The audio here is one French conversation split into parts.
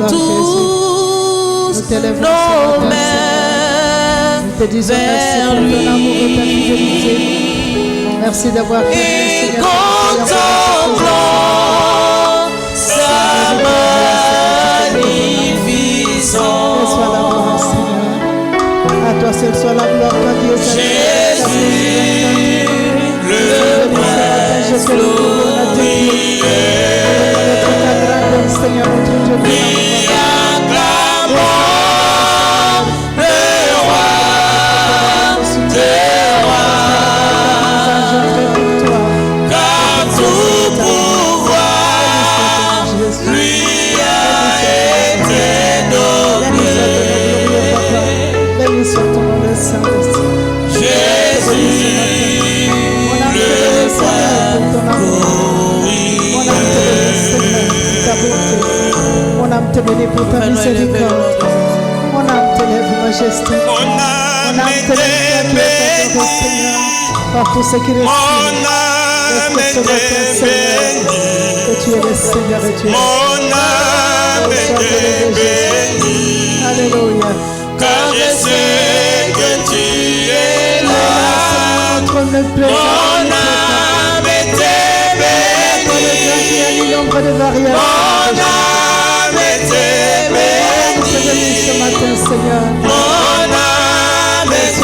tous nos mains vers lui. Merci d'avoir fait et contemplons sa magnificence. À toi seul soit la gloire, toi Dieu. Jésus, le prince glorieux. Seigneur, notre Dieu. Te bénir pour ta miséricorde. Mon âme t'élève, majesté. Mon âme t'élève, Seigneur, par tout ce qui respire. Respecte ton Seigneur. Que tu es le Seigneur et tu es le Seigneur. Alléluia. Car je sais que tu es là. Mon âme est bénie. Mon âme ce matin, Seigneur. Mon âme est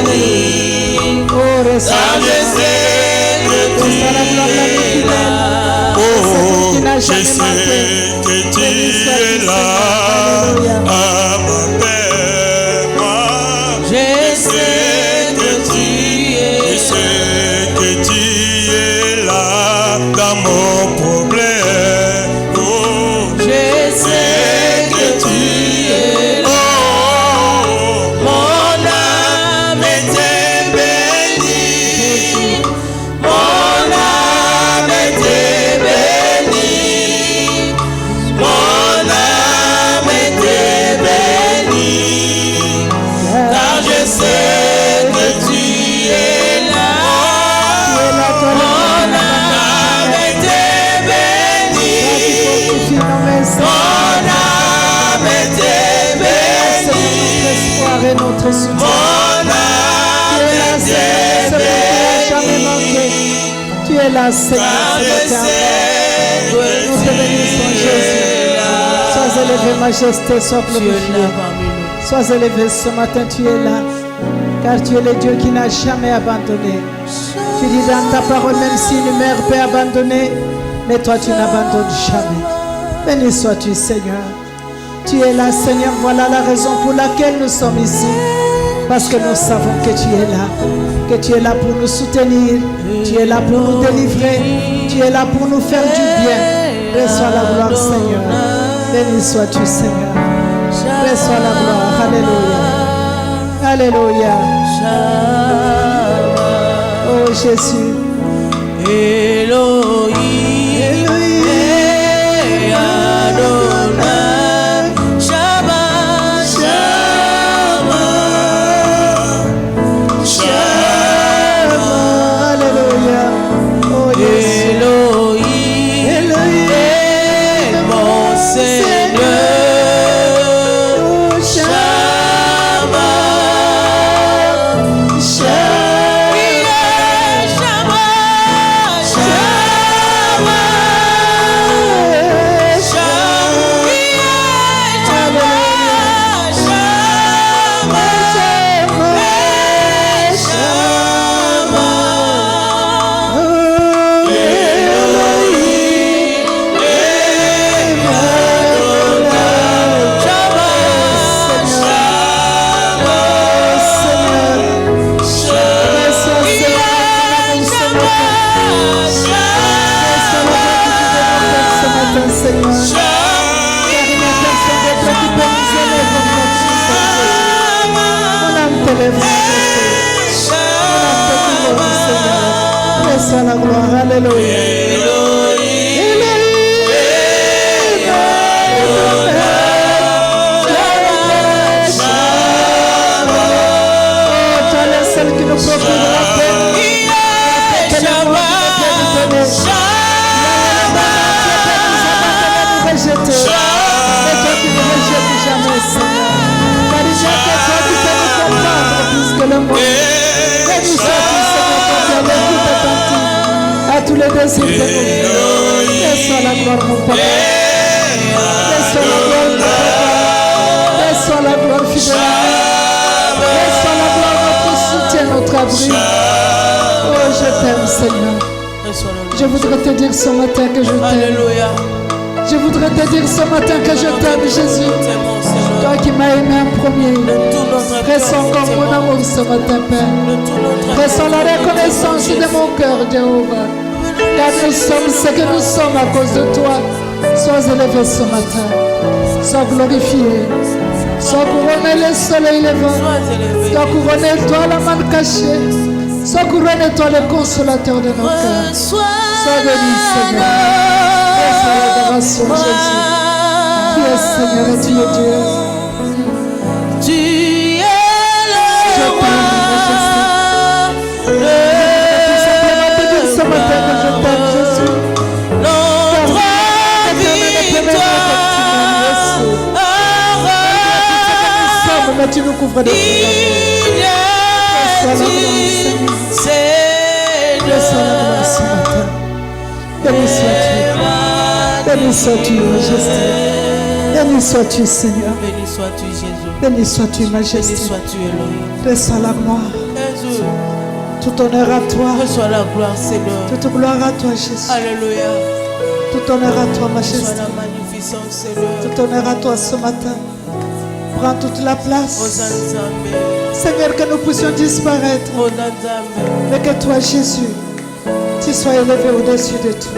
bénie. Oh, car je sais que tu es là. Oh, je sais que tu es là. Ah, mon Père, moi. Je sais que tu es là. Je sais que tu es là dans mon problème. Oh, je sais. Notre soutien. Mon âme est bénie. Tu es là, Seigneur. Nous te bénissons, Jésus. Sois élevé, majesté, sois glorifié. Sois élevé ce matin, tu es là. Car tu es le Dieu qui n'a jamais abandonné. Tu dis dans ta parole, même si une mère peut abandonner, mais toi tu n'abandonnes jamais. Béni sois-tu, Seigneur. Tu es là, Seigneur, voilà la raison pour laquelle nous sommes ici. Parce que nous savons que tu es là. Que tu es là pour nous soutenir. Tu es là pour nous délivrer. Tu es là pour nous faire du bien. Reçois la gloire, Seigneur. Béni sois-tu, Seigneur. Reçois la gloire. Alléluia. Alléluia. Oh Jésus. Elohim. Reçois la gloire. Alléluia. Qui nous procure la paix. La paix tous les désirs de nos vies. Reçois la gloire, mon Père. Reçois la gloire, mon Père. Reçois la gloire, fidèle. Reçois la gloire, notre soutien, notre abri. Oh, je t'aime, Seigneur. Je voudrais te dire ce matin que je t'aime. Alléluia. Je voudrais te dire ce matin que je t'aime, Jésus. Toi qui m'as aimé en premier. Ressens encore mon amour ce matin, Père. Ressens la reconnaissance de mon cœur, Jéhovah. Car nous sommes ce que nous sommes à cause de toi. Sois élevé ce matin. Sois glorifié. Sois couronné le soleil levant. Sois couronné toi la main cachée. Sois couronné toi le consolateur de nos cœurs. Sois béni, Seigneur. Reçois l'adoration, Jésus. Tu es Seigneur et tu es Dieu. Tu es Je le t'aime, Majesté. Tout simplement te dire ce matin que je t'aime, Jésus. notre victoire. Mais tu nous couvres de ton amour. Reçois la gloire ce matin. Béni sois-tu. Béni sois-tu, Majesté. Béni sois-tu, Seigneur. Béni sois-tu, Jésus. Béni sois-tu, Béni Majesté. sois-tu, Elohim. Reçois la gloire. Jésus, Tout honneur à toi. reçois la gloire, Seigneur. Toute gloire à toi, Jésus. Alléluia. Tout honneur à toi, Reçois Majesté. la magnificence, Seigneur. Tout honneur à toi ce matin. Prends toute la place. Hosanna, Seigneur, que nous puissions disparaître. Hosanna. Mais que toi, Jésus, tu sois élevé au-dessus de tout.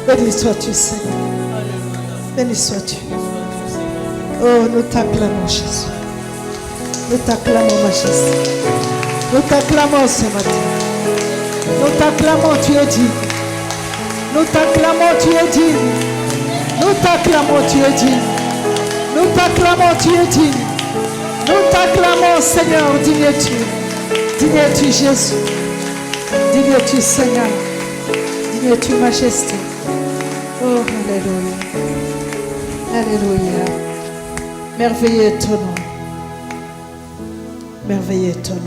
Béni sois-tu, Seigneur. Alléluia. Béni sois-tu. Sois-tu, Seigneur. Oh, nous t'acclamons, Jésus. Nous t'acclamons, Majesté. Nous t'acclamons ce matin. Nous t'acclamons, tu es digne. Nous t'acclamons, tu es digne. Nous t'acclamons, tu es digne. Nous t'acclamons, tu es digne. Nous t'acclamons, Seigneur, digne es-tu. Digne es-tu, Jésus. Digne es-tu, Seigneur. Digne es-tu, Majesté. Oh, Alléluia. Alléluia. Merveilleux est ton nom. Merveilleux est ton nom.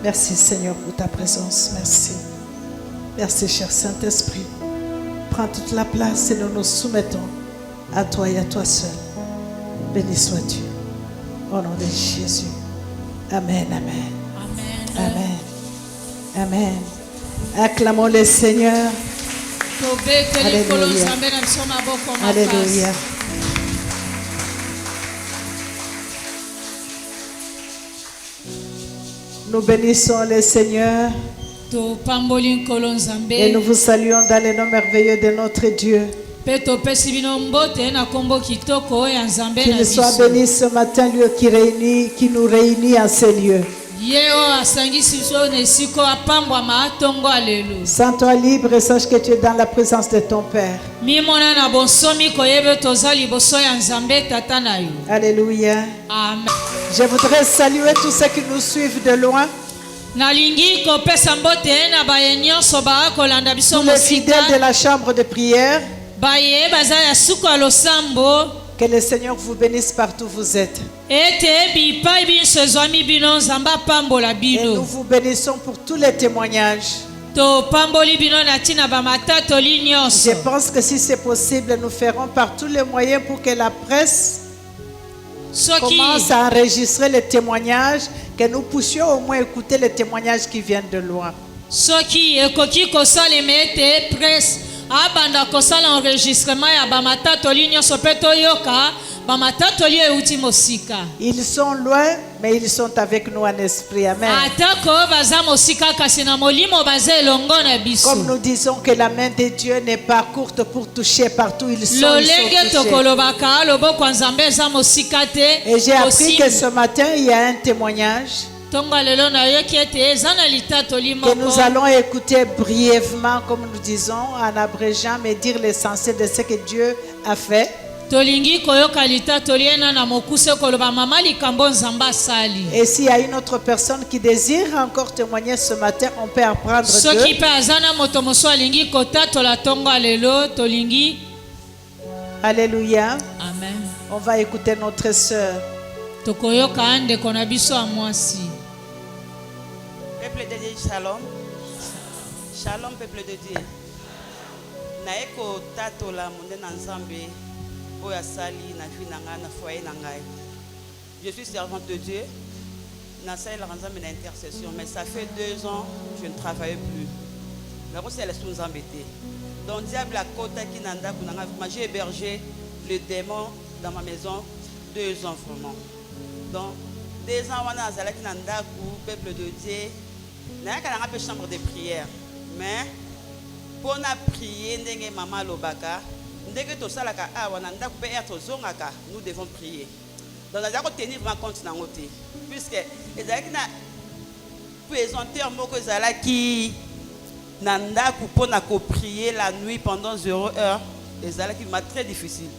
Merci, Seigneur, pour ta présence. Merci. Merci, cher Saint-Esprit. Prends toute la place et nous nous soumettons à toi et à toi seul. Béni sois-tu. Au nom de Jésus. Amen, amen. Amen. Amen. Acclamons le Seigneur. Alléluia. Alléluia. Nous bénissons le Seigneur et nous vous saluons dans le nom merveilleux de notre Dieu. Qu'il soit béni ce matin, lieu qui nous réunit en ces lieux. Sens-toi libre et sache que tu es dans la présence de ton Père. Alléluia. Amen. Je voudrais saluer tous ceux qui nous suivent de loin. Tous les fidèles de la chambre de prière. Que le Seigneur vous bénisse partout où vous êtes. Et nous vous bénissons pour tous les témoignages. Je pense que si c'est possible, nous ferons par tous les moyens pour que la presse commence à enregistrer les témoignages, que nous puissions au moins écouter les témoignages qui viennent de loin. Ils sont loin, mais ils sont avec nous en esprit. Amen. Comme nous disons que la main de Dieu n'est pas courte pour toucher partout, ils sont touchés. Et j'ai appris que ce matin, il y a un témoignage que nous allons écouter brièvement, comme nous disons, en abrégeant, mais dire l'essentiel de ce que Dieu a fait. Et s'il y a une autre personne qui désire encore témoigner ce matin, on peut apprendre d'eux. Alléluia. Amen. On va écouter notre sœur. Peuple de Dieu, shalom. Shalom, peuple de Dieu. Naeko tato la monde na nzambe oya sali na vie na nga na foyer na ngai. Je suis servante de Dieu. Na sali la nzambe na intercession, mais ça fait 2 ans je ne travaille plus. La rose elle est sous embêtée. Donc diable a kota ki nanda kunanga, j'ai hébergé le démon dans ma maison 2 ans vraiment. Donc 2 ans wana azala ki nanda ku peuple de Dieu. Na ka na chambre de prière, mais pour na prier ndenge mama lobaka ndenge to salaka awa na ndako pe être zongaka nous devons prier. Donc nous allons tenir vraiment compte na ngote puisque ezalaki na présenter moko ezalaki na ndako pona ko prier la nuit pendant 0 heure ezalaki très difficile.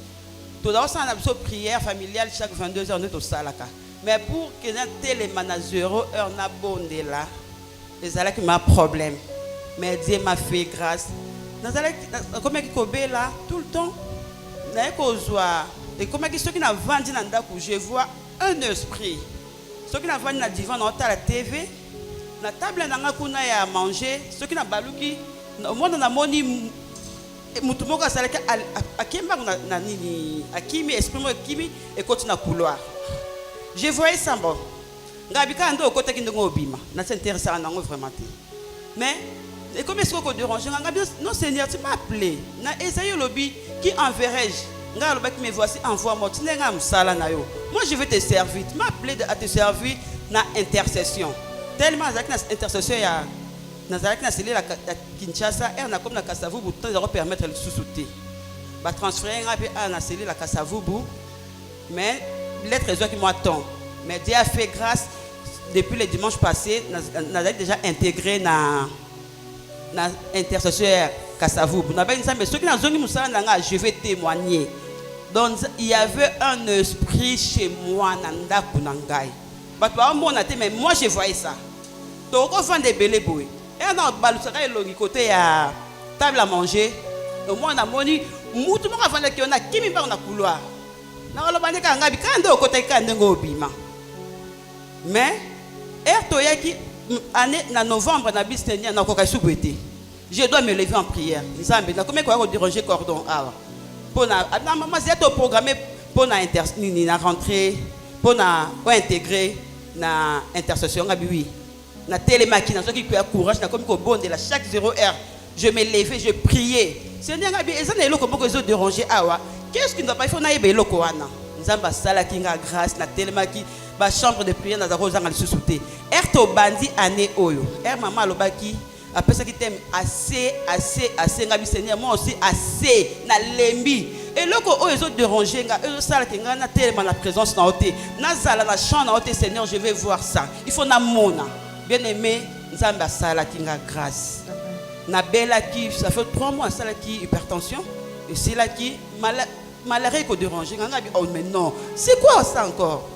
To dawo sana biso prière familiale chaque 22 heures to salaka. Mais pour que na téléma na 0 heure na bondela ezalaki ma problème. Mais Dieu m'a fait grâce. Comme il là tout le temps, et comme ceux qui n'ont vendu dans le je vois un esprit. Ceux qui n'ont vendu dans le divan, dans la TV, dans la table, dans la manger, ceux qui n'ont pas lu, au monde, on a moni, mutumoko salaka akimba na nini, akimi exprime akimi et continue à couloir. Je voyais ça bon. Ngabika ando côté qui ndongo obima, na s'intéresse à nango vraiment. Mais et comme est-ce qu'on dérange? Non Seigneur, tu m'as appelé. Na Esaïe lobby qui enverrai-je? Nga loba qui me voici envoie-moi. Tu n'es pas sala na yo. Moi je vais te servir. Tu m'as appelé à te servir na intercession. Tellement avec na intercession ya na cellule la Kinshasa et on a comme na Kasavubu pour te permettre de sous-souter. Ba transférer na cellule la Kasavubu. Mais l'être raison qui m'attend. Mais Dieu a fait grâce depuis le dimanche passé, nous avons déjà intégré na intercesseur Kasavubu. Je vais témoigner. Donc il y avait un esprit chez moi nanda kunangai. Mais moi je voyais ça. Donc on vend des belés boy. Et on a balusaka le côté à table à manger. Donc moi on a moni mutu mo avant que on a kimi ba on a couloir. Na lo bande ka ngabi kando côté kande ngobima. Mais ertoyaki année na novembre na bistenia na koka subwete. Je dois me lever en prière. Nzambe na comment quoi déranger cordon awa. Pour na maman c'est programmé pour na na rentrer pour na intégrer na intercession ngabi oui. Na télémachine na ceux qui a courage na comme ko bonde la chaque 0 heure. Je me levais, je priais. Seigneur ngabi ezana eloko moko ezo déranger awa. Qu'est-ce qui ne doit pas il faut na yebe eloko wana. Nzamba sala kinga grâce na télémachine ba chambre de prière na za rozanga le sous-souté. Erto bandi année oyo. Maman lobaki après ça qui t'aime assez ngabi Seigneur moi aussi assez na lembi et loko oyo ezo déranger nga ezo sala kinga na tellement la présence na oté na zala na champ na oté Seigneur je vais voir ça. Il faut na mona. Bien aimé nzamba sala kinga grâce. Na bella qui ça fait 3 mois sala qui hypertension et c'est là qui malheureux ko déranger nga ngabi oh mais non. C'est quoi ça encore?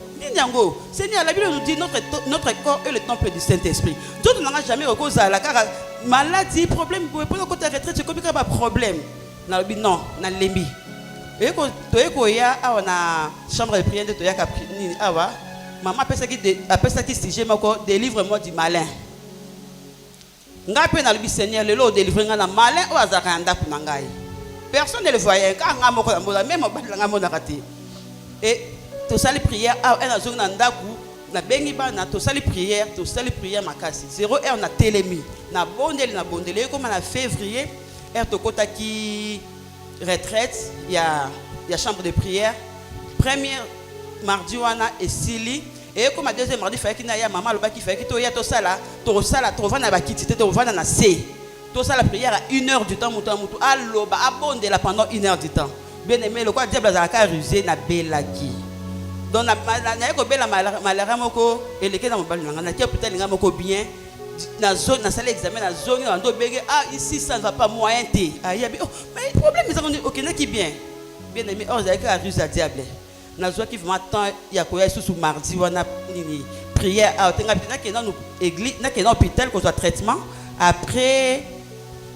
Seigneur, la Bible nous dit notre corps est le temple du Saint-Esprit. D'autres n'ont jamais recours à la maladie, problème, pour le côté retraite, c'est comme un problème. Non, na lembi. Et quand tu as une chambre de prière de Toya Caprini, maman appelle ça qui sujet, délivre-moi du malin. Ngape na le Seigneur, le lot délivre na malin ou azaranda pour nangai. Personne ne le voyait. Quand on a mon même on a raté. Et to sali prière a na zone na ndaku na bengi ba na to sali prière makasi 0 heure na télémi na bondele comme na février heure to kota ki retraite ya chambre de prière premier mardi wana et sili et comme deuxième mardi fait ki na ya maman loba ki fait ki to ya to sala to vana ba kitite to vana na c to sala prière à 1 heure du temps mutu aloba abondela pendant 1 heure du temps bien aimé le quoi diable za ka rusé na belaki. Donc na ko bela malera moko eleke na mobali ngana ki hôpital nga moko bien na zone na salle examen na zone na ndo bege ici ça ne va pas moyen té oh mais le problème ils ont OK na qui bien aimé oh ça ka ruse à diable na zo qui vraiment temps ya ko ya sous mardi wana nini prière tenga na ke na église na ke na hôpital ko soit traitement après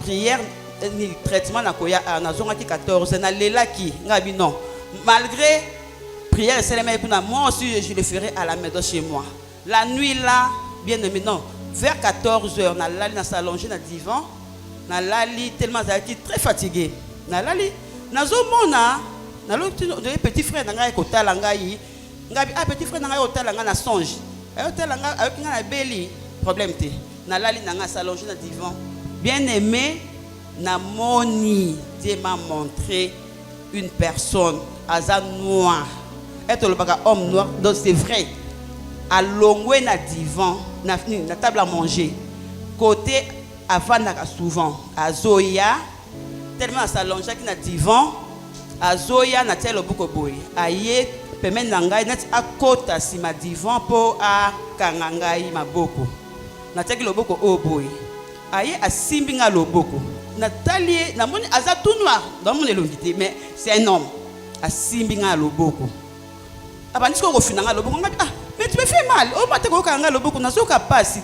prière ni traitement na ko ya na zone qui 14 na lela ki ngabi non malgré prière et moi aussi je le ferai à la maison chez moi. La nuit là, bien aimé, non, vers 14h, on a s'allongé dans le divan, nalali tellement zalaki très fatigué. Nalali nazomona naloti petit frère nanga kotala ngai ngabi petit frère nanga kotala nanga na songe. Kotala nanga avec nga na beli problème te. Nalali nanga s'allonger na divan. Bien aimé, namoni Dieu m'a montré une personne aza noir. Être le baga homme noir, donc c'est vrai. Allongé na divan, na table à manger. Côté avant souvent, azoya tellement s'allonger qui na divan, azoya na tel beaucoup boy. Aye permet nangai na akota si ma divan po a kangangai maboko. Na teki loboko o boy. Aye asimbi nga loboko. Nathalie namoni aza tout noir dans mon élongité mais c'est un homme. Asimbi nga loboko. Abandisi ko finanga loboko ngabi mais tu me fais mal. O mate ko kanga loboko nazoka pasi.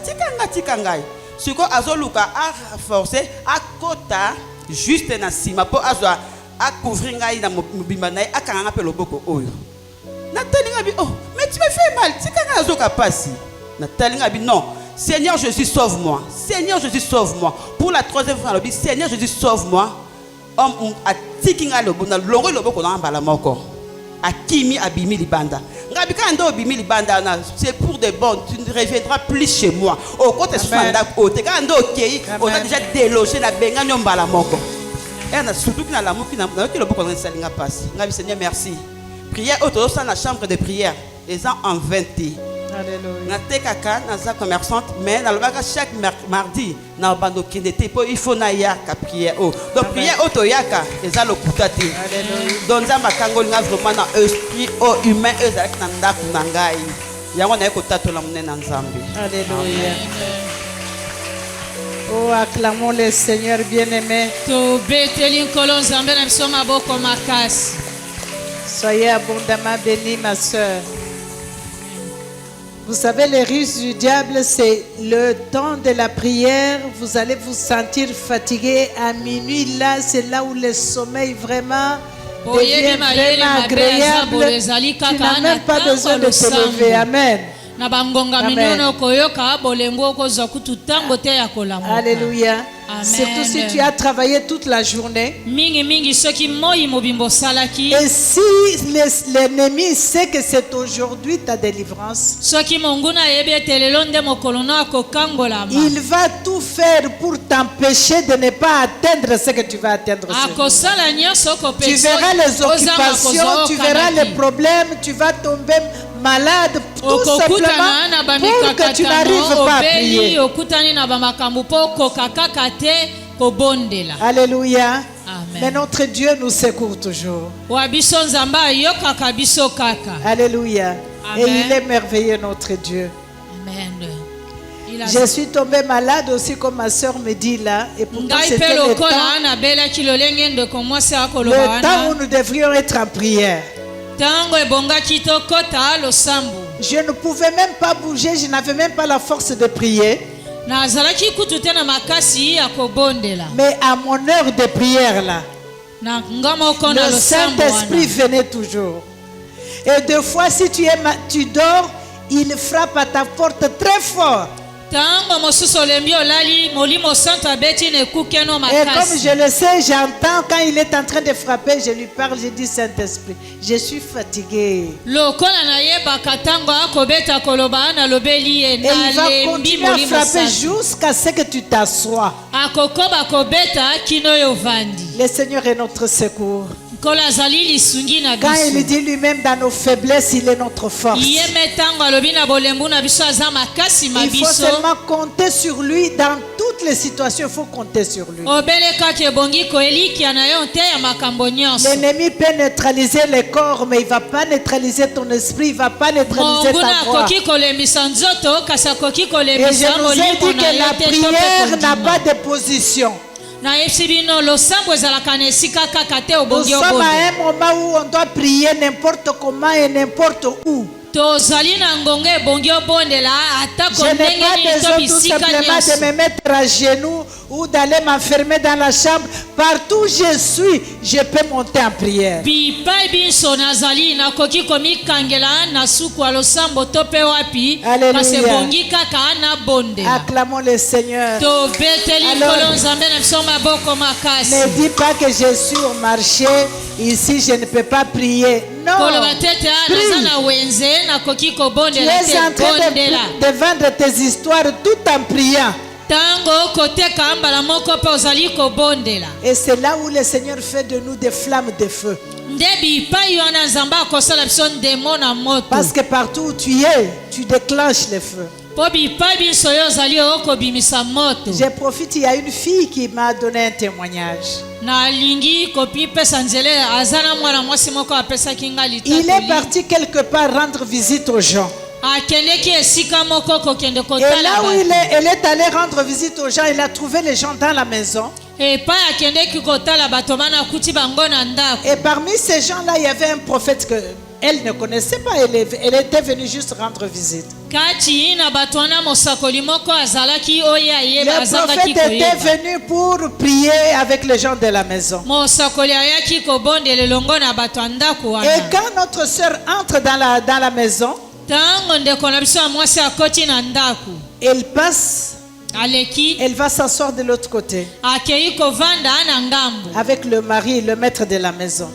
Tika ngai. Siko azoluka a forcer a kota juste na sima po azwa a couvrir ngai na mobimba nai akanga pe loboko oyo. Nathalie ngabi mais tu me fais mal. Tika nga azoka pasi. Nathalie ngabi non. Seigneur Jésus, sauve-moi. Seigneur Jésus, sauve-moi. Pour la troisième fois, dit Seigneur Jésus, sauve-moi. Homme a tikinga lobo na longo lobo ko na mbala moko. Akimi abimi libanda. Ngabi kando abimi libanda na c'est pour de bon. Tu ne reviendras plus chez moi. Au côté sanda côté kando okei, on a déjà délogé na benga mbala moko. Et na surtout na l'amour qui na ki lobo ko na salinga passe. Ngabi Seigneur merci. Prière autour dans la chambre de prière. Les ans en 20. Alléluia. Kaka naza commerçante mais na lobaka chaque mardi na bando kinete po il faut na yaka prière donc prière otoyaka eza lokuta te donc nzamba kangoli nga vraiment na esprit humain ezalaki na ndako na ngai yango na ekotatola monene na nzambe. Alléluia. Oh, acclamons le Seigneur bien-aimé. Soyez abondamment bénis, ma soeur. Vous savez, les ruses du diable, c'est le temps de la prière. Vous allez vous sentir fatigué à minuit. Là, c'est là où le sommeil vraiment devient vraiment agréable. Tu n'as même pas besoin de te lever. Amen. Alléluia. Surtout si tu as travaillé toute la journée. Et si l'ennemi sait que c'est aujourd'hui ta délivrance, il va tout faire pour t'empêcher de ne pas atteindre ce que tu vas atteindre. Tu verras les occupations, tu verras les problèmes, tu vas tomber malade tout simplement pour que tu n'arrives pas à prier. Alléluia. Amen. Mais notre Dieu nous secourt toujours. Alléluia. Amen. Et il est merveilleux, notre Dieu. Amen. Je suis tombée malade aussi, comme ma soeur me dit là. Et pourtant, c'était le temps où nous devrions être en prière. Je ne pouvais même pas bouger, je n'avais même pas la force de prier. Mais à mon heure de prière là, le Saint-Esprit venait toujours. Et des fois, si tu dors, il frappe à ta porte très fort. Et comme je le sais, j'entends quand il est en train de frapper, je lui parle, je dis Saint-Esprit, je suis fatigué. Et il va continuer à frapper jusqu'à ce que tu t'assoies. Le Seigneur est notre secours. Quand il dit lui-même dans nos faiblesses, il est notre force. Il faut seulement compter sur lui dans toutes les situations. Il faut compter sur lui. L'ennemi peut neutraliser le corps, mais il ne va pas neutraliser ton esprit, il ne va pas neutraliser ta voix. Et je vous ai dit que la prière n'a pas de position. Nous sommes à un moment où on doit prier n'importe comment et n'importe où. Je n'ai pas besoin tout simplement de me mettre à genoux ou d'aller m'enfermer dans la chambre. Partout où je suis, je peux monter en prière. Alléluia. Acclamons le Seigneur. Alors, ne dis pas que je suis au marché, ici je ne peux pas prier. Non. Tu es en train de vendre tes histoires tout en priant. Et c'est là où le Seigneur fait de nous des flammes de feu. Parce que partout où tu es, tu déclenches le feu. Je profite, il y a une fille qui m'a donné un témoignage. Il est parti quelque part rendre visite aux gens. Et là où elle est allée rendre visite aux gens, elle a trouvé les gens dans la maison. Et parmi ces gens-là, il y avait un prophète qu'elle ne connaissait pas. Elle était venue juste rendre visite. Le prophète était venu pour prier avec les gens de la maison. Et quand notre sœur entre dans la maison, elle passe, elle va s'asseoir de l'autre côté avec le mari, le maître de la maison.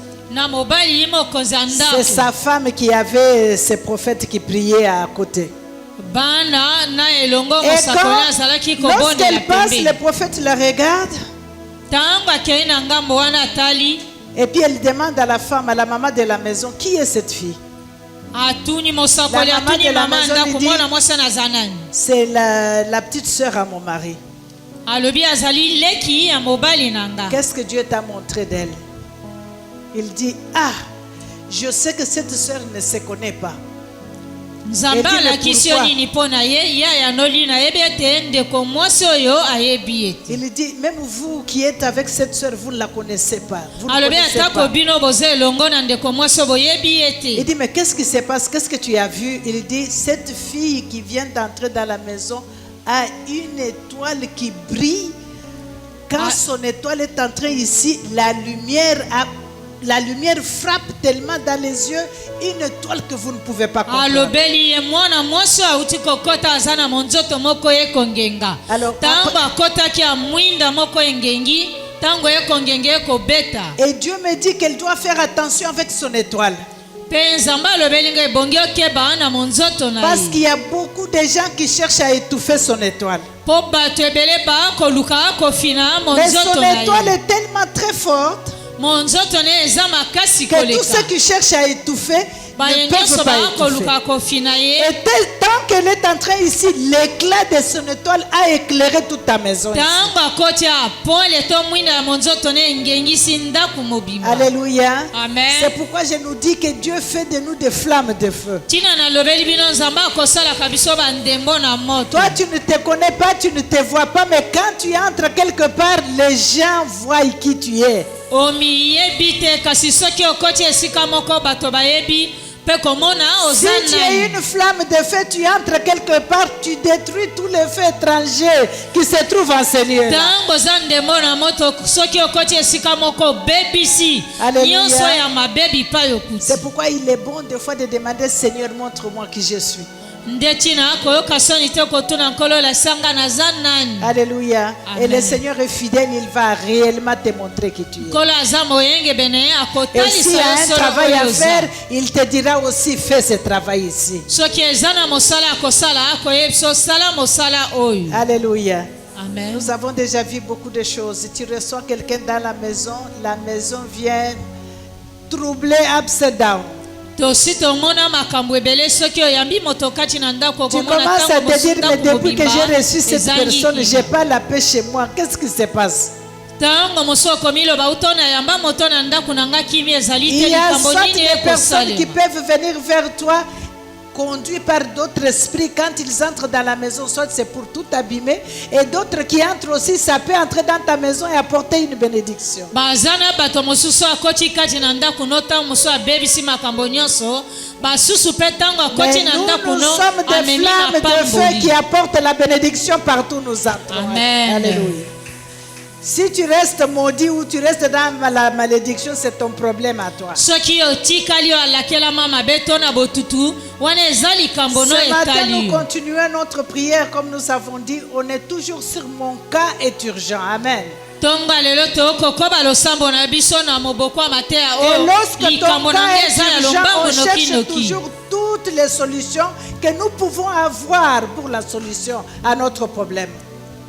C'est sa femme qui avait ces prophètes qui priaient à côté. Et lorsqu'elle passe, le prophète la regarde. Et puis elle demande à la femme, à la maman de la maison, qui est cette fille? La maman de la maison lui dit, c'est la petite sœur à mon mari. Qu'est-ce que Dieu t'a montré d'elle? Il dit, ah, je sais que cette sœur ne se connaît pas. Il dit, même vous qui êtes avec cette sœur, vous ne la connaissez pas. Vous ne connaissez pas. Il dit, mais qu'est-ce qui se passe? Qu'est-ce que tu as vu? Il dit, cette fille qui vient d'entrer dans la maison a une étoile qui brille. Quand son étoile est entrée ici, la lumière frappe tellement dans les yeux, une étoile que vous ne pouvez pas comprendre. Alors, et Dieu me dit qu'elle doit faire attention avec son étoile. Parce qu'il y a beaucoup de gens qui cherchent à étouffer son étoile. Mais son étoile est tellement très forte que tous ceux qui cherchent à étouffer ne peuvent pas étouffer. Et tant qu'elle est entrée ici, l'éclat de son étoile a éclairé toute ta maison. Alléluia. C'est pourquoi je nous dis que Dieu fait de nous des flammes de feu. Toi, tu ne te connais pas, tu ne te vois pas, mais quand tu entres quelque part, les gens voient qui tu es. Si tu es une flamme de feu, tu entres quelque part, tu détruis tous les feux étrangers qui se trouvent en ce lieu. Alléluia. C'est pourquoi il est bon des fois de demander, Seigneur, montre-moi qui je suis. Alléluia. Et le Seigneur est fidèle, il va réellement te montrer qui tu es. Et s'il y a un travail à faire, il te dira aussi, fais ce travail ici. Alléluia. Amen. Nous avons déjà vu beaucoup de choses. Tu reçois quelqu'un dans la maison vient troubler, upside down. Tu commences à te dire, mais depuis que j'ai reçu cette personne, je n'ai pas la paix chez moi. Qu'est-ce qui se passe? Il y a soit des personnes qui peuvent venir vers toi conduits par d'autres esprits, quand ils entrent dans la maison, soit c'est pour tout abîmer, et d'autres qui entrent aussi, ça peut entrer dans ta maison et apporter une bénédiction. bazana bato mosusu akoti kati na ndako nota mosusu abebisi makambo nyonso basusu pe ntango akoti na ndako Nous no sommes des amemi flammes de feu qui mapamboli. apportent la bénédiction partout où nous entrons. Amen. Alléluia. Si tu restes maudit ou tu restes dans la malédiction, c'est ton problème à toi. soki otikali alakelama mabe to na botutu wana eza likambo no Ce matin, etali nous yo. continuons notre prière comme nous avons dit. On est toujours sur mon cas est urgent. Amen. tonga lelo tokokoba losambo na biso na moboko ya mateya Et oyo lorsque ton likambo na cas ngai est eza ya urgent, lombango on cherche nokinoki toujours toutes les solutions que nous pouvons avoir pour la solution à notre problème.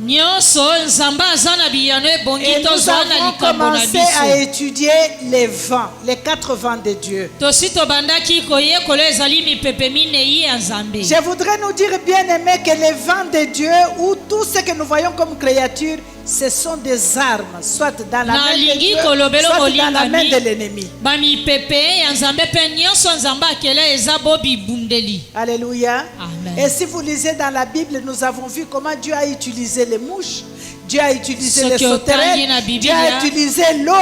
nyonso nzambe aza na biyano ebongi Et nous tozwa na avons likambo na commencé à biso étudier les vents, les 4 vents de Dieu. tosi tobandaki koyekola ezali mipepe minei ya nzambe. Je voudrais nous dire, bien aimés, que les vents de Dieu, ou tout ce que nous voyons comme créatures, ce sont des armes, soit dans la main de Dieu, soit dans la main de l'ennemi. bamipepe ya nzambe mpe nyonso nzambe akela eza bo bibundeli. Alléluia. Amen. Et si vous lisez dans la Bible, nous avons vu comment Dieu a utilisé les mouches, Dieu a utilisé Ce les que sauterelles, otangi na Bible, Dieu a utilisé l'eau,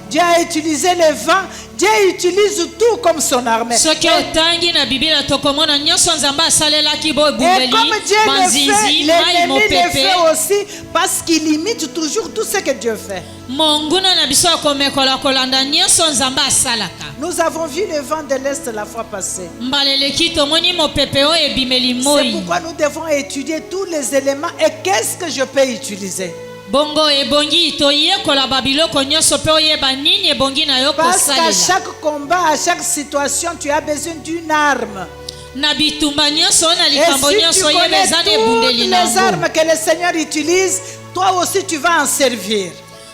Dieu a utilisé les vents, Dieu utilise tout comme son armée. soki otangi na biblia tokomona nyonso nzambe asalelaki bo Et ebundeli comme Dieu le fait, banzinzi mai l'ennemi le mopepe fait aussi parce qu'il imite toujours tout ce que Dieu fait. monguna na biso akomekola kolanda nyonso nzambe asalaka. Nous avons vu le vent de l'Est la fois passée. mbala eleki tomoni mopepe oyo ebimeli C'est moi pourquoi nous devons étudier tous les éléments et qu'est-ce que je peux utiliser. bongo ebongi toyekola babiloko nyonso mpe oyeba nini ebongi na yo Parce qu'à kosalela chaque combat, à chaque situation, tu as besoin d'une arme. na bitumba nyonso na Et likambo si tu nyonso oyeba connais eza na toutes ebundeli les nango armes que le Seigneur utilise, toi aussi tu vas en servir.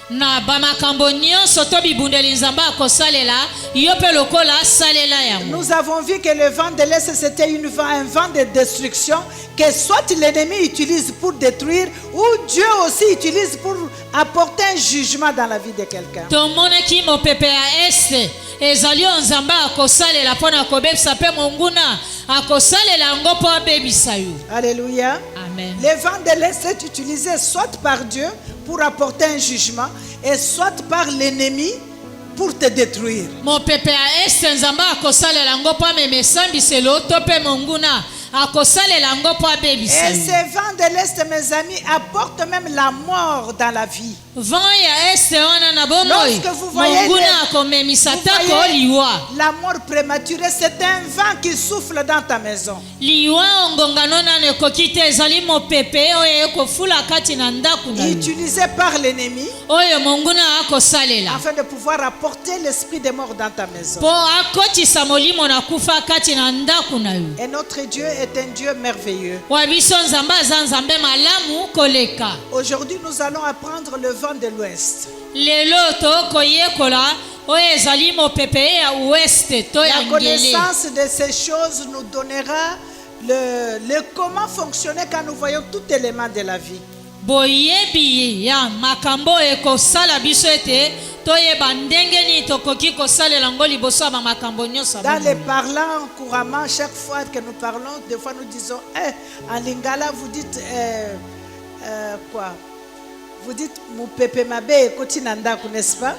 na bamakambo nyonso to bibundeli nzambe akosalela yo mpe lokola asalela yango. Nous avons vu que le vent de l'Est, c'était un vent de destruction que soit l'ennemi utilise pour détruire ou Dieu aussi utilise pour apporter un jugement dans la vie de quelqu'un. tomonaki mopepe ya este ezali oyo nzambe akosalela mpo na kobebisa mpe monguna akosalela yango mpo abebisa yo. Alléluia. Amen. Le vent de l'Est est utilisé soit par Dieu pour apporter un jugement et soit par l'ennemi pour te détruire. mopepe ya este nzambe akosalela yango mpo amema esambiselo to mpe monguna akosalela yango mpo abebisa Et yo. ces vents de l'Est, mes amis, apportent même la mort dans la vie. vent ya este wana na bomoi Lorsque vous voyez monguna akomemisa Vous tako voyez liwa la mort prématurée, c'est un vent qui souffle dans ta maison. liwa ongongano nano ekoki te ezali mopepe oyo ekofula kati na ndako na yo Utilisé par l'ennemi oyo monguna akosalela afin de pouvoir apporter l'esprit de mort dans ta maison. mpo akotisa molimo na kufa kati na ndako na yo. Et notre Dieu est un Dieu merveilleux. wa biso nzambe aza nzambe malamu koleka. Aujourd'hui, nous allons apprendre le vent de l'Ouest. lelo tokoyekola oyo ezali mopepe ya weste to ya La ngele. connaissance de ces choses nous donnera le comment fonctionner quand nous voyons tout élément de la vie. boyebi ya makambo ekosala biso ete toyeba ndenge nini tokoki kosalela ngo liboso ya bamakambo nyonso ya Dans les bomoi. parlants couramment, chaque fois que nous parlons, des fois nous disons, en lingala, vous dites quoi? Vous dites Moupepe Mabe Kotinanda, n'est-ce pas?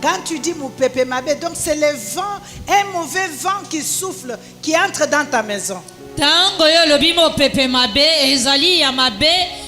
Quand tu dis Moupepe Mabe, donc c'est le vent, un mauvais vent qui souffle, qui entre dans ta maison. ntango oyo olobi mopepe mabe ezali ya mabe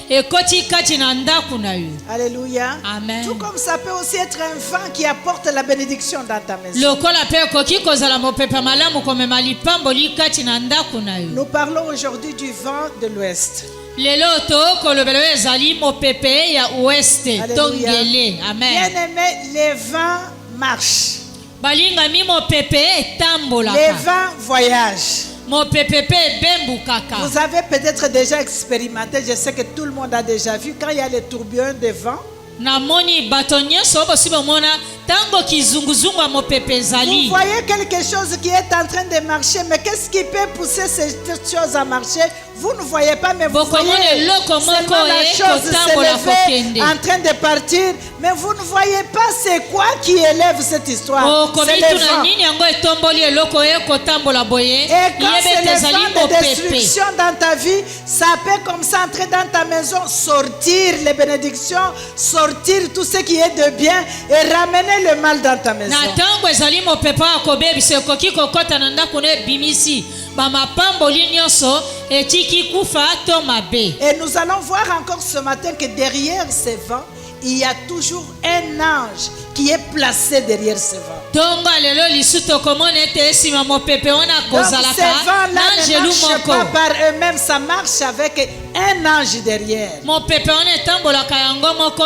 ekoti kati na ndako na yo. Alléluia. Amen. Tout comme ça peut aussi être un vent qui apporte la bénédiction dans ta maison. lokola mpe ekoki kozala mopepe malamu komema lipamboli kati na ndako na yo. Nous parlons aujourd'hui du vent de l'Ouest. lelo tokolobela oyo ezali mopepe ya weste to Alléluia. ngele. Amen. Bien aimé, les vents marchent. balingami mopepe Les etambolaka vents voyagent. mopepe mpe ebembukaka. Vous avez peut-être déjà expérimenté, je sais que tout le monde a déjà vu, quand il y a les tourbillons de vent, namoni bato nyonso bosi bomona tango kizunguzungu ya mopepe Vous ezali. voyez quelque chose qui est en train de marcher, mais qu'est-ce qui peut pousser cette chose à marcher? Vous ne voyez pas, mais vous Bokomona voyez eloko moko seulement la chose kotambola s'élever, kokende. en train de partir, mais vous ne voyez pas c'est quoi qui élève cette histoire. C'est le okomituna vent. nini yango etomboli eloko kotambola boye Et quand c'est yebete le ezali vent de mopepe. destruction dans ta vie, ça peut comme ça entrer dans ta maison, sortir les bénédictions, sortir tout ce qui est de bien et ramener le mal dans ta maison. Na tango ezali mopepe akobebisa ekoki kokota na ndako na ebimisi bamapamboli nyonso etiki kufa to mabe. Et nous allons voir encore ce matin que derrière ces vents, il y a toujours un ange qui est placé derrière ces vents. Tongo lelo lisu tokomona ete esima mopepe wana Donc ces kozalaka vents-là ne n'angelu marchent moko. pas par eux-mêmes, ça marche avec un ange derrière. Mopepe wana etambolaka yango moko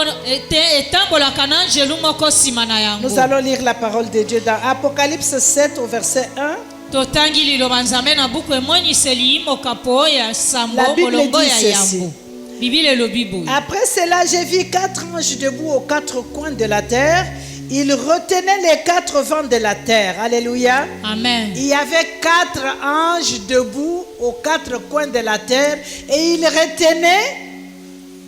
etambolaka na angelu moko nsima na yango. Nous allons lire la parole de Dieu dans Apocalypse 7 au verset 1. Totangi liloba nzambe na buku emoniseli mokapo ya sambo La Bible molongo dit ya ceci. yambo. Bibile elobi boye. Après cela, j'ai vu 4 anges debout aux 4 coins de la terre. Ils retenaient les 4 vents de la terre. Alléluia. Amen. Il y avait 4 anges debout aux 4 coins de la terre et ils retenaient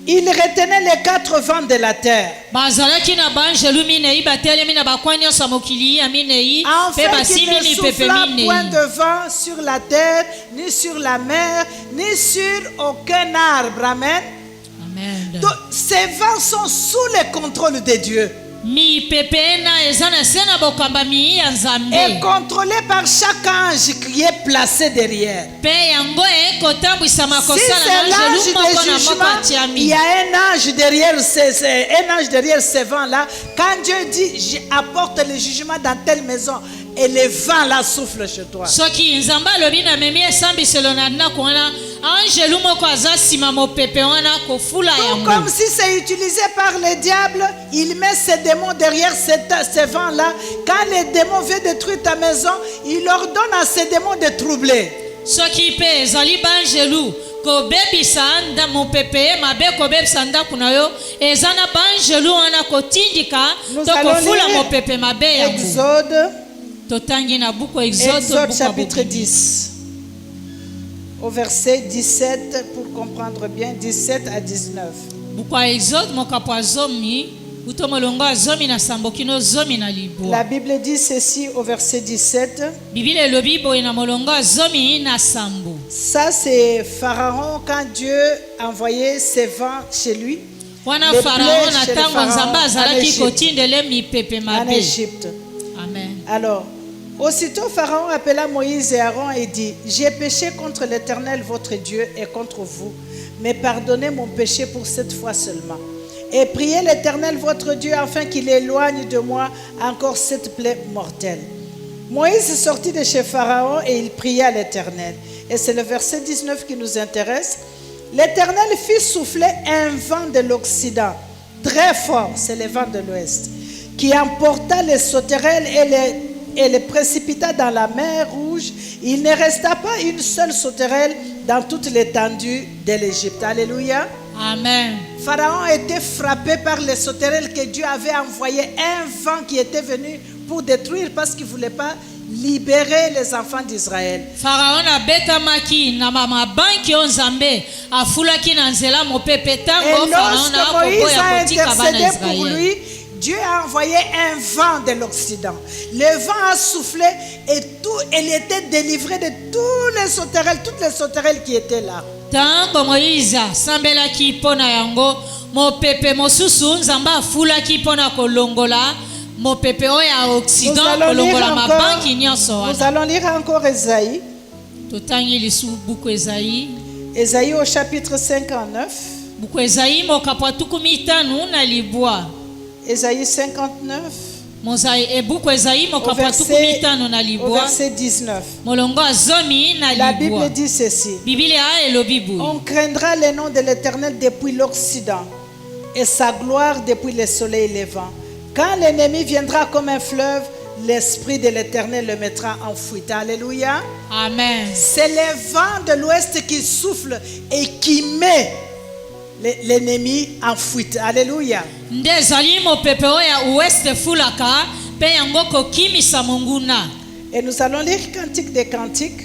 les 4 vents de la terre. Bazalaki na banjelu minei batelemi na bakwa nyonso ya mokili ya minei mpe Afin basimbi qu'il ne mipepe souffla minei. point de vent sur la terre, ni sur la mer, ni sur aucun arbre. Amen. Amen. Donc, ces vents sont sous le contrôle de Dieu mipepe na eza na se na bokambami ya et nzambe contrôlés par chaque ange qui est placé derrière. mpe yango ekotambwisama Si kosala c'est na l'ange angelu moko de na moko jugement, il atiami. y a un ange derrière ces vents-là. Quand Dieu dit, j'apporte le jugement dans telle maison, et les vents là soufflent chez toi. soki nzambe alobi namemi esambiselo na ndako wana angelu moko aza nsima mopepe wana kofula Tout yango. comme si c'est utilisé par le diable, il met ses démons derrière ces vents-là. Quand les démons veulent détruire ta maison, il ordonne à ces démons de troubler. soki mpe ezali banjelu kobebisa mopepe mabe kobebisa ndako na yo eza na banjelu wana kotindika Nous to allons kofula lire mopepe mabe yango. Exode, totangi na buku Exode Exode chapitre 10, au verset 17, pour comprendre bien, 17 à 19. buku ya Exode mokapo ya zomi uto molongo ya zomi na sambo kino zomi na La libwa. Bible dit ceci au verset 17. Bibili elobi boye na molongo ya zomi na sambo. Ça, c'est Pharaon quand Dieu envoyait ses vents chez lui Wana Le farao blé na chez le tango pharaon nzambe en azalaki Égypte. kotindele mipepe en mabe. Égypte. Amen. Alors, aussitôt Pharaon appela Moïse et Aaron et dit, j'ai péché contre l'Éternel votre Dieu et contre vous, mais pardonnez mon péché pour cette fois seulement. Et priez l'Éternel votre Dieu afin qu'il éloigne de moi encore cette plaie mortelle. Moïse sortit de chez Pharaon et il pria l'Éternel. Et c'est le verset 19 qui nous intéresse. L'Éternel fit souffler un vent de l'Occident, très fort, c'est le vent de l'Ouest, qui emporta les sauterelles et les précipita dans la mer Rouge. Il ne resta pas une seule sauterelle dans toute l'étendue de l'Égypte. Alléluia. Amen. Pharaon était frappé par les sauterelles que Dieu avait envoyé, un vent qui était venu pour détruire parce qu'il ne voulait pas libérer les enfants d'Israël. Farao abetamaki na mabanki o nzambe afulaki na nzela mopepe Et tango farao lorsque na Moïse akoboya a kotika bana intercédé pour Israël. lui, Dieu a envoyé un vent de l'Occident. Le vent a soufflé et elle était délivrée de tous les sauterelles, toutes les sauterelles qui étaient là. Tango Moïse sambelaki pona yango mopepe mosusu nzambe afulaki pona kolongola mopepe oyo ya Occident kolongola mabanki nyonso nous wana. allons lire encore Esaïe. Totangi lisu buku Esaïe. Esaïe au chapitre 59. Buku Esaïe mokapo tuku mitano na libwa. Esaïe 59. Mozai ebuku Esaïe Au mokapo tuku mitano na au libwa. verset 19. Molongo azomi na La libwa. Bible dit ceci. Biblia elobi boye. On craindra le nom de l'Éternel depuis l'Occident et sa gloire depuis le soleil levant. Quand l'ennemi viendra comme un fleuve, l'Esprit de l'Éternel le mettra en fuite. Alléluia. Amen. C'est le vent de l'Ouest qui souffle et qui met l'ennemi en fuite. Alléluia. nde ezali mopepe oyo ya ouest efulaka mpe yango kokimisa monguna. Et nous allons lire Cantique des Cantiques.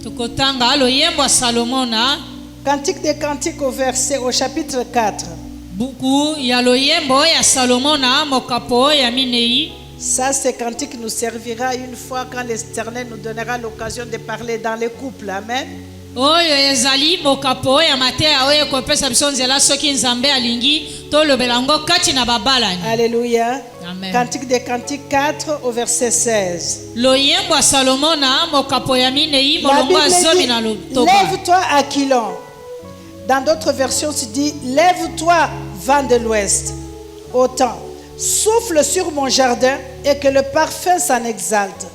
Tokotanga loyembo ya Salomo na Cantique des Cantiques au chapitre 4. buku ya loyembo ya Salomo na mokapo ya minei. Ça, ce cantique nous servira une fois quand l'Éternel nous donnera l'occasion de parler dans les couples. Amen. Oyo ezali mokapo ya mateya oyo kopesa biso nzela soki nzambe alingi tolobela ngo kati na babalani. Alléluia. Amen. Cantique des Cantiques 4 au verset 16. Loyembo ya Salomo na mokapo ya minei La molongo Bible azomi dit, na lotoba. lève-toi Aquilon. Dans d'autres versions, c'est dit, lève-toi vent de l'ouest. Autant, souffle sur mon jardin et que le parfum s'en exalte.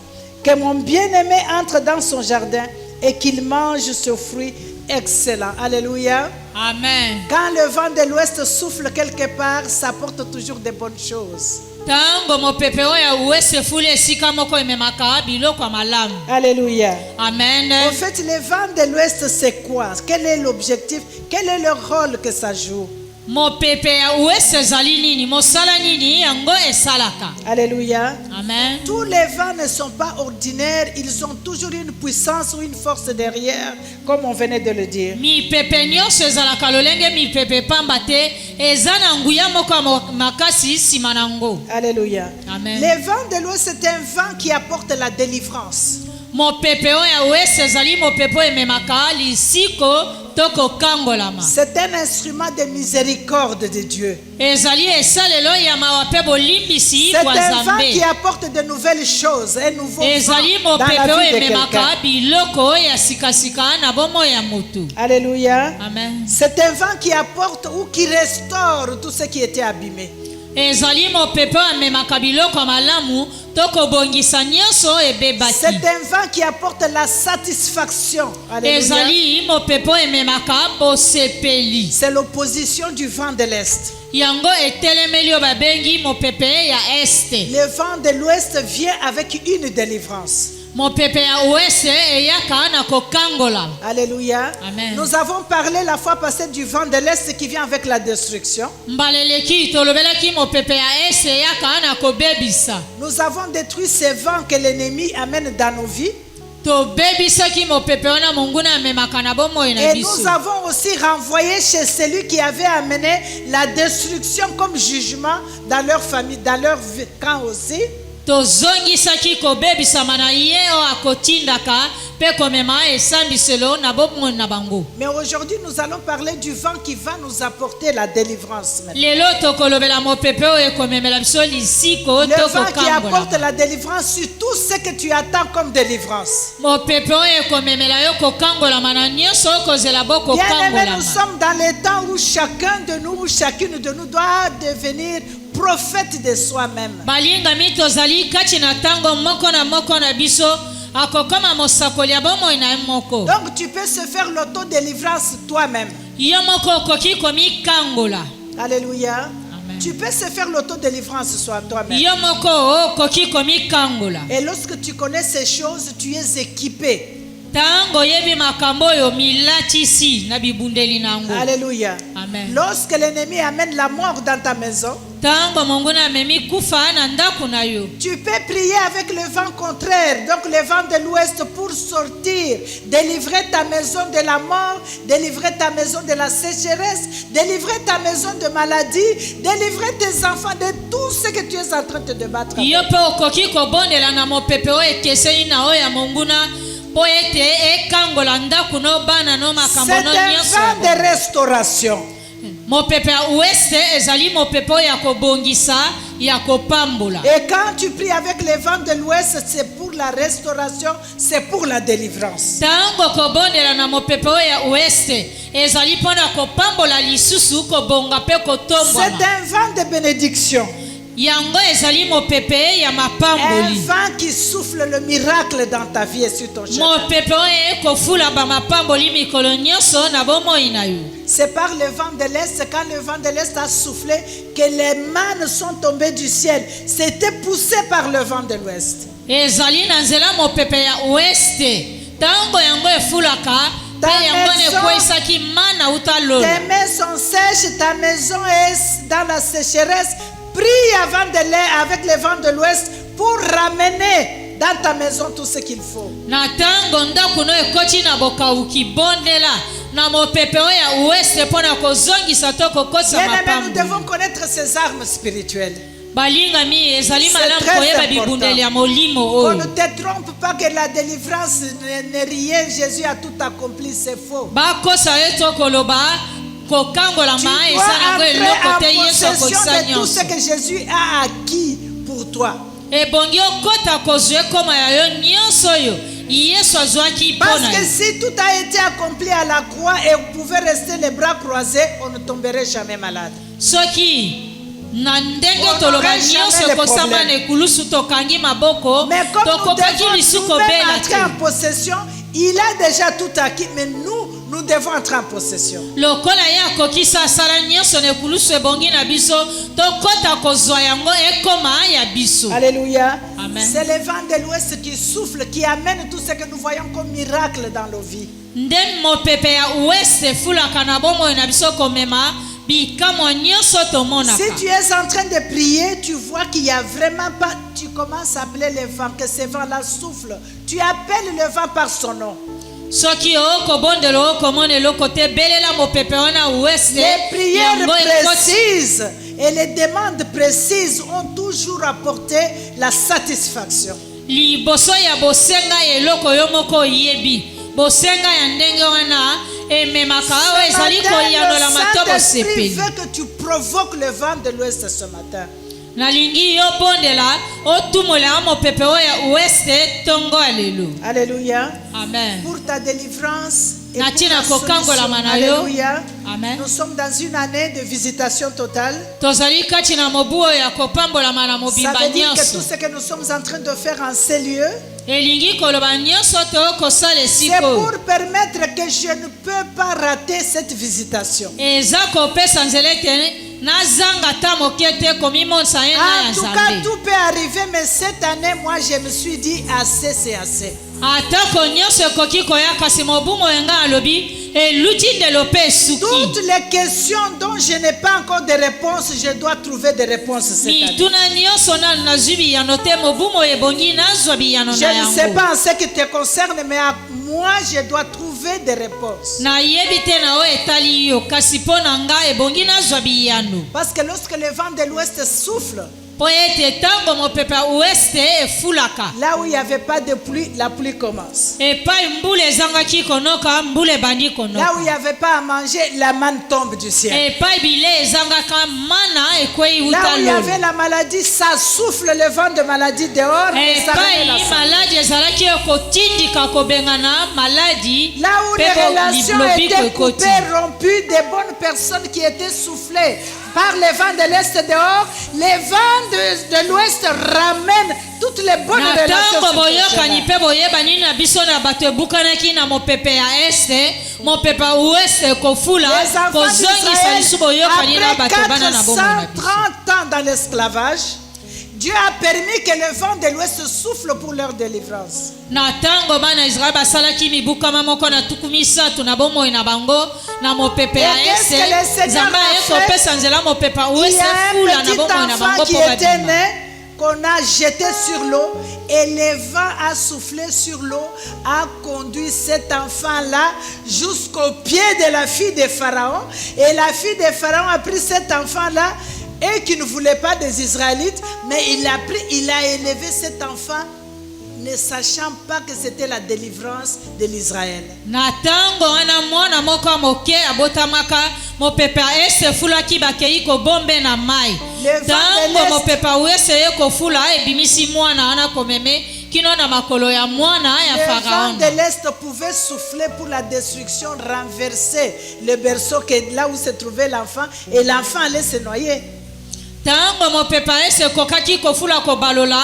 Que mon bien-aimé entre dans son jardin et qu'il mange ce fruit excellent. Alléluia. Amen. Quand le vent de l'ouest souffle quelque part, ça porte toujours de bonnes choses. Tango mopepe oyo ya ouest efuli esika moko ememaka biloko ya malamu. Alléluia. Amen. En fait, le vent de l'ouest, c'est quoi? Quel est l'objectif? Quel est le rôle que ça joue? Mopepe ya ouest ezali nini? Mosala nini yango esalaka? Alléluia. Amen. Tous les vents ne sont pas ordinaires, ils ont toujours une puissance ou une force derrière, comme on venait de le dire. Mipepe nyonso ezalaka lolenge mipepe pamba te eza na nguya moko ya makasi nsima na ngo. Alléluia. Amen. Le vent de l'ouest, c'est un vent qui apporte la délivrance. Mopepe oyo ya ouest ezali mopepe oyo ememaka lisiko to kokangolama. C'est un instrument de miséricorde de Dieu. Ezali esalelo ya mawa mpe bolimbisi C'est kwa un vent Nzambe. qui apporte de nouvelles choses, un nouveau Ezali vent dans mopepe la oyo vie de ememaka quelqu'un. biloko ya sikasika na bomo ya motu. Alléluia. Amen. C'est un vent qui apporte ou qui restaure tout ce qui était abîmé. Ezali mopepe oyo amemaka biloko ya malamu to kobongisa nyonso ebebaki. C'est un vent qui apporte la satisfaction. Alléluia. Ezali mopepe oyo ememaka bosepeli. C'est l'opposition du vent de l'Est. Yango etelemeli oyo babengi mopepe ya este. Le vent de l'Ouest vient avec une délivrance. Mopepe ya ouest eyaka na kokangola. Alléluia. Amen. Nous avons parlé la fois passée du vent de l'Est qui vient avec la destruction. Mbaleleki tolobelaki mopepe ya este eyaka na kobebisa. Nous avons détruit ces vents que l'ennemi amène dans nos vies. Tobebisaki mopepe wana monguna amemaka na bomoi na Et biso. nous avons aussi renvoyé chez celui qui avait amené la destruction comme jugement dans leur famille, dans leur camp aussi. Tozongisaki kobebisama na ye oyo akotindaka mpe komema esambiselo na bomoi na bango. Mais aujourd'hui, nous allons parler du vent qui va nous apporter la délivrance. Maintenant. Lelo tokolobela mopepe oyo ekomemela biso lisiko Le to vent qui apporte kokangola. la délivrance sur tout ce que tu attends comme délivrance. Mopepe oyo ekomemela yo kokangolama na nyonso oyo kozela bo Bien aimé, nous kokangolama. sommes dans les temps où chacun de nous, chacune de nous doit devenir prophète de soi-même. balingami tozali kati na ntango moko na moko na biso akokoma mosakoli ya bomoi na ye moko. Donc tu peux se faire l'auto-délivrance toi-même. Yo moko okoki komikangola. Alléluia. Amen. Tu peux se faire l'auto-délivrance soit toi-même. Yo moko okoki komikangola. Et lorsque tu connais ces choses, tu es équipé. Tango yebi makambo oyo milatisi na bibundeli nango. Alléluia. Amen. Lorsque l'ennemi amène la mort dans ta maison, Tango monguna amemi kufa na ndako na yo. tu peux prier avec le vent contraire, donc le vent de l'ouest, pour sortir, délivrer ta maison de la mort, délivrer ta maison de la sécheresse, délivrer ta maison de maladie, délivrer tes enfants de tout ce que tu es en train de te battre avec. Yo pe okoki kobondela na mopepe oyo ekeseni na oyo ya monguna po ete ekangola ndako no bana no makambo C'est no un nyonso. vent de restauration. Mopepe ya ouest ezali mopepe oyo ya kobongisa ya kopambola. Et quand tu pries avec le vent de l'ouest, c'est pour la restauration, c'est pour la délivrance. Tango kobondela na mopepe oyo ya ouest ezali mpona kopambola lisusu kobonga pe C'est kotombwana. un vent de bénédiction. Yango ezali mopepe ya Un mapamboli. vent qui souffle le miracle dans ta vie et sur ton chemin. Mopepe oyo ekofula bamapamboli mikolo nyonso na bomoi na yo. C'est par le vent de l'Est, quand le vent de l'Est a soufflé, que les mannes sont tombées du ciel. C'était poussé par le vent de l'Ouest. Ezali na nzela mopepe ya ouest. Tango yango efulaka Ta mpe yango maison- nekweyisaki mana uta lolo. Tes mains sont sèches, ta maison est dans la sécheresse. Prie avec les vents de l'ouest pour ramener dans ta maison tout ce qu'il faut. Na ntango ndako no ekoti na bokauki bondela na mopepe oyo ya ueste mpo na kozongisa to kokosa Bien-aimés, nous mapangu. devons connaître ces armes spirituelles. balingami ezali C'est malamu très koyeba important. bibundeli ya molimo Qu'on oyo. ne te trompe pas que la délivrance n'est rien. Jésus a tout accompli, c'est faux. bakosa ye to koloba kokangola Tu ma dois eza nango eloko te entrer en yesu akodisa possession de tout ce nyonso. que Jésus a acquis pour toi. ebongi okota kozwa ekoma ya yo nyonso oyo yesu azwaki mpo Parce na que yo. si tout a été accompli à la croix et vous pouvez rester les bras croisés, on ne tomberait jamais malade. soki na ndenge On toloba n'aurait jamais nyonso de ekosamba problème. na ekulusu tokangi maboko Mais comme nous tokokaki devons lisusu nous-mêmes kobela entrer en te. possession, il a déjà tout acquis, mais nous devons entrer en possession. lokola ye akokisa asala nyonso na ekulusu ebongi na biso tokɔta kozwa yango ekoma ya biso. Alléluia. Amen. C'est le vent de l'ouest qui souffle, qui amène tout ce que nous voyons comme miracle dans nos vies. nde mopepe ya ueste efulaka na bomoi na biso komema bikamwa nyonso tomonaka. Si tu es en train de prier, tu vois qu'il n'y a vraiment pas, tu commences à appeler le vent, que ce vent-là souffle. Tu appelles le vent par son nom. soki okobondela okomona eloko te belela mopepe wana ueste Les prières yango ekoti. précises et les demandes précises ont toujours apporté la satisfaction. liboso ya bosenga ya eloko yo moko oyebi bosenga ya ndenge wana ememaka awa Ce ezali matin, koyanola le mato Saint-Esprit bosepeli. veut que tu provoques le vent de l'ouest ce matin. nalingi yo bondela otumolela mopepe oyo ya ueste tongo ya lelo. Alléluia. Amen. Pour ta délivrance et Na pour tina ta kokangola solution. mana yo. Alléluia. Amen. Nous sommes dans une année de visitation totale. tozali kati na mobu oyo ya kopambolama na Ça mobimba veut dire que nyonso. tout ce que nous sommes en train de faire en ces lieux, elingi koloba nyonso tokosala c'est esika oyo pour permettre que je ne peux pas rater cette visitation. eza kopesa nzela ete nazanga ta moke te komimonisa ye na ya En tout cas, nzambe. tout peut arriver, mais cette année, moi, je me suis dit, assez, c'est assez. atako nyonso ekoki koya kasi mobumo yenga alobi eluti ndelo mpe esuki. Toutes les questions dont je n'ai pas encore de réponse, je dois trouver des réponses cette année. mituna nyonso nanu nazwi biyano te mobumo ebongi nazwa biyano Je na ne sais yango. pas en ce qui te concerne, mais à moi, je dois trouver des réponses. nayebi te na oyo etali yo kasi mpo na nga ebongi nazwa biyano. Parce que lorsque le vent de l'ouest souffle, mpo ete ntango mopepe ya ueste efulaka là où il n'y avait pas de pluie, la pluie commence. epai mbula ezangaki konoka mbula ebandi Là où il konoka. n'y avait pas à manger, la manne tombe du ciel. epai bile ezangaka mana ekwei Là uta où il y lolo. avait la maladie, ça souffle le vent de maladie dehors et ça remet la epai santé. maladi ezalaki ekotindika kobengana maladi Là où mpe les relations lobiko étaient ekoti. coupées, rompues, des bonnes personnes qui étaient soufflées par le vent de l'Est dehors, les vents de l'Ouest ramènent toutes les bonnes na relations. ntango boyokani sur mpe boyebani na biso na bato ebukanaki na mopepe ya este mopepe ya ueste ekofula les enfants kozongisa lisu boyokani na d'Israël, bato bana na bomoi na biso. 430 ans dans l'esclavage, Dieu a permis que le vent de l'Ouest souffle pour leur délivrance. na ntango bana israele basalaki mibukama moko na tuku misato na bomoi na bango na mopepe ya Et qu'est-ce que le ese Seigneur nzambe a aye fait? kopesa nzela mopepe ya Il y ueste a fula un na petit bomoi na enfant bango qui mpo était babima. né, qu'on a jeté sur l'eau, et le vent a soufflé sur l'eau, a conduit cet enfant-là jusqu'au pied de la fille de Pharaon. Et la fille de Pharaon a pris cet enfant-là, et qui ne voulait pas des Israélites, mais il a élevé cet enfant, ne sachant pas que c'était la délivrance de l'Israël. na ntango wana mwana moko ya moke abotamaka mopepe ya ese efulaki bakei kobombe na mai. Le vent de ntango l'Est. mopepe ya wese ye kofula ebimisi mwana wana komeme kino na makolo ya mwana ya Le vent faraon. de l'Est pouvait souffler pour la destruction, renverser le berceau là où se trouvait l'enfant, et l'enfant allait se noyer. ntango mopepe ya ese ekokaki kofula kobalola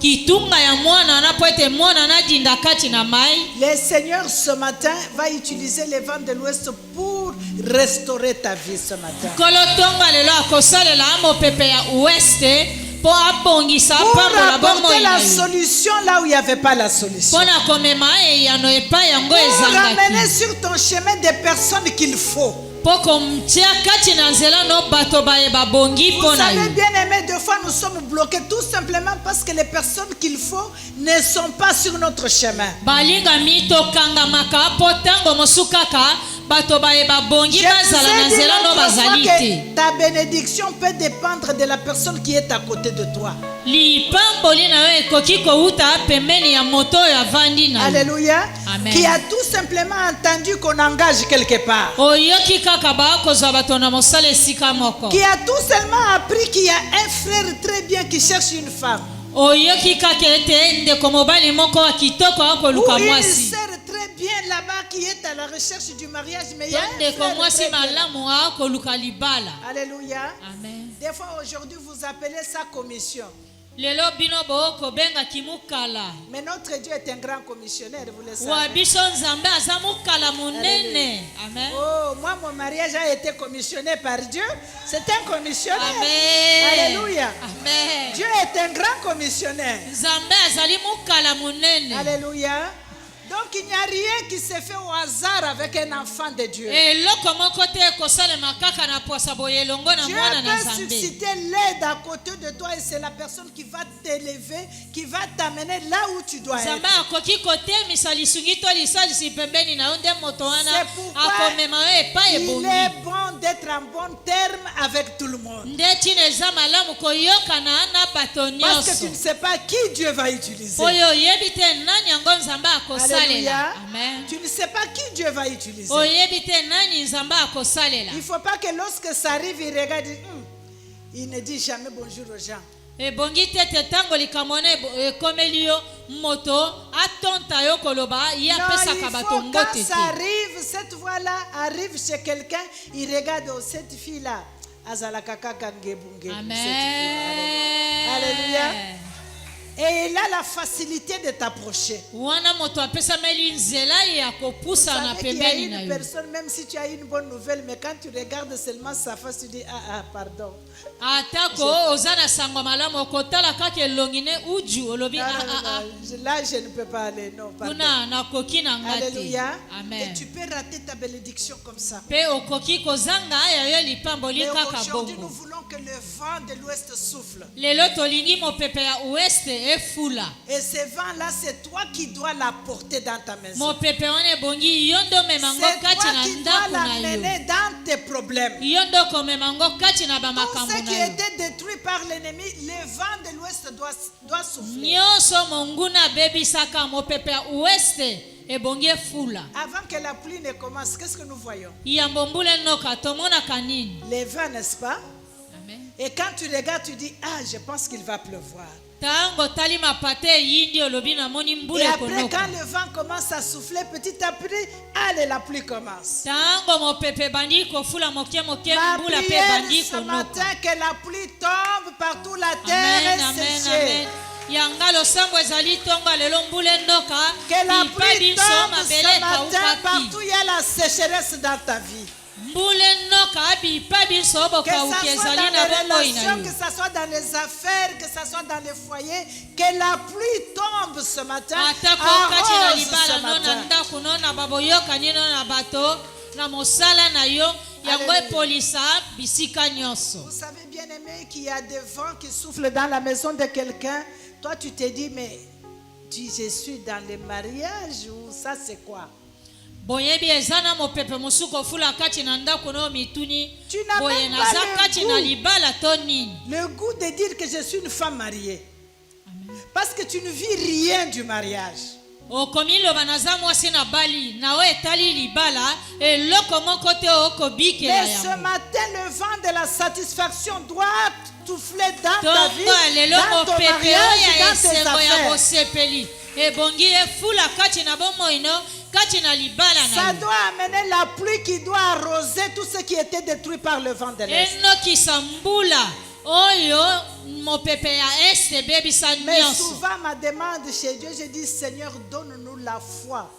kitunga ya mwana wana mpo ete mwana anadinda kati na mai. Le Seigneur ce matin va utiliser les vents de l'Ouest pour restaurer ta vie ce matin. kolo ntongo lelo akosalela mopepe ya ueste po abongisa Pour pambola bomoi apporter na la yo solution là où il n'y avait pas la solution. mpona komema eyano epai yango Pour ramener ezangaki sur ton chemin des personnes qu'il faut. mpo komtia kati na nzela no bato babongi Vous mpo na savez yo bien aimé, des fois nous sommes bloqués tout simplement parce que les personnes qu'il faut ne sont pas sur notre chemin. balingami tokangamaka mpo ntango mosu kaka bato babongi Je bazala na vous ai dit nzela no l'autre fois bazali te que ta bénédiction peut dépendre de la personne qui est à côté de toi. lipamboli na yo ekoki kowuta pembeni ya moto oyo avandi na yo Alléluia. Amen. Qui a tout simplement entendu qu'on engage quelque part. oyoki kaka bakozwa bato na mosala esika moko Qui a tout seulement appris qu'il y a un frère très bien qui cherche une femme. oyoki kaka ete ndeko mobali moko wa kitoko Ou akoluka une mwasi sœur très bien là-bas qui est à la recherche du mariage. Mais il y a to un ndeko frère mwasi très bien. malamu akoluka libala Alléluia. amen Des fois aujourd'hui vous appelez ça commission. lelo bino bokobengaki mokala Mais notre Dieu est un grand commissionnaire, vous le wa savez. biso nzambe aza mokala monene amen Oh, moi mon mariage a été commissionné par Dieu. C'est un commissionnaire. amen Alléluia. amen Dieu est un grand commissionnaire. nzambe azali mokala monene Alléluia. Donc il n'y a rien qui se fait au hasard avec un enfant de Dieu. eloko moko te ekosalema kaka na posa boye elongo na Dieu mwana na peut nzambe susciter l'aide à côté de toi et c'est la personne qui va t'élever, qui va t'amener là où tu dois nzambe être. akoki kotemisa lisungi to lisalisi pembeni na yo nde moto wana C'est pourquoi akomema yo epai il ebongi est bon d'être en bon terme avec tout le monde. nde ntina eza malamu koyokana na bato Parce que tu nyonso ne sais pas qui Dieu va utiliser. oyo oyebi te nani yango nzambe akosalela Alléluia. amen Tu ne sais pas qui Dieu va utiliser. oyebi te nani nzambe akosalela Il ne faut pas que lorsque ça arrive, il regarde, il ne dit jamais bonjour aux gens. ebongi te te ntango likambo wana ekomeli yo moto atonta yo koloba ye Non, il apesaka bato faut mbote quand te ça arrive, cette voix-là arrive chez quelqu'un, il regarde oh, cette fille-là. Azalaka kaka ngebu ngebu, cette fille. Alléluia. amen Et il a la facilité de t'approcher. wana moto apesameli nzela ye ya Vous kopusa na savez qu'il y a pembeni na une yo personne, même si tu as une bonne nouvelle, mais quand tu regardes seulement sa face, tu dis ah pardon. atako oza na sango malamu okotala kaka elongi ne uju olobi Non, là, je ne peux pas aller. Non, pardon. kuna nakoki na nga te Alléluia. Et amen tu peux rater ta bénédiction comme ça. mpe okoki kozanga aya yo lipamboli Mais kaka aujourd'hui, nous bongo voulons que le vent de l'ouest souffle. lelo tolingi mopepe ya oueste efula Et ce vent-là, c'est toi qui dois l'apporter dans ta maison. mopepe wana ebongi yo nde omema ngo C'est kati toi na qui dois ndako na yo l'amener dans tes problèmes. yo nde okomema ngo kati na Tout bamakambo ce qui na yo était détruit par l'ennemi, le vent de l'ouest doit souffler. nyonso monguna abebisaka mopepe ya oueste ebongi efula Avant que la pluie ne commence, qu'est-ce que nous voyons? yambo mbula enoka tomonaka nini Les vents, n'est-ce pas? amen Et quand tu regardes, tu dis, ah, je pense qu'il va pleuvoir. ntango tali mapate eyindi olobi namoni Et mbula après, ekonoka quand le vent commence à souffler, petit à petit, allez, la pluie commence. ntango mopepe ebandi kofula moke moke Ma mbula mpe prière ebandi ce konoka matin, que la pluie tombe partout, la terre amen est amen séchée. amen yanga losambo ezali ntongo lelo mbula enoka Que la ipa pluie biso tombe mabele ce matin, ekawukaki partout il y a la sécheresse dans ta vie. mbula enoka bipa biso Que ça bokawuki soit ezali dans na les bomoi na relations, yo que ça soit dans les affaires, que ça soit dans les foyers, que la pluie tombe ce matin, atako kati na arrose libala ce no na matin. ndako no na baboyokani no na bato na mosala na yo yango Alléluia. epolisa bisika nyonso Vous savez bien aimé qu'il y a des vents qui soufflent dans la maison de quelqu'un. Toi tu te dis mais je suis dans le mariage ou ça c'est quoi? boyebi eza na mopepe mosuku ofula kati na ndako no mituni Tu n'as boye même pas naza le kati na goût. libala to nini Le goût de dire que je suis une femme mariée. Parce que tu ne vis rien du mariage. okomi loba naza mwasi na bali nawe etali libala eloko moko te okobikela Mais ce yango matin, le vent de la satisfaction doit souffler dans ta vie, tongo lelo dans ton mopepe mariage, oyo ya dans tes esengo ya affaires. bosepeli ebongi efula kati na bomoi no kati na libala Ça na yo doit amener la pluie qui doit arroser tout ce qui était détruit par le vent de l'Est. enokisa mbula oyo mopepe ya este ebebisa Mais nyonso souvent, ma demande chez Dieu, je dis, Seigneur, donne-nous la foi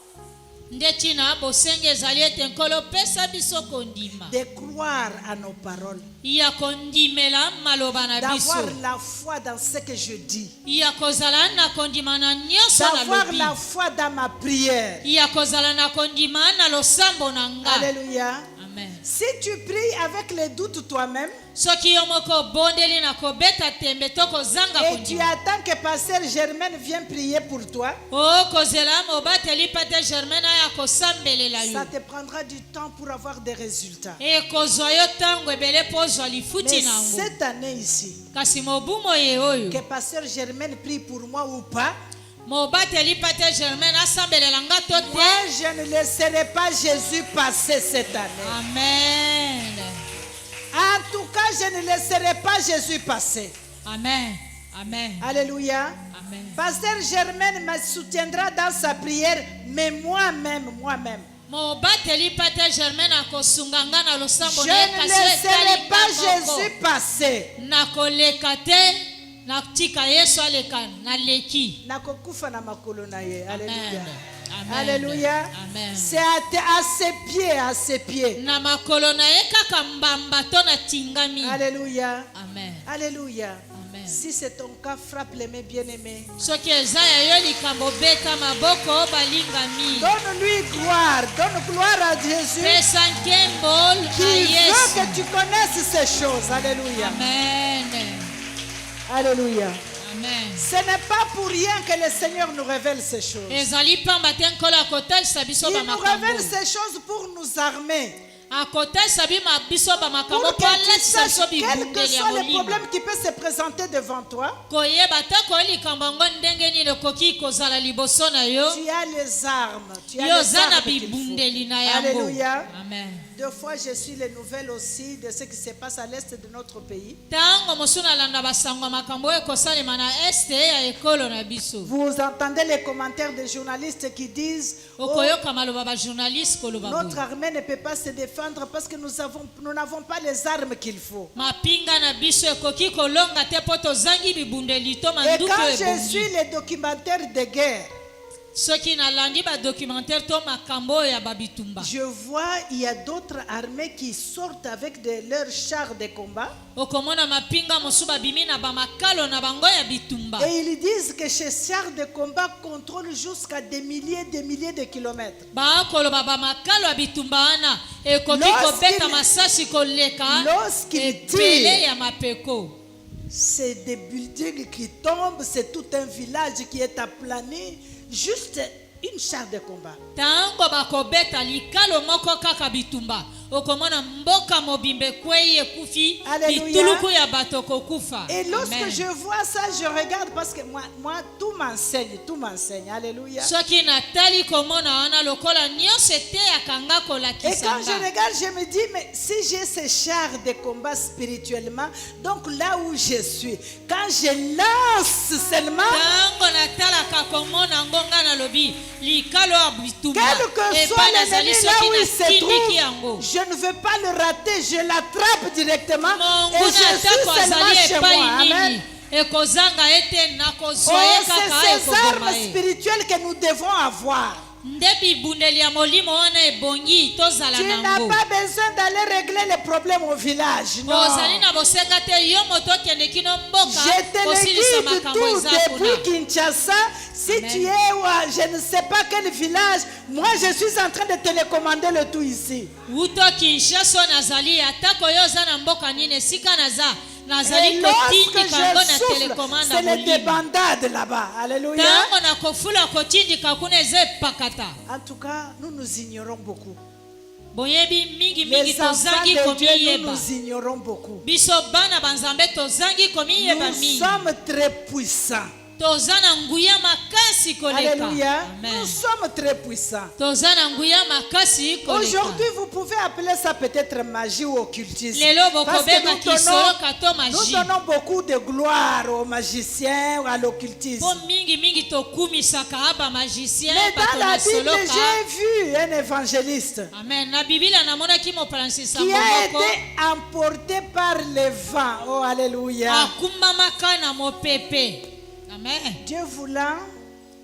ndetina bosenge ezali ete nkolo pesa biso kondima de croire à nos paroles, ya kondimela maloba na d'avoir biso la foi dans ce que je dis, ya kozala na kondima na nyonso d'avoir nalobi la foi dans ma prière. ya kozala na kondima na losambo na nga. Alléluia. Amen. Si tu pries avec les doutes toi-même soki yo moko obondeli na kobeta tembe to kozanga et tu kondima attends que Pasteur Germaine vienne prier pour toi, okozela mobateli pate germaine aya kosambelela ça yo te prendra du temps pour avoir des résultats. ekozwa yo ntango ebele mpo ozwa Mais lifuti na yango cette année ici, kasi mobumo ye oyo que Pasteur Germaine prie pour moi ou pas, mobateli pate germaine asambelela nga to moi te. je ne laisserai pas Jésus passer cette année. Amen. En tout cas, je ne laisserai pas Jésus passer. Amen. Amen. Alléluia. Amen. Pasteur Germaine me soutiendra dans sa prière, mais moi-même, mobateli pate germaine akosunga nga na losambo je na ye ne kasi laisserai etali pas nga moko. Jésus passer. nakoleka te natika yesu aleka naleki. Nakokufa na makolo na ye. Alléluia. Amen. Alléluia. Amen. C'est à ses pieds. na makolo na ye kaka mbamba to na tingami. Alléluia. Amen. Alléluia. Amen. Si c'est ton cas, frappe les mains bien-aimés. soki eza ya yo likambo beta maboko balingami. Donne-lui gloire. Donne gloire à Jésus pesa nkembo qui na veut yesu. que tu connaisses ces choses. Alléluia. Amen. Alléluia. Amen. Ce n'est pas pour rien que le Seigneur nous révèle ces choses. ezali pamba te nkolo akotalisa biso Il nous bamakambo révèle ces choses pour nous armer. akotalisa biso bamakambo Pour mpo que tu alatisa biso saches quels que bibundeli ya soient les molimo problèmes qui peuvent se présenter devant toi, koyeba te koyi likambo yango ndenge nini ekoki kozala liboso na yo tu as les armes. Tu as yo les oza na armes qu'il bibundeli faut. na yango. Alléluia. Amen. Deux fois, je suis les nouvelles aussi de ce qui se passe à l'est de notre pays. ntango mosusu nalanda basango ya makambo oyo ekosalema na este ya ekolo na biso Vous entendez les commentaires des journalistes qui disent oh, okoyoka maloba bajournaliste koloba notre boye armée ne peut pas se défendre parce que nous n'avons pas les armes qu'il faut. mapinga na biso ekoki kolonga te mpo tozangi bibundeli to Et manduki quand oyo je ebongi. suis les documentaires de guerre, soki nalandi badocumentaire to makambo oyo ya babitumba je vois il y a d'autres armées qui sortent avec leurs chars de combat okomona mapinga mosusu babimi na bamakalo na bango ya bitumba et ils disent que ces chars de combat contrôlent jusqu'à des milliers de kilomètres. bakoloba bamakalo ya bitumba wana ekoki Lorsqu'il- kobeta masasi koleka Lorsqu'il ebele tire, ya mapeko c'est des buildings qui tombent, c'est tout un village qui est aplani, juste une char de combat. ntango bakobeta likalo moko kaka bitumba okomona mboka mobimba ekwei ekufi Alléluia. bituluku ya bato kokufa. Et lorsque Amen. je vois ça, je regarde parce que moi tout m'enseigne. Alléluia. soki natali komona wana lokola nyonso eteyaka nga Et kolakisa quand je nga. regarde, je me dis, mais si j'ai ces chars de combat spirituellement, donc là où je suis, quand je lance seulement, ntango natalaka komona ngo nga nalobi likalo ya bitumba quel que soit epai nazali l'ennemi là soki où il se natindiki yango trouve, je ne veux pas le rater, je l'attrape directement et monguna je suis atako seulement azali chez moi. epai nini Amen. ekozanga ete nakozwa Oh, ye c'est kaka ces ekoboma armes ye spirituelles que nous devons avoir. nde bibundeli ya molimo wana ebongi tozala Tu n'as nango pas besoin d'aller régler les problèmes au village. Non. ozali na bosenga te yo moto okende kino mboka Je te kosilisa le makambo dis eza tout kuna. depuis Kinshasa. Si Amen. tu es je ne sais pas quel village, moi je suis en train de télécommander le tout ici. uto kinshasa nazali atako yo oza na mboka nini esika naza Et nazali lorsque kotindika yango je na souffle, telekomanda c'est les molimo débandades là-bas. Alléluia. ntango nakofula kotindika kuna eza epakata En tout cas, nous nous ignorons beaucoup. boyebi mingimingi Les enfants tozangi de Dieu, komiyeba nous nous ignorons beaucoup. biso bana banzambe tozangi komiyeba Nous mingi sommes très puissants. toza na nguya makasi koleka. Alléluia. Amen. Nous sommes très puissants. toza na nguya makasi koleka. Aujourd'hui, vous pouvez appeler ça peut-être magie ou occultisme. lelo Parce que bokobeba kisoloka to nous magie donnons beaucoup de gloire aux magiciens ou à l'occultisme. po mingi tokumisaka aba magicien Mais dans bato la na Bible, soloka. j'ai vu un évangéliste Amen. Na Biblia namonaki mopalansi qui sango a moko été emporté par les vents. Oh, alléluia. akumbamaka na mopepe. Amen. Dieu voulant,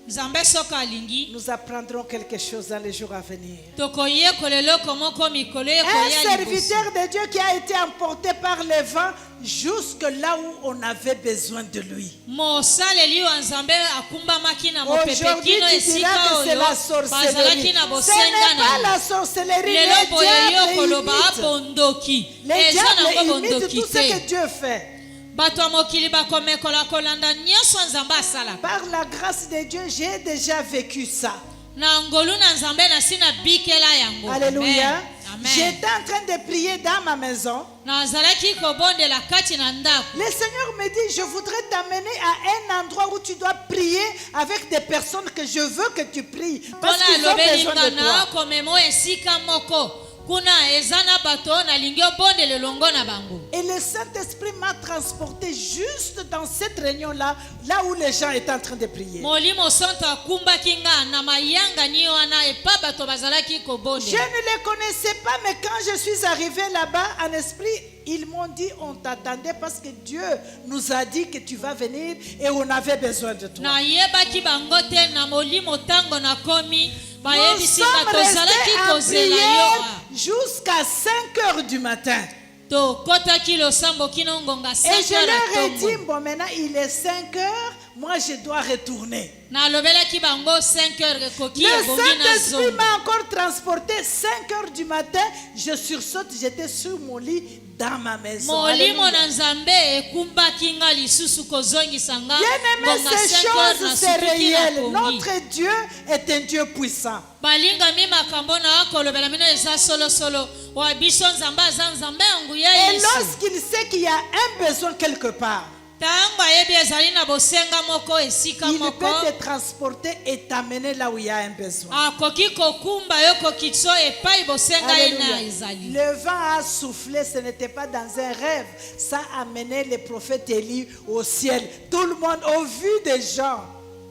nzambe soka alingi nous apprendrons quelque chose dans les jours à venir. tokoyekola eloko moko mikolo Un ekoya liboso. serviteur de Dieu qui a été emporté par le vent jusque là où on avait besoin de lui. mosaleli wa nzambe akumbamaki na mopepe Aujourd'hui, kino tu esika diras que c'est oyo la sorcellerie. bazalaki na Ce bosenga n'est pas na la sorcellerie. lelo Les boye yo diables koloba imitent. abondoki Les eza nango diables imitent bondoki tout ce te que Dieu fait. bato ya mokili bakomekola kolanda nyonso nzambe asalaka Par la grâce de Dieu, j'ai déjà vécu ça. na ngolu na nzambe nasi na bikela yango. Alléluia. Amen. J'étais en train de prier dans ma maison. nazalaki kobondela kati na ndako Le Seigneur me dit, je voudrais t'amener à un endroit où tu dois prier avec des personnes que je veux que tu pries. Parce mpona qu'ils ont alobeli besoin nga de na toi. komema esika moko kuna eza na bato nalingi obondela elongo na bango. Et le Saint-Esprit m'a transporté juste dans cette réunion-là, là où les gens étaient en train de prier. molimo santo akumbaki nga na mayangani wana epa bato bazalaki Je kobondela. ne les connaissais pas, mais quand je suis arrivé là-bas en esprit, ils m'ont dit, on t'attendait parce que Dieu nous a dit que tu vas venir et on avait besoin de toi. nayebaki bango te na molimo ntango nakomi Nous bayebisi sommes nga tozalaki restés en kozela yo prière jusqu'à 5 heures du matin. tokotaki losambo kino ngonga Et je 5 heures leur ai na dit, ntongo. bon maintenant il est 5 heures, moi je dois retourner. nalobelaki bango 5 heures ekoki Le ebongi na Saint-Esprit zongo. m'a encore transporté 5 heures du matin. Je sursaute, j'étais sur mon lit dans ma maison. molimo Alléluia. na nzambe ekumbaki nga lisusu kozongisa nga Bien-aimés, ngonga ces 5 heures na choses, c'est sutuki na réel. pongi. Notre Dieu est un Dieu puissant. balingami makambo na kolobela bino eza solosolo wa biso nzambe aza nzambe ya nguya Et yesu lorsqu'il sait qu'il y a un besoin quelque part, ntango ayebi ezali na bosenga moko esika il moko peut te transporter et t'amener là où il y a un besoin. akoki kokumba yo kokitso epai bosenga ye na Alléluia. ezali. Le vent a soufflé, ce n'était pas dans un rêve. Ça a amené le prophète Élie au ciel. Tout le monde, au vu des gens,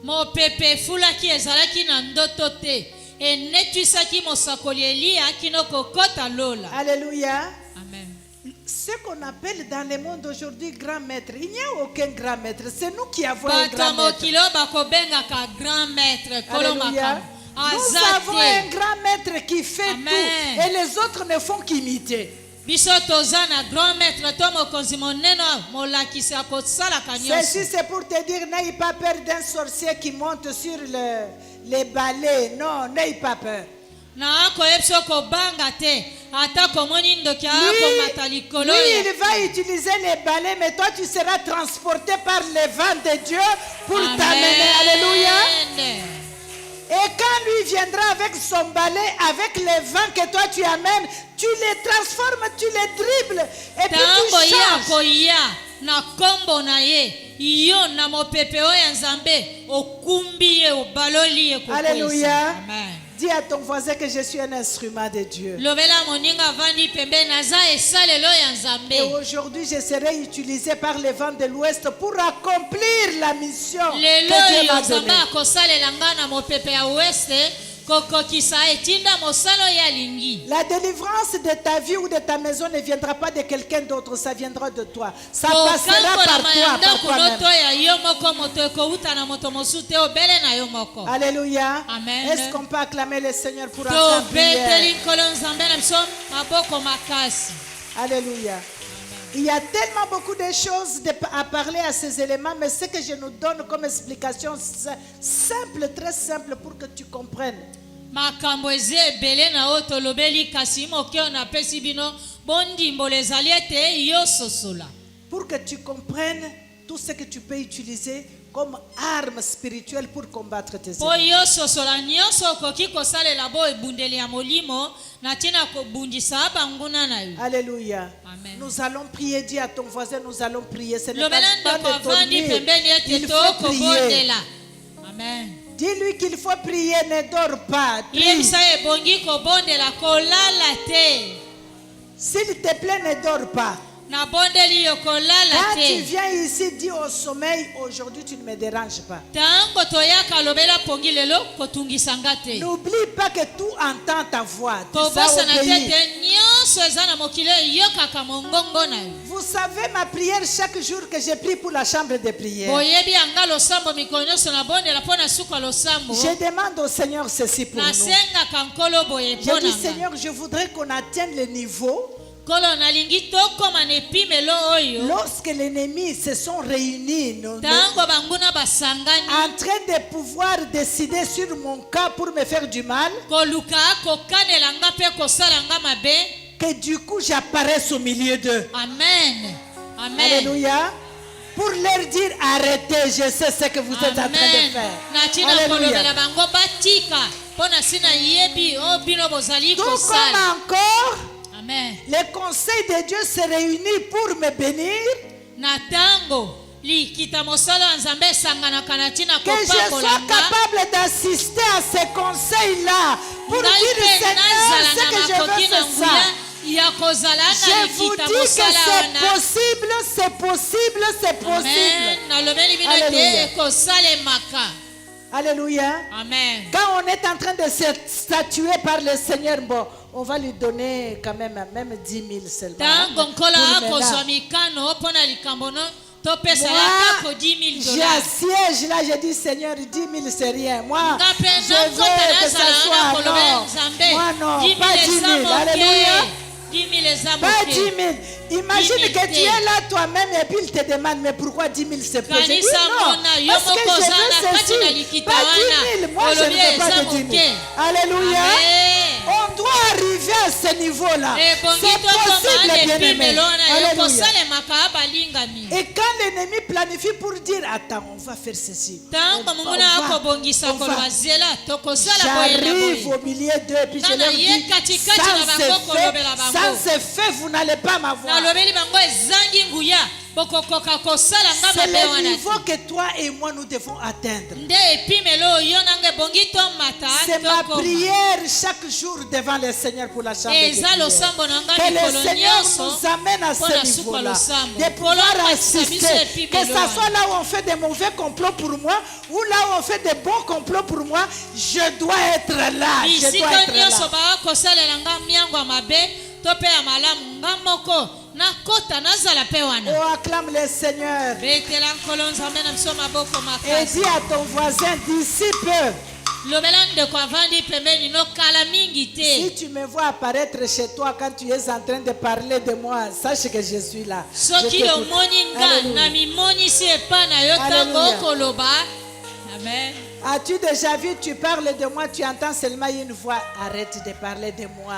mopepe efulaki ezalaki na ndoto te enetwisaki mosakoli eliya kino kokota lola. alléluia. Amen. Ce qu'on appelle dans le monde aujourd'hui grand maître, il n'y a aucun grand maître. C'est nous qui avons un bato grand ya maître. mokili oyo bakobengaka grand maître kolo Alléluia. makambo Nous aza avons un te grand maître qui fait Amen. tout et les autres ne font qu'imiter. biso toza na grand maître to mokonzi monene molakisi akosalaka Ceci nyonso. c'est pour te dire, n'aie pas peur d'un sorcier qui monte sur les balais. Non, n'aie pas peur. na akoyebisa kobanga te ata komoni ndoki akomata likolo Lui, ya il va utiliser les balais, mais toi, tu seras transporté par le vent de Dieu pour t'amener. Alléluia. Amen. Et quand lui viendra avec son balai, avec les vents que toi tu amènes, tu les transformes, tu les dribbles, et puis ntango tu ye changes. akoya na nkombo na ye yo na mopepe oyo ya nzambe okumbi ye obaloli ye kokwesa. Alléluia. Amen. Dis à ton voisin que je suis un instrument de Dieu. lobela moninga avandi pembeni naza esalelo ya Et nzambe. aujourd'hui, je serai utilisé par les vents de l'Ouest pour accomplir la mission que lelo Dieu oyo m'a nzambe donnée. akosalela nga na mopepe ya weste kokokisa etinda mosala oyo alingi. La délivrance de ta vie ou de ta maison ne viendra pas de quelqu'un d'autre, ça viendra de toi. Ça passera par kokambolama ya toi, par ndako toi-même. loto ya yo moko moto ekowuta na moto mosusu te obele na yo moko. Alléluia. Amen. Est-ce qu'on peut acclamer le Seigneur pour entrer en tobeteli prière? nkolo nzambe na biso maboko makasi. Alléluia. Il y a tellement beaucoup de choses à parler à ces éléments, mais ce que je nous donne comme explication simple, très simple pour que tu comprennes. makambo eza ebele na oyo tolobeli kasi moke oyo napesi bino bondimbola ezali ete yo sosola. Pour que tu comprennes tout ce que tu peux utiliser comme arme spirituelle pour combattre tes po ennemis. yo sosola nyonso okoki kosalela bo ebundeli ya molimo na ntina kobundisa banguna na yo. Alléluia. Amen. Nous allons prier, dis à ton voisin, nous allons prier. Ce n'est pas lobela le temps ndeko de avandi dormir. pembeni ete Il faut prier. tokobondela. Amen. Dis-lui qu'il faut prier, ne dors pas. Prie. yebisa ebongi kobondela kolala te. S'il te plaît, ne dors pas. nabondeli yo kolala Quand tu te. viens ici, dis au sommeil, aujourd'hui tu ne me déranges pas. ntango toyaka lobela pongi lelo kotungisa nga te. N'oublie pas que tout entend ta voix. Tu kobosana te obéis. te nyonso Vous savez ma prière chaque jour que j'ai pris pour la chambre de prière. Je demande au Seigneur ceci pour nous. Je dis Seigneur, je voudrais qu'on atteigne le niveau lorsque l'ennemi se sont réunis en train de pouvoir décider sur mon cas pour me faire du mal, que du coup j'apparaisse au milieu d'eux. Amen. Amen. Alléluia. Pour leur dire arrêtez, je sais ce que vous êtes en train de faire. Alléluia. Tout comme encore le conseil de Dieu se réunit pour me bénir, que je sois capable d'assister à ces conseils-là pour dire Seigneur, ce que je veux c'est ça. Je vous dis que c'est possible, c'est possible, c'est possible. Alléluia. Alléluia. Amen. Quand on est en train de se statuer par le Seigneur, bon, on va lui donner quand même 10 000 seulement. Moi, j'assiège là, je dis Seigneur, 10 000 c'est rien. Moi, je veux que ça soit non. Moi non, pas 10 000. Alléluia. Pas 10 000. Imagine que tu es là toi-même et puis il te demande mais pourquoi 10 000 c'est peu. Je dis non, parce que je veux ceci. Pas 10 000. Moi je ne veux pas de 10 000. Alléluia. On doit arriver à ce niveau-là. C'est possible, bien-aimé. Alléluia. Et quand l'ennemi planifie pour dire attends, on va faire ceci. J'arrive au milieu d'eux et puis je leur dis sans ce fait, vous n'allez pas m'avoir. C'est le niveau que toi et moi nous devons atteindre. C'est ma prière chaque jour devant le Seigneur pour la chambre de prière. Que le Seigneur nous amène à ce niveau-là. De pouvoir assister. Que ce soit là où on fait des mauvais complots pour moi ou là où on fait des bons complots pour moi, je dois être là. Je dois être là. Oh, acclame le Seigneur. Et dis à ton voisin, disciple. Si tu me vois apparaître chez toi quand tu es en train de parler de moi, sache que je suis là. Amen. As-tu déjà vu, tu parles de moi, tu entends seulement une voix. Arrête de parler de moi.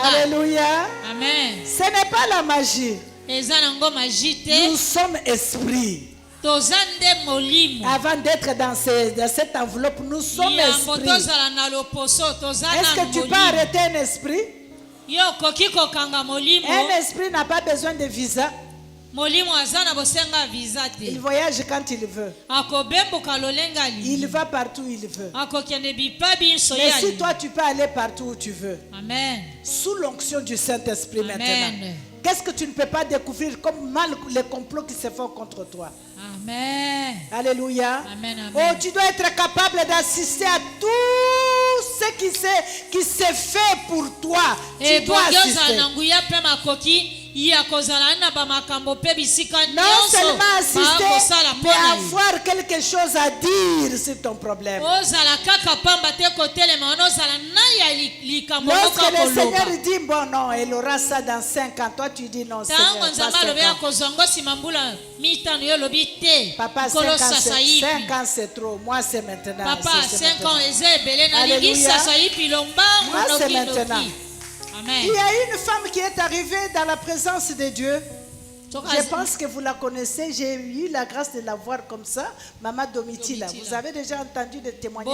Alléluia. Amen. Ce n'est pas la magie. Nous sommes esprits. Avant d'être dans cette enveloppe, nous sommes esprits. Est-ce que tu peux arrêter un esprit? Un esprit n'a pas besoin de visa. Il voyage quand il veut. Il va partout où il veut. Mais si toi tu peux aller partout où tu veux. Amen. Sous l'onction du Saint-Esprit maintenant. Qu'est-ce que tu ne peux pas découvrir comme mal les complots qui se font contre toi? Amen. Alléluia. Amen, amen. Oh, tu dois être capable d'assister à tout ce qui se fait pour toi. Tu dois assister. Non seulement assister, mais avoir quelque chose à dire sur ton problème. Lorsque le Seigneur dit, bon non, elle aura ça dans 5 ans, toi tu dis non, Seigneur, pas 5 ans. Papa, 5 ans c'est trop, moi c'est maintenant. Papa, 5 ans, Alléluia. Moi c'est maintenant. Amen. Il y a une femme qui est arrivée dans la présence de Dieu. Je pense que vous la connaissez. J'ai eu la grâce de la voir comme ça. Maman Domitila. Vous avez déjà entendu des témoignages.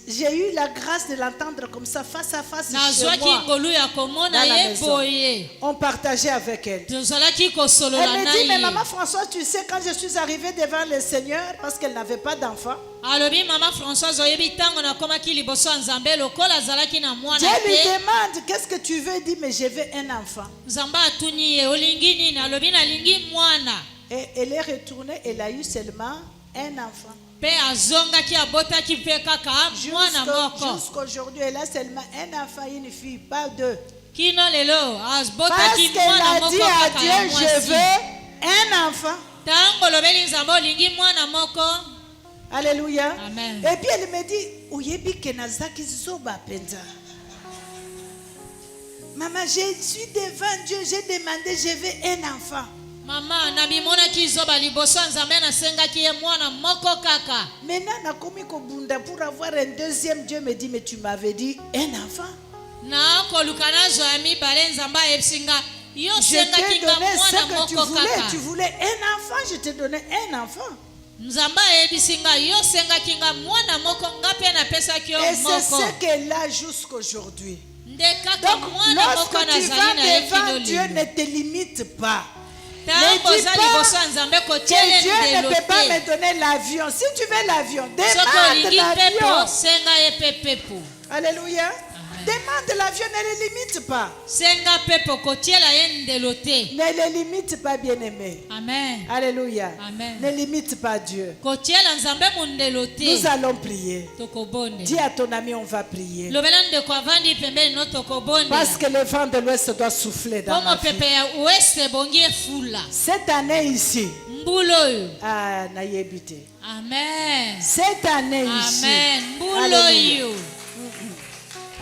J'ai eu la grâce de l'entendre comme ça, face à face chez moi, dans la maison. On partageait avec elle. Elle me dit, mais maman Françoise, tu sais, quand je suis arrivée devant le Seigneur, parce qu'elle n'avait pas d'enfant, Dieu lui demande, qu'est-ce que tu veux? Il dit, mais je veux un enfant. Et elle est retournée, elle a eu seulement un enfant. Pe azongaki abotaki mpe kaka mwana moko. Jusqu'aujourd'hui, elle a seulement un enfant, une fille, pas deux. Kino lelo Parce abotaki qu'elle mwana a moko dit à kaka ya Dieu, je mwasi. veux un enfant. Tango lobeli nzambe olingi mwana moko. Alléluia. Amen. Et puis elle me dit, oyebi kenazaki zoba penza. Maman, je suis devant Dieu, j'ai demandé, je veux un enfant. Mama na bimonaki zoba liboso nzambe nasengaki ye mwana moko kaka. Maintenant, na komi ko bunda pour avoir un deuxième. Dieu me dit, mais tu m'avais dit un enfant. Na koluka nazo ya mibale nzambe ayebisi nga yo Je t'ai sengaki nga donné mwana ce que tu moko voulais. kaka. Tu voulais un enfant, je t'ai donné un enfant. Nzambe ayebisi nga yo sengaki nga mwana moko nga mpe napesaki yo Et c'est moko. ce qu'elle a jusqu'aujourd'hui. Nde kaka Donc, mwana moko lorsque tu nazali vas na ye devant kino Dieu, lelo. ne te limite pas. Tango Ne dis oza pas liboso ya nzambe que kotiele Dieu ne ndelo peut pas te. me donner l'avion. Si tu veux l'avion, Soki demande olingi mpepo l'avion. senga ye mpe pepo. Alléluia. Demande l'avion, ne le limite pas. Senga pepo kotiela ye ndelo te. Ne le limite pas, bien-aimé. Amen. Alléluia. Amen. Ne limite pas Dieu. Kotiela nzambe mondelo te. Nous allons prier. Tokobonde. Dis à ton ami, on va prier. lobela ndeko avandi pembeni no tokobondela. Parce que le vent de l'Ouest doit souffler dans Pomo ma vie. pepe ya ouest ebongi efula. Cette année ici, Mbula oyo. ah, nayebi te. Amen. Cette année ici, Amen. Mbula Alléluia. oyo.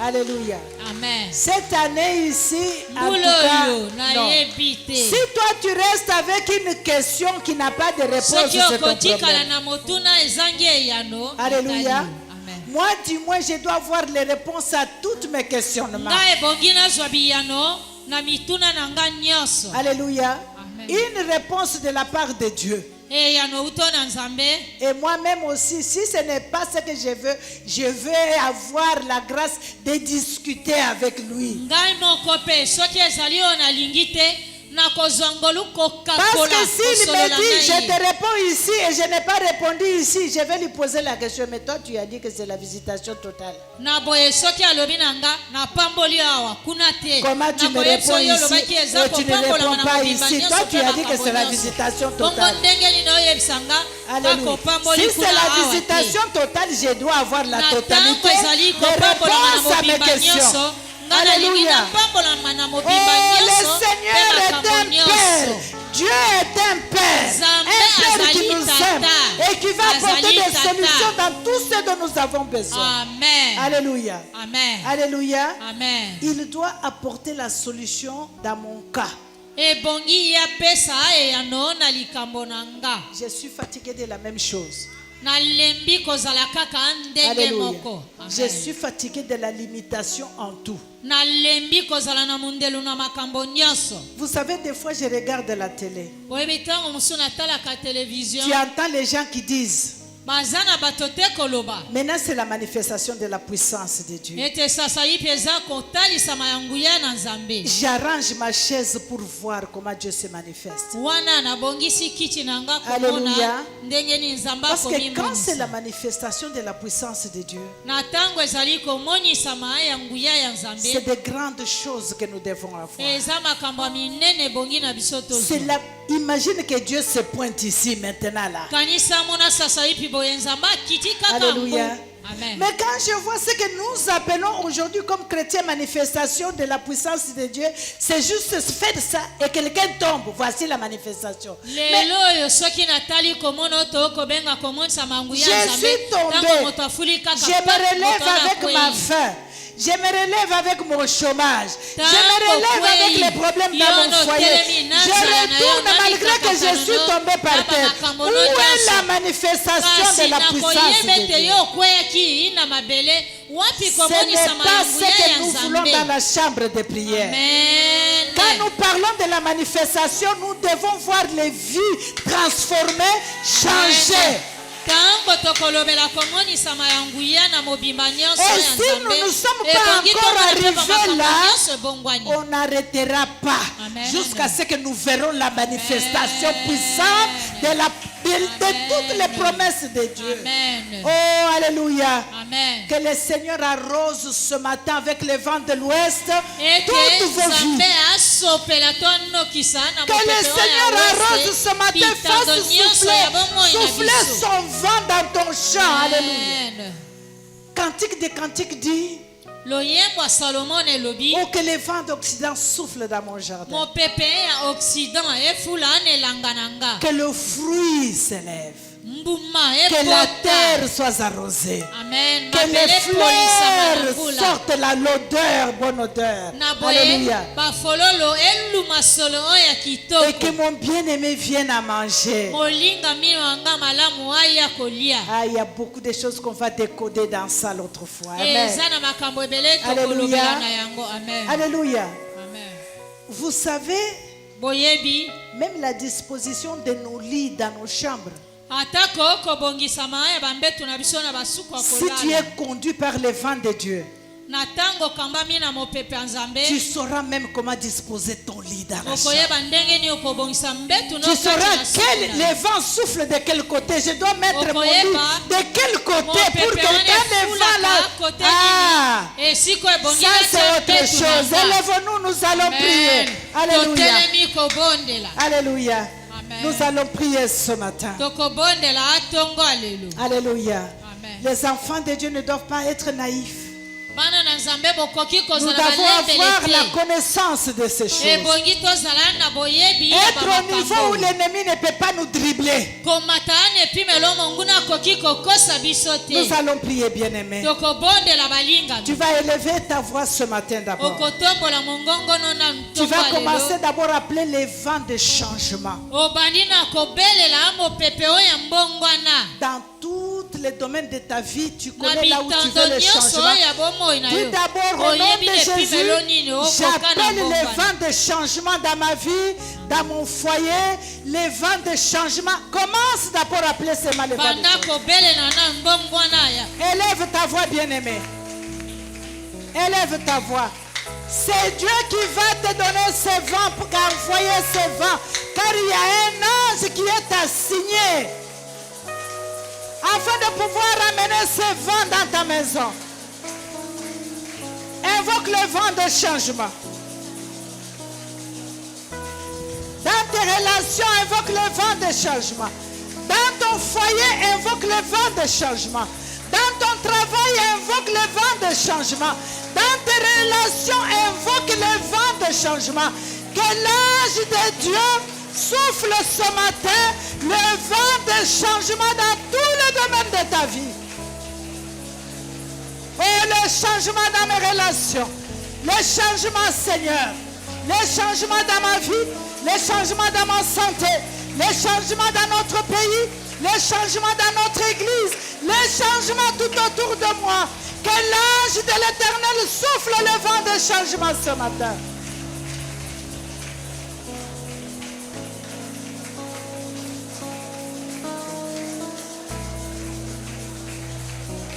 Alléluia. Amen. Cette année ici, en tout Mbula cas, oyo non. nayebi te. Si toi tu restes avec une question qui n'a pas de réponse, Soki c'est ton okotikala problème. na motuna ezangi eyano. Alléluia. Amen. Moi, du moins, je dois avoir les réponses à tous mes questionnements. Nga ebongi nazwa biyano na mituna na nga nyonso. Alléluia. Amen. Une réponse de la part de Dieu. Eyano uto na nzambe. Et moi-même aussi, si ce n'est pas ce que je veux avoir la grâce de discuter avec lui. Ngai moko pe soki ezali oyo nalingi te nakozwa ngolu Parce kokakola que s'il kosolola me dit, je na ye. te réponds ici et je n'ai pas répondu ici, je vais lui poser la question. Mais toi, tu as dit que c'est la visitation totale. Na boye soki alobi na nga napamboli awa kuna te. Comment tu me Nakoyebisa réponds yo olobaki ici eza et tu ne kopambola réponds na pas mobimba ici? nyonso Toi, tu mpe as dit que makambo c'est la nyonso. visitation Bongo totale. ndenge nini oyebisa nga Alléluia. bakopamboli Si kuna c'est la awa te. visitation totale, je dois avoir la Na totalité tango ezali de kopambola na réponse à mes mobimba nyonso questions. nga nalingi Alléluia. napambola na Oh, mobimba le nyonso Seigneur mpe est un makambo Père. nyonso. Dieu est un Père. Nzambe Un Père qui azali nous tata. aime et qui va apporter Azali des tata. solutions dans tout ce dont nous avons besoin. Amen. Alléluia. Amen. Alléluia. Amen. Il doit apporter la solution dans mon cas. Ebongi ya pesa eyano na likambo na nga. Je suis fatigué de la même chose. Nalembi kozala kaka ndenge Alléluia. moko. Je Amen. suis fatigué de la limitation en tout. Nalembi kozala na mundelu na makambo nyonso. Vous savez, des fois, je regarde la télé. Oyebi ntango mosusu natalaka television Tu entends les gens qui disent, baza na bato te koloba maintenant c'est la manifestation de la puissance de Dieu. ete sasa yipi eza kotalisama ya nguya na nzambe. J'arrange ma chaise pour voir comment Dieu se manifeste. Wana nabongisi kiti na nga Alléluia. komona ndenge ni nzambe Parce que quand c'est la akomimonisa. manifestation de la puissance de Dieu, Na ntango ezali komonisama ya nguya ya c'est nzambe de grandes choses que nous devons avoir. eza makambo ya minene ebongi na biso C'est tozwa. la... Imagine que Dieu se pointe ici maintenant là. kanisa mona sasa yipi boye nzambe akiti kaka mbu. Alléluia. Amen. Mais quand je vois ce que nous appelons aujourd'hui comme chrétiens manifestation de la puissance de Dieu, c'est juste faire ça et quelqu'un tombe. Voici la manifestation. Mais lelo oyo soki natali komona oyo tokobenga komonisa manguya ya je nzambe suis tombé. ntango moto afuli kaka Je me relève moto wana avec ma kwei. faim. Je me relève avec mon chômage. Je me Tango relève avec kwei. les problèmes dans Yo mon no foyer. telemi, Je nazala na yo, retourne malgré nabika que je kaka suis no, tombé par naba terre. makambo Où no est la nyonso. manifestation kasi de la puissance nakoyeba de ete Dieu? yo okweyaki na mabele wapi Ce komonisa n'est pas ce manguya que ya nous voulons dans nzambe. la chambre de prière. Amen. Quand nous parlons de la manifestation, nous devons voir les vies transformées, changées. Tango tokolobela komonisama ya nguya na mobimba nyonso Et ya si nous nzambe ne sommes pas ebongi encore tomona mpe arrivés bamakambo là, nyonso ebongwani. on n'arrêtera pas Amen. jusqu'à ce que nous verrons la manifestation puissante de toutes les promesses de Dieu. Amen. Oh, alléluia. Amen. Que le Seigneur arrose ce matin avec le vent de l'Ouest Ete toutes vos nzambe vies. Que le Seigneur arrose ce matin, fasse souffler son vent dans ton champ. Alléluia. Cantique des cantiques dit, loyembo Salomon elobi oh, que les vents d'Occident soufflent dans mon jardin. Mon pépé à Occident efula nelangananga. Que le fruit s'élève. Mbuma Que la terre soit arrosée. Amen. Que les fleurs sortent l'odeur, bonne odeur. Alléluia. Et que mon bien-aimé vienne à manger. Ah, il y a beaucoup de choses qu'on va décoder dans ça l'autre fois. Amen. Alléluia. Alléluia. Vous savez, même la disposition de nos lits dans nos chambres. Si tu es conduit par les vents de Dieu, tu sauras même comment disposer ton lit dans la chambre. Tu sauras les vents soufflent de quel côté. Je dois mettre mon lit de quel côté pour que quand les vents là... Ah, ça c'est autre chose. Élevons-nous, nous allons prier. Alléluia. Alléluia. Nous allons prier ce matin. Alléluia. Les enfants de Dieu ne doivent pas être naïfs. Nous devons avoir la connaissance de ces choses. Être au niveau où l'ennemi ne peut pas nous dribbler. Nous allons prier, bien-aimé. Tu vas élever ta voix ce matin d'abord. Tu vas commencer d'abord à appeler les vents de changement. Dans tous les domaines de ta vie, tu connais là où tu veux le changement. Dis d'abord au nom de Jésus, j'appelle les vents de changement dans ma vie, dans mon foyer, les vents de changement. Commence d'abord à appeler ces vents de changement. Élève ta voix, bien-aimé. Élève ta voix. C'est Dieu qui va te donner ces vents pour envoyer ces vents. Car il y a un ange qui est assigné afin de pouvoir amener ces vents dans ta maison. Invoque le vent de changement. Dans tes relations, invoque le vent de changement. Dans ton foyer, invoque le vent de changement. Dans ton travail, invoque le vent de changement. Dans tes relations, invoque le vent de changement. Que l'ange de Dieu souffle ce matin le vent de changement dans tous les domaines de ta vie. Oh, le changement dans mes relations, le changement, Seigneur, le changement dans ma vie, le changement dans ma santé, le changement dans notre pays, le changement dans notre église, le changement tout autour de moi. Que l'ange de l'Éternel souffle le vent de changement ce matin.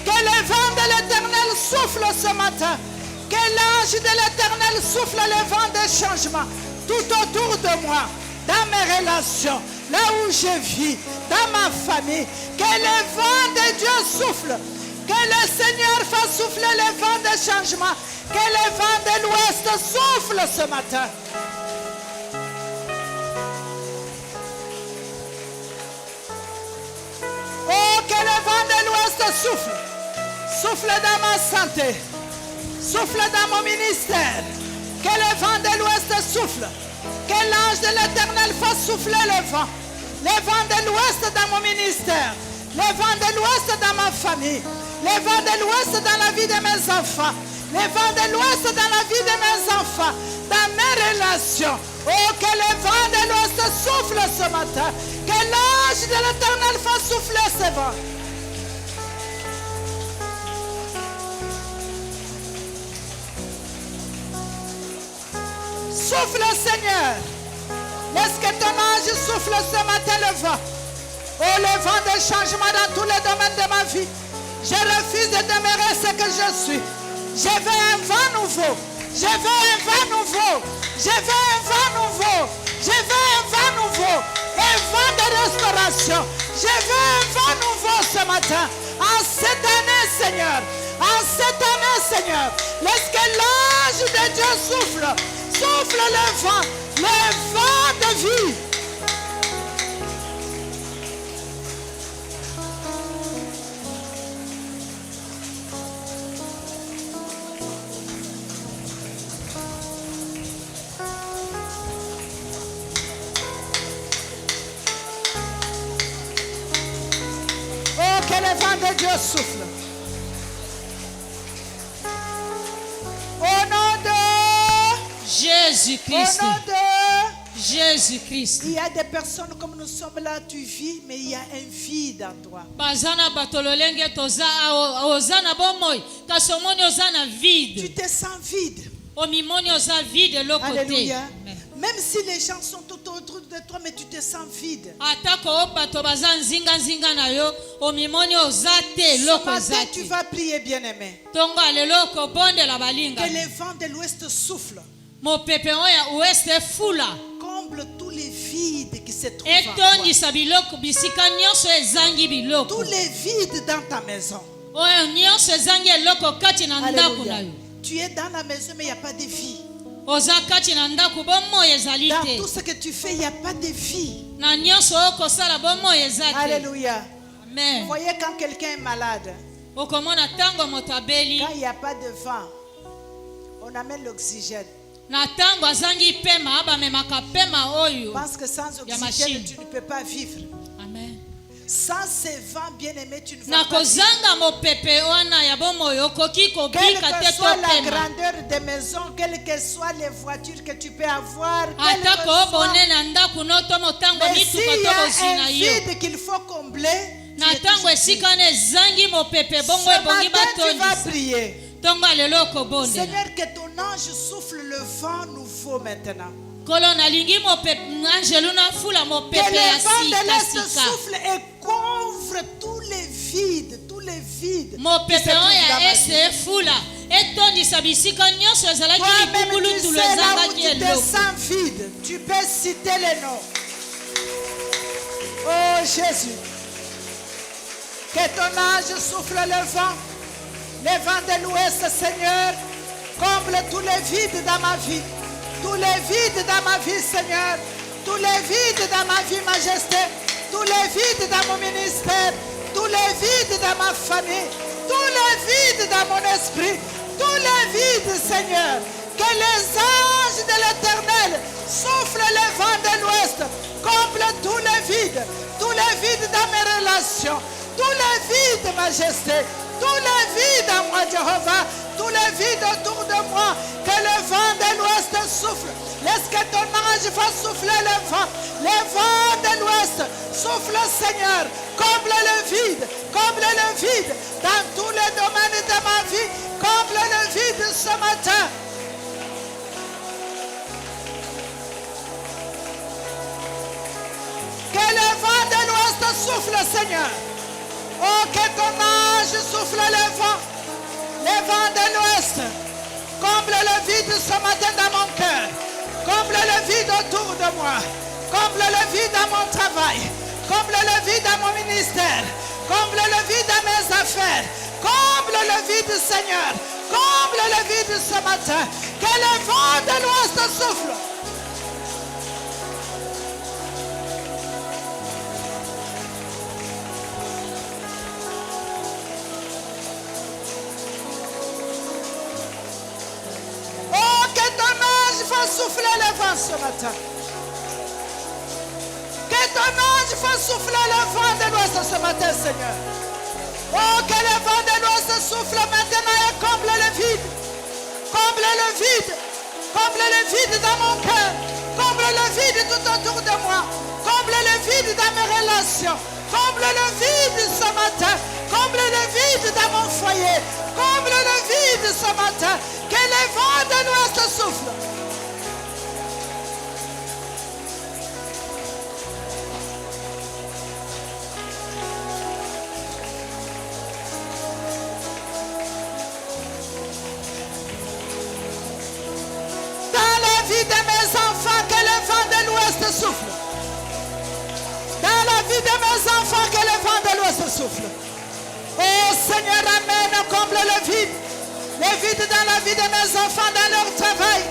Que le vent de l'Éternel souffle ce matin. Que l'ange de l'Éternel souffle le vent de changement tout autour de moi, dans mes relations, là où je vis, dans ma famille. Que le vent de Dieu souffle. Que le Seigneur fasse souffler le vent de changement. Que le vent de l'Ouest souffle ce matin. Oh, que le vent de l'Ouest souffle. Souffle dans ma santé. Souffle dans mon ministère. Que le vent de l'Ouest souffle. Que l'ange de l'Éternel fasse souffler le vent. Le vent de l'Ouest dans mon ministère. Le vent de l'Ouest dans ma famille. Le vent de l'Ouest dans la vie de mes enfants. Le vent de l'Ouest dans la vie de mes enfants. Dans mes relations. Oh, que le vent de l'Ouest souffle ce matin. Que l'ange de l'Éternel fasse souffler ce vent. Souffle, Seigneur. Laisse que ton ange souffle ce matin le vent. Oh, le vent de changement dans tous les domaines de ma vie. Je refuse de demeurer ce que je suis. Je veux un vent nouveau. Je veux un vent nouveau. Je veux un vent nouveau. Je veux un vent nouveau. Un vent de restauration. Je veux un vent nouveau ce matin. En cette année, Seigneur. En cette année, Seigneur. Laisse que l'ange de Dieu souffle Souffle le vent de vie. Oh, que le vent de Dieu souffle. Au nom de Jésus-Christ. Au nom de Jésus-Christ. Il y a des personnes comme nous sommes là, tu vis, mais il y a un vide en toi. Bazana batololenge toza ozana bomoy kasomoni ozana Tu vide. te sens vide. Omimoni oza vide l'autre côté. Alléluia. Même si les gens sont tout autour de toi, mais tu te sens vide. Atako bato baza nzinga nzinga na yo omimoni oza te Ce loko matin, za tu te. vas prier, bien-aimé. Tonga leloko bonde la balinga. Que les vents de l'ouest soufflent. Mopepe oya oueste fula. Comble tous les vides qui se trouvent en toi. Etondisa biloko bisika nyonso ezangi biloko. Tous les vides dans ta maison. Oyo nyonso ezangi eloko kati na ndako na Alléluia. yo. Tu es dans la maison, mais il n'y a pas de vie. Oza kati na ndako bomoi ezali Dans te. tout ce que tu fais, il n'y a pas de vie. Na nyonso okosala bomoi eza te. Alléluia. Vous Amen. voyez, quand quelqu'un est malade, Okomona tango moto abeli quand il n'y a pas de vent, on amène l'oxygène. na tango azangi pema abamemaka pema oyo. Parce que sans Ya oxygène, machine. tu ne peux pas vivre. Amen. Sans ces vents bien-aimés, tu ne vas Na pas vivre. kozanga mopepe wana ya bomoi okoki Quelle kobika te que to soit la pema. grandeur des maisons, quelles que soient les voitures que tu peux avoir, quelle que Atako soit, obone na ndako no to motango mais s'il mituka y to a bozina un yo. vide qu'il faut combler, tu Na es tango toujours esika vide. na ezangi mopepe bongo Ce ebongi matin, tu vas batondisa. prier. Tongo lelo okobondela. Seigneur, que ton ange souffle le vent nouveau maintenant. Kolo nalingi mopepe angelu na fula Que mopepe le ya vent de sika l'Est sika. souffle et couvre tous les vides, tous les vides. qui se Mopepe trouvent oyo dans ma ya vie. ese fula etondisa bisika nyonso ezalaki Toi-même, libungulu tu tulo sais là où ezangaki tu te eloko. sens vide. Tu peux citer les noms. Oh Jésus. Que ton ange souffle le vent de l'ouest, Seigneur. Comble tous les vides dans ma vie. Tous les vides dans ma vie, Seigneur. Tous les vides dans ma vie, Majesté. Tous les vides dans mon ministère. Tous les vides dans ma famille. Tous les vides dans mon esprit. Tous les vides, Seigneur. Que les anges de l'Éternel soufflent le vent de l'ouest. Comble tous les vides. Tous les vides dans mes relations. Tous les vides, Majesté. Tous les vides en moi, Jéhovah. Tous les vides autour de moi. Que le vent de l'ouest souffle. Laisse que ton ange fasse souffler le vent. Le vent de l'ouest souffle, Seigneur. Comble le vide. Comble le vide. Dans tous les domaines de ma vie. Comble le vide ce matin. Que le vent de l'ouest souffle, Seigneur. Oh, que ton ange souffle le vent de l'ouest. Comble le vide ce matin dans mon cœur. Comble le vide autour de moi. Comble le vide dans mon travail. Comble le vide dans mon ministère. Comble le vide dans mes affaires. Comble le vide, Seigneur. Comble le vide ce matin. Que le vent de l'ouest souffle. Oh, que ton ange fasse souffler le vent ce matin. Que ton ange fasse souffler le vent de l'ouest ce matin, Seigneur. Oh, que le vent de l'ouest souffle maintenant et comble le vide. Comble le vide. Comble le vide dans mon cœur. Comble le vide tout autour de moi. Comble le vide dans mes relations. Comble le vide ce matin. Comble le vide dans mon foyer. Comble le vide ce matin. Que le vent de l'ouest souffle. Dans la vie de mes enfants, que le vent de l'ouest souffle. Dans la vie de mes enfants, que le vent de l'ouest souffle. Oh Seigneur, amène, comble le vide. Le vide dans la vie de mes enfants, dans leur travail.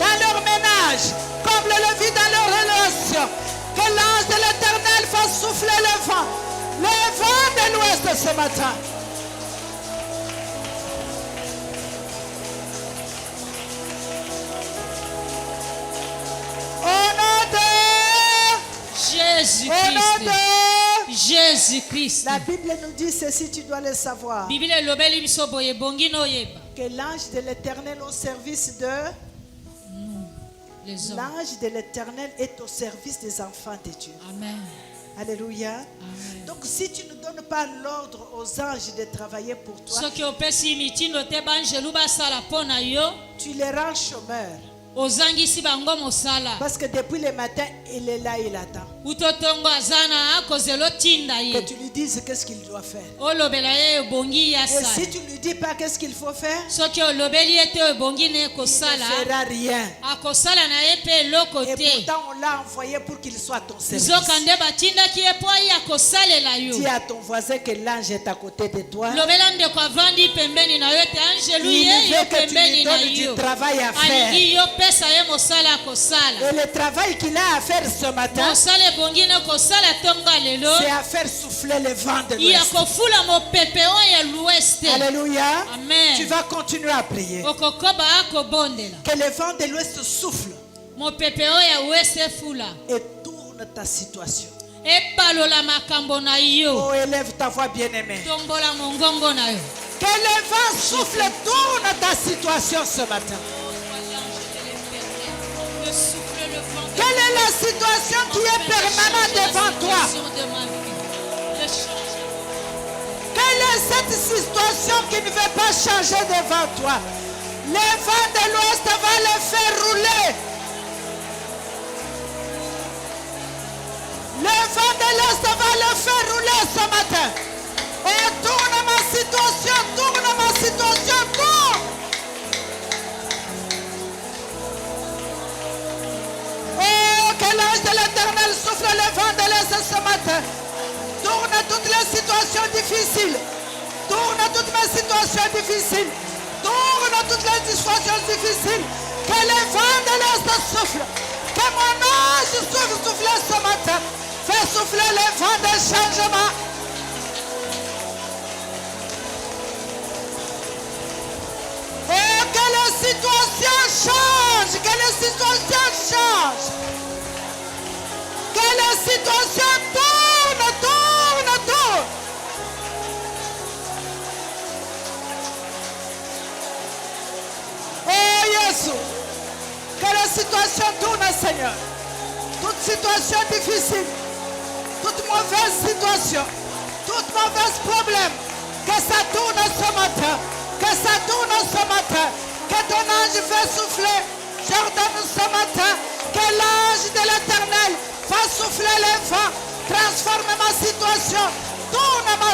dans leur ménage, comble-le vide dans leur relation. Que l'ange de l'Éternel fasse souffler le vent de l'ouest ce matin. Au nom de Jésus-Christ. Jésus-Christ. La Bible nous dit ceci, tu dois le savoir. Bible elobeli biso boye bongi no yeba. Que l'ange de l'Éternel au service de... Les hommes. L'ange de l'Éternel est au service des enfants de Dieu. Amen. Alléluia. Amen. Donc si tu ne donnes pas l'ordre aux anges de travailler pour toi, Soki opesi mitindo te banjelu basala pona yo, tu les rends chômeurs. ozangisi bango mosala. Parce que depuis le matin, il est là, il attend. Utotongo azana akozelo tinda Que ye. tu lui dises qu'est-ce qu'il doit faire. Olobela ye bongi ya Et sala. si tu ne lui dis pas qu'est-ce qu'il faut faire, Soki olobeli ete bongi ne il ne kosala, fera rien. akosala na ye pe eloko Et te. pourtant, on l'a envoyé pour qu'il soit ton service. Nzokande batindaki ye po aye akosalela yo. Dis à ton voisin que l'ange est à côté de toi. Lobela ndeko avandi pembeni na yo te angelu Il ye yo veut que tu lui pembeni na donnes du yo. travail à faire. Alingi yo pesa ye mosala akosala. Et le travail qu'il a à faire ce matin, Mosala ebongi na kosala tonga lelo. c'est à faire souffler le vent de Ya l'ouest. kofula mopepe oyo ya l'ouest. Alléluia. Amen. Tu vas continuer à prier. Okokoba akobondela. Que le vent de l'ouest souffle Mopepe oyo ya ouest efula. et tourne ta situation. Epalola makambo na yo. Oh, élève ta voix bien-aimée. Tombola mongongo na yo. Que le vent souffle, tourne ta situation ce matin. Le souffle, le vent de Quelle est la situation qui est permanente devant toi? de ma vie. Le changement. Quelle est cette situation qui ne veut pas changer devant toi? Le vent de l'ouest va le faire rouler. Le vent de l'est va le faire rouler ce matin. Et tourne ma situation, tourne. Oh, que l'ange de l'Éternel souffle le vent de l'est ce matin. Tourne toutes les situations difficiles. Tourne toutes mes situations difficiles. Tourne toutes les situations difficiles. Que le vent de l'est souffle. Que mon ange souffle ce matin. Fais souffler le vent de changement. Oh, que la situation change. Que la situation change. Que la situation tourne. Oh Jésus, que la situation tourne, Seigneur. Toute situation difficile, toute mauvaise situation, toute mauvaise problème, que ça tourne ce matin, que ton ange fait souffler. J'ordonne ce matin que l'ange de l'Éternel fasse souffler les vents, transforme ma situation, tourne ma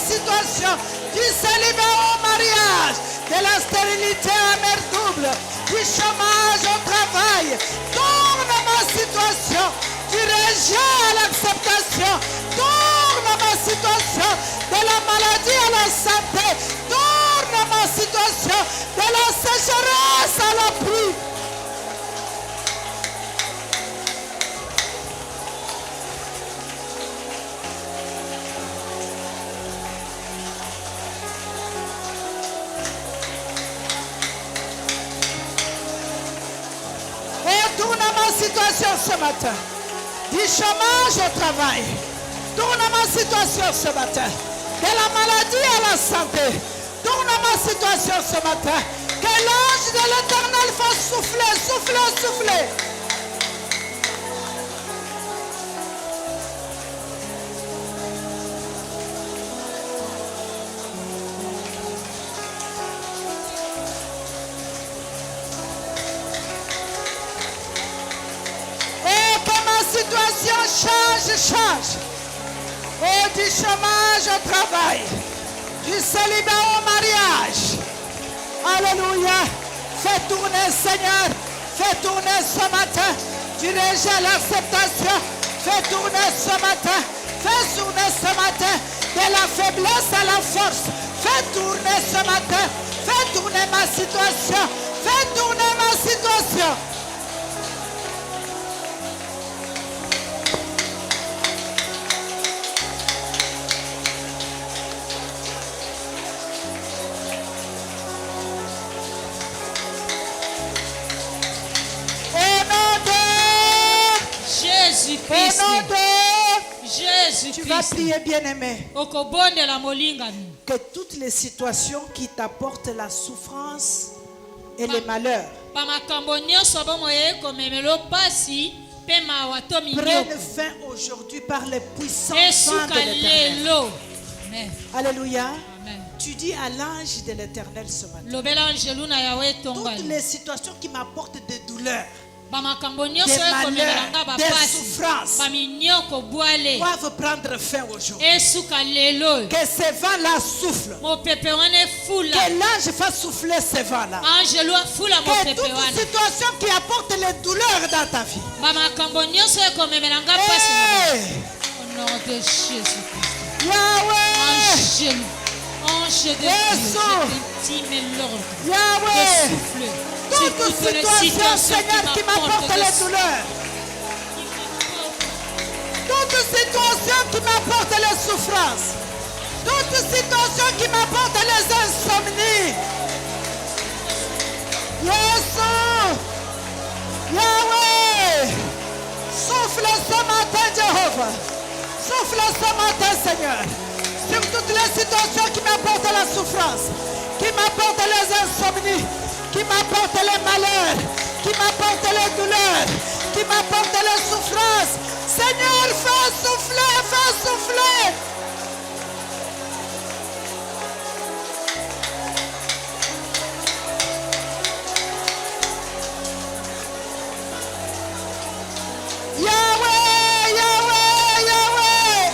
situation, du célibat au mariage, de la stérilité à mère double, du chômage au travail, tourne ma situation, du rejet à l'acceptation, tourne ma situation, de la maladie à la santé, tourne ma situation, de la sécheresse à la pluie. Tourne ma situation ce matin. Du chômage au travail. Tourne ma situation ce matin. De la maladie à la santé. Tourne ma situation ce matin. Que l'ange de l'Éternel fasse souffler. Situation change. Oh, du chômage au travail, du célibat au mariage. Alléluia. Fais tourner, Seigneur. Fais tourner ce matin. Du rejet à l'acceptation. Fais tourner ce matin. Fais tourner ce matin. de la faiblesse à la force. Fais tourner ce matin. Fais tourner ma situation. Fais tourner ma situation. Jésus-Christ. Au nom de Jésus-Christ. Tu vas prier, bien-aimé. Que toutes les situations qui t'apportent la souffrance et les malheurs prennent fin aujourd'hui par les puissances sang de l'Éternel. Alléluia. Amen. Tu dis à l'ange de l'Éternel ce matin. Toutes les situations qui m'apportent des douleurs, des malheurs, des souffrances doivent prendre fin aujourd'hui. Que ces vents-là soufflent. Que l'ange fasse souffler ces vents-là. Que toute situation qui apporte les douleurs dans ta vie. Au nom de Jésus. Yahweh. Ange de Dieu, je t'intime l'ordre Yahweh. de souffler. Toute situation, Seigneur, qui m'apporte les douleurs. Toute situation qui m'apporte les souffrances. Toute situation qui m'apporte les insomnies. Jésus. Yahweh. Souffle ce matin, Jéhovah. Souffle ce matin, Seigneur. Sur toutes les situations qui m'apportent la souffrance, qui m'apportent les insomnies, qui m'apportent les malheurs, qui m'apportent les douleurs, qui m'apportent les souffrances. Seigneur, fais souffler, fais souffler. Yahweh, Yahweh, Yahweh.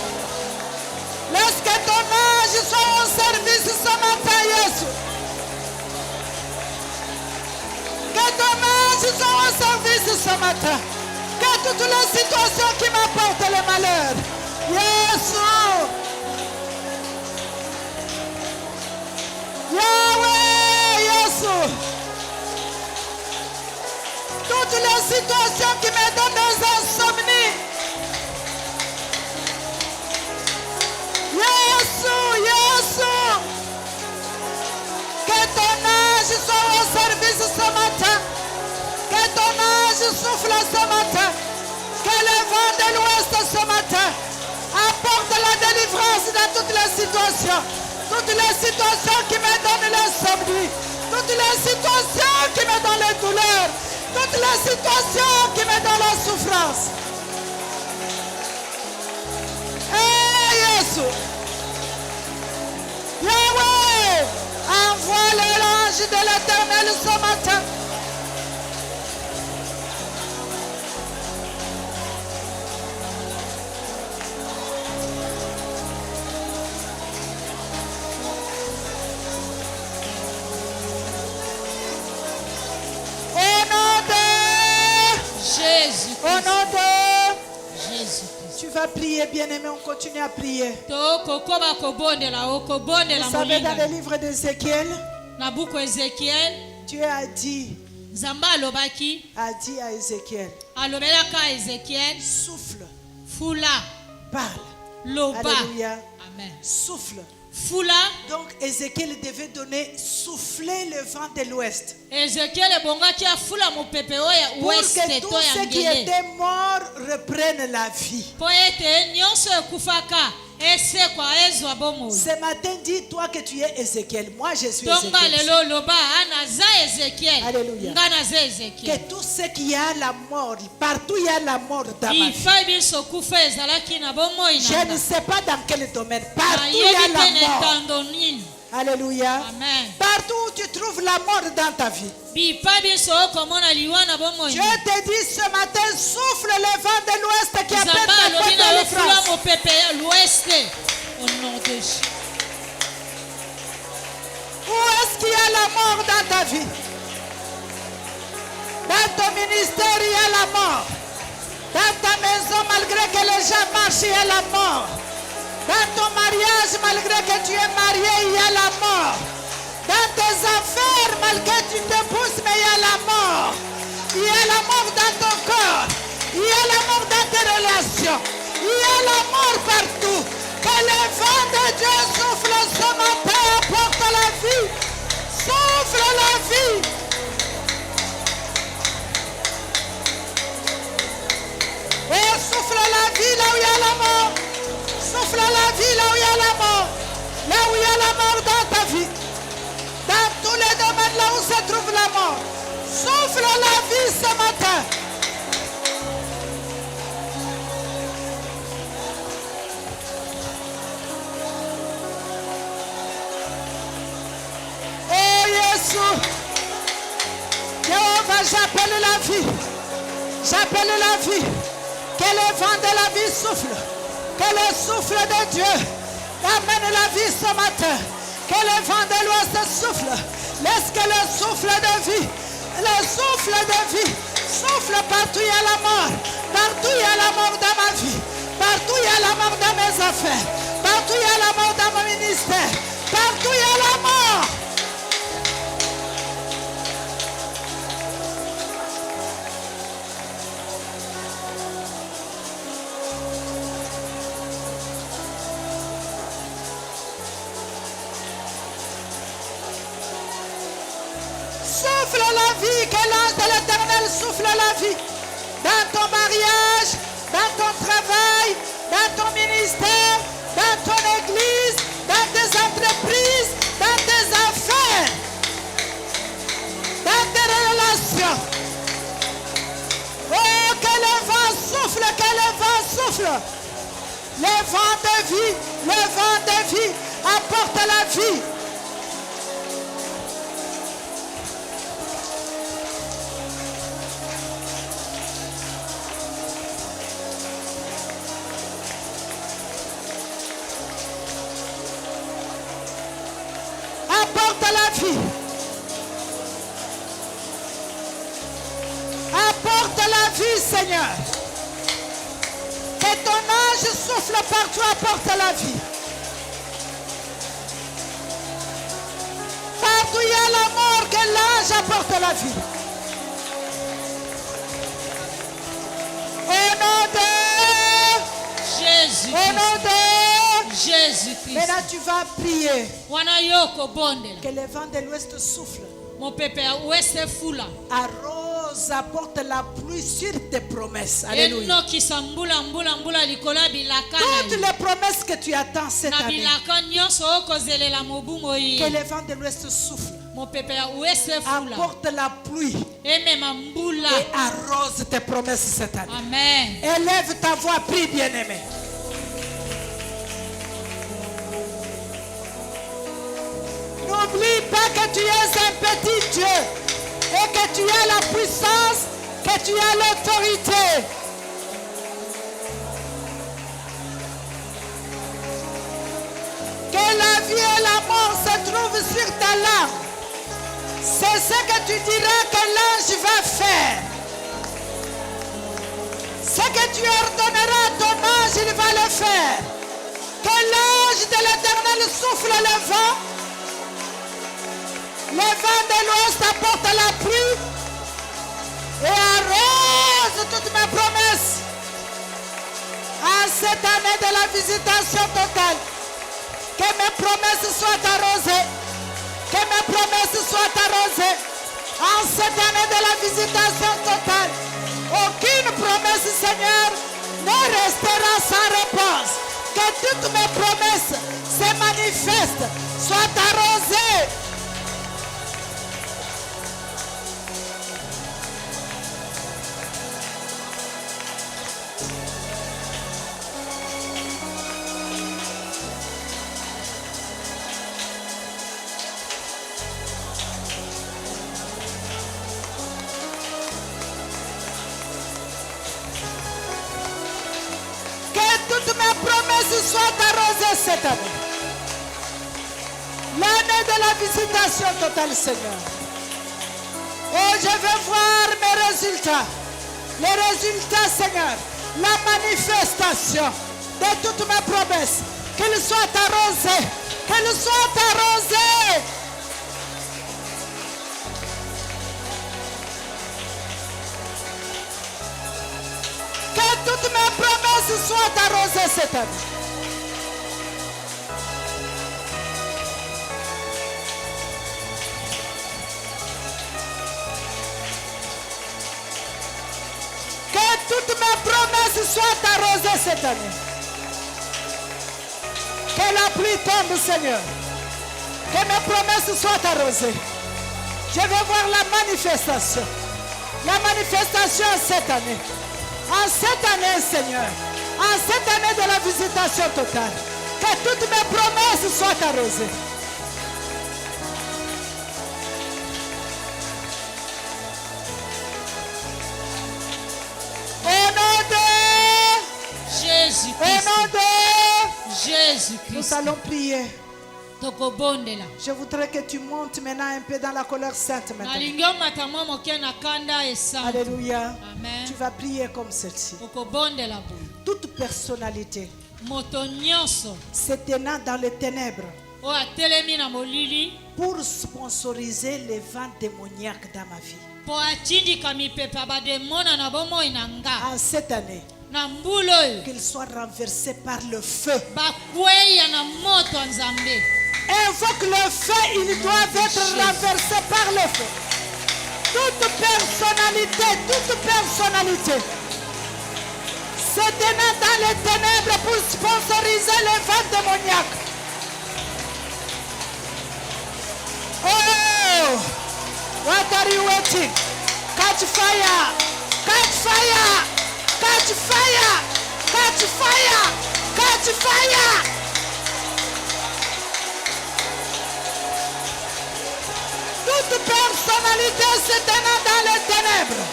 Laisse que ton ange soit en service ce matin, Jésus. Que ton ange soit en service ce matin. Que toutes les situations qui m'apportent le malheur. Jésus. Yahweh, Jésus. Toutes les situations qui me donnent des insomnies. Jésus, Jésus. Que ton ange soit au service ce matin. Que ton ange souffle ce matin. Que le vent de l'ouest ce matin apporte la délivrance dans toutes les situations. Toutes les situations qui me donnent l'insomnie. Toutes les situations qui me donnent les douleurs. Toutes les situations qui me donnent la souffrance. Jésus. Yahweh, envoie l'ange de l'Éternel ce matin. Au nom de Jésus. Au nom de Jésus. Tu vas prier, bien-aimé, on continue à prier. Vous Vous savez, dans le livre d'Ézéchiel, na buku Ezekiel Dieu a dit Nzamba alobaki à Ézéchiel, alobelaka Ezekiel souffle, fula parle. loba. Alléluia. Amen. Souffle. Fula. Donc Ézéchiel devait donner, souffler le vent de l'ouest. Ezekiel ebongaki afula mopepe oya Pour ouest que to tous ya ceux qui ngele. étaient morts reprennent la vie. Po ete nyonso ekufaka esekwa ezwa bomoi. Ce matin, dis-toi que tu es Ézéchiel. Moi, je suis Tonga Ézéchiel. lelo loba anaza Ezekiel. Alléluia. Nga naza Que Ezekiel. tout ce qui a la mort, partout il y a la mort dans ma vie. Ifai biso kufa ezalaki na bomoi Je ne na. sais pas dans quel domaine. Partout il y Nayebi a la te mort. netando nini. Alléluia. Amen. Partout où tu trouves la mort dans ta vie. Bipa biso okomona liwa na bomoi. Je te dis ce matin, souffle le vent de l'ouest qui appelle Nzamba ta alobi porte na de lofula France. mopepe ya l'ouest. Au nom de Jésus. Où est-ce qu'il y a la mort dans ta vie? Dans ton ministère, il y a la mort. Dans ta maison, malgré que les gens marchent, il y a la mort. Dans ton mariage, malgré que tu es marié, il y a la mort. Dans tes affaires, malgré que tu te pousses, mais il y a la mort. Il y a la mort dans ton corps. Il y a la mort dans tes relations. Il y a la mort partout. Que le vent de Dieu souffle ce matin, apporte la vie. Souffle la vie. Et souffle la vie là où il y a la mort. Souffle la vie là où il y a la mort. Là où il y a la mort dans ta vie. Dans tous les domaines là où se trouve la mort. Souffle la vie ce matin. Oh Jésus. Jéhovah, j'appelle la vie. J'appelle la vie. Que le vent de la vie souffle. Que le souffle de Dieu amène la vie ce matin. Que le vent de l'ouest souffle. Laisse que le souffle de vie, le souffle de vie, souffle partout il y a la mort. Partout il y a la mort dans ma vie. Partout il y a la mort dans mes affaires. Partout il y a la mort dans mon ministère. Partout il y a la mort. Souffle la vie, que l'ange de l'Éternel souffle la vie dans ton mariage, dans ton travail, dans ton ministère, dans ton église, dans tes entreprises, dans tes affaires, dans tes relations. Oh, que le vent souffle, que le vent souffle. Le vent de vie, le vent de vie apporte la vie. Apporte la vie. Apporte la vie, Seigneur. Que ton ange souffle partout, apporte la vie. Partout il y a la mort, que l'ange apporte la vie. Au nom de Jésus. Au nom de Jésus-Christ. Maintenant tu vas prier. Wana yoko bondela. Que le vent de l'ouest souffle. Mon pepe ouest fula. Arrose, apporte la pluie sur tes promesses. Alléluia. Enoki sambula mbula likola bilaka. Toutes les promesses que tu attends cette Na année. bilaka nyonso okozelela mobumo yi. Que le vent de l'ouest souffle. Mon pepe ouest fula. Apporte la pluie Emema mbula. et arrose tes promesses cette année. Amen. Élève ta voix, prie bien-aimé. N'oublie pas que tu es un petit Dieu et que tu as la puissance, que tu as l'autorité. Que la vie et la mort se trouvent sur ta langue. C'est ce que tu diras que l'ange va faire. Ce que tu ordonneras à ton ange, il va le faire. Que l'ange de l'Éternel souffle le vent. Le vent de l'ouest apporte la pluie et arrose toutes mes promesses. En cette année de la visitation totale, que mes promesses soient arrosées. Que mes promesses soient arrosées. En cette année de la visitation totale, aucune promesse, Seigneur, ne restera sans réponse. Que toutes mes promesses se manifestent, soient arrosées. Toutes mes promesses soient arrosées cette année. L'année de la visitation totale, Seigneur. Oh, je veux voir mes résultats. Les résultats, Seigneur. La manifestation de toutes mes promesses. Qu'il soit arrosé. Qu'il soit arrosé. Que toutes mes promesses soient arrosées cette année. Que toutes mes promesses soient arrosées cette année. Que la pluie tombe, Seigneur. Que mes promesses soient arrosées. Je veux voir la manifestation. La manifestation cette année. En cette année, Seigneur. En cette année de la visitation totale. Que toutes mes promesses soient arrosées. Au nom de Jésus-Christ. nous Jésus-Christ. allons prier. Tokobondela. Je voudrais que tu montes maintenant un peu dans la colère sainte maintenant. Nalingi omata mwa moke na kanda esantu. Alléluia. Amen. Tu vas prier comme celle-ci. Tokobondela boye. Toute personnalité Moto nyonso se tenant dans les ténèbres oyo atelemi na molili pour sponsoriser les vents démoniaques dans ma vie. mpo atindika mipepe ya bademona na bomoi na nga En cette année, na mbula oyo qu'ils soient renversés par le feu. bakweya na moto ya nzambe. Invoque le feu, ils doivent être renversés par le feu. Toute personnalité se tenant dans les ténèbres pour sponsoriser les vents démoniaques. Oh, what are you waiting? Catch fire! Catch fire! Catch fire! Catch fire! Catch fire! Toute personnalité se tenant dans les ténèbres,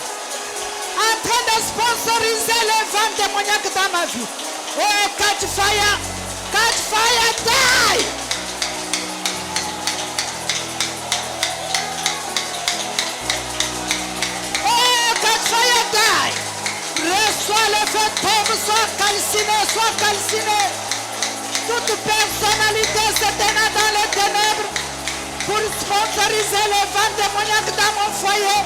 en train de sponsoriser les vents démoniaques dans ma vie. Oh, catch fire! Catch fire! Die! Oh, catch fire! Die! Reçois le feu, tombe, soit calciné. Toute personnalité se tenant dans les ténèbres pour sponsoriser les vents démoniaques dans mon foyer,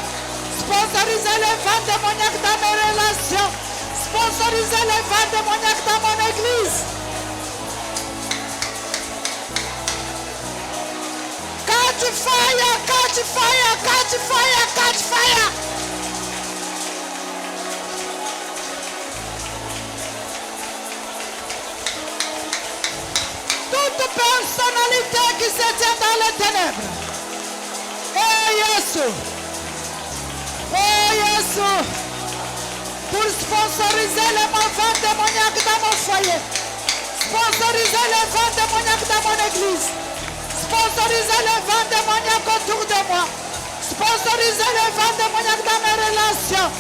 sponsoriser les vents démoniaques dans mes relations, sponsoriser les vents démoniaques dans mon église. Catch fire, catch fire, catch fire, catch fire. Toute personnalité qui se tient dans les ténèbres. Oh Jésus. Oh Jésus. Pour sponsoriser les vents démoniaques dans mon foyer. Sponsoriser les vents démoniaques dans mon église. Sponsoriser les vents démoniaques autour de moi. Sponsoriser les vents démoniaques dans mes relations.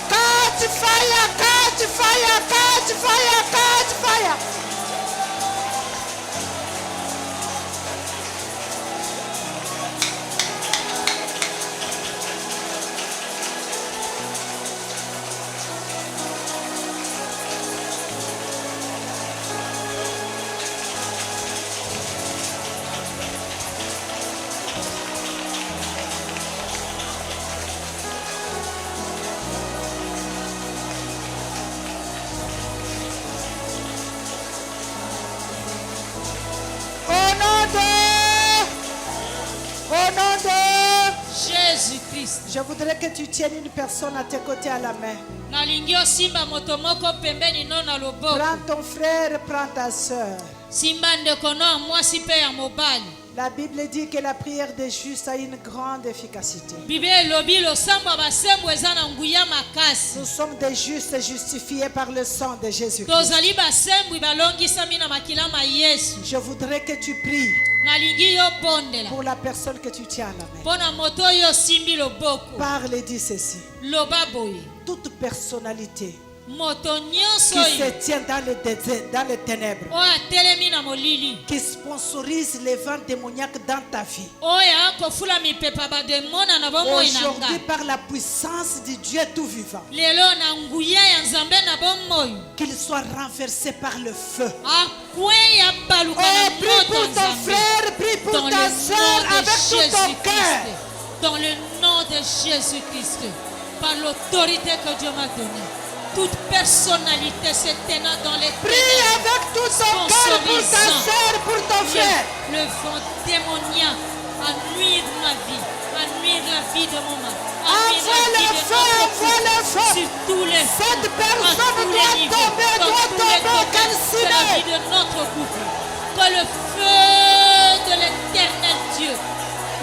Catch fire, catch fire, catch fire, catch fire. Au nom de Jésus-Christ. Je voudrais que tu tiennes une personne à tes côtés à la main. Nalingi osimba moto moko pembeni no na loboko. Prends ton frère, prends ta soeur. Simba ndeko no ya mwasi mpe ya mobali. La Bible dit que la prière des justes a une grande efficacité. Bible elobi losambo ya basembo eza na nguya makasi. Nous sommes des justes justifiés par le sang de Jésus-Christ. Tozali basembwi balongisami na makila ma Yesu. Je voudrais que tu pries Nalingi yo bondela. pour la personne que tu tiens à la main. Mpo na moto oyo osimbi loboko. Parle et dis ceci. Loba boye. Toute personnalité moto nyonso qui se oyo tient dans les ténèbres, oyo atelemi na molili qui sponsorise les vents démoniaques dans ta vie. oyo akofula mipepa bademona na bomoi na Aujourd'hui, nga par la puissance du Dieu tout vivant, lelo na nguya ya nzambe na bomoi qu'il soit renversé par le feu. akweya baluka na Oh, prie moto pour ton nzambe frère, prie pour dans le ta nom soeur de avec tout ton cœur. Jésus-Christ. Dans le nom de Jésus-Christ. Par l'autorité que Dieu m'a donnée. Toute personnalité se tenant dans les Prie ténèbres, avec tout ton cœur pour ta sponsorisant soeur, pour ton frère. le vent démoniaque à nuire ma vie, à nuire la vie de mon mari, à nuire Envoie la vie le de feu, notre envoie le couple, feu. sur tous les Cette fronts, personne à tous doit les niveaux, tomber, dans doit tous les tomber, domaines de la calcinée. vie de notre couple. Que le feu de l'éternel Dieu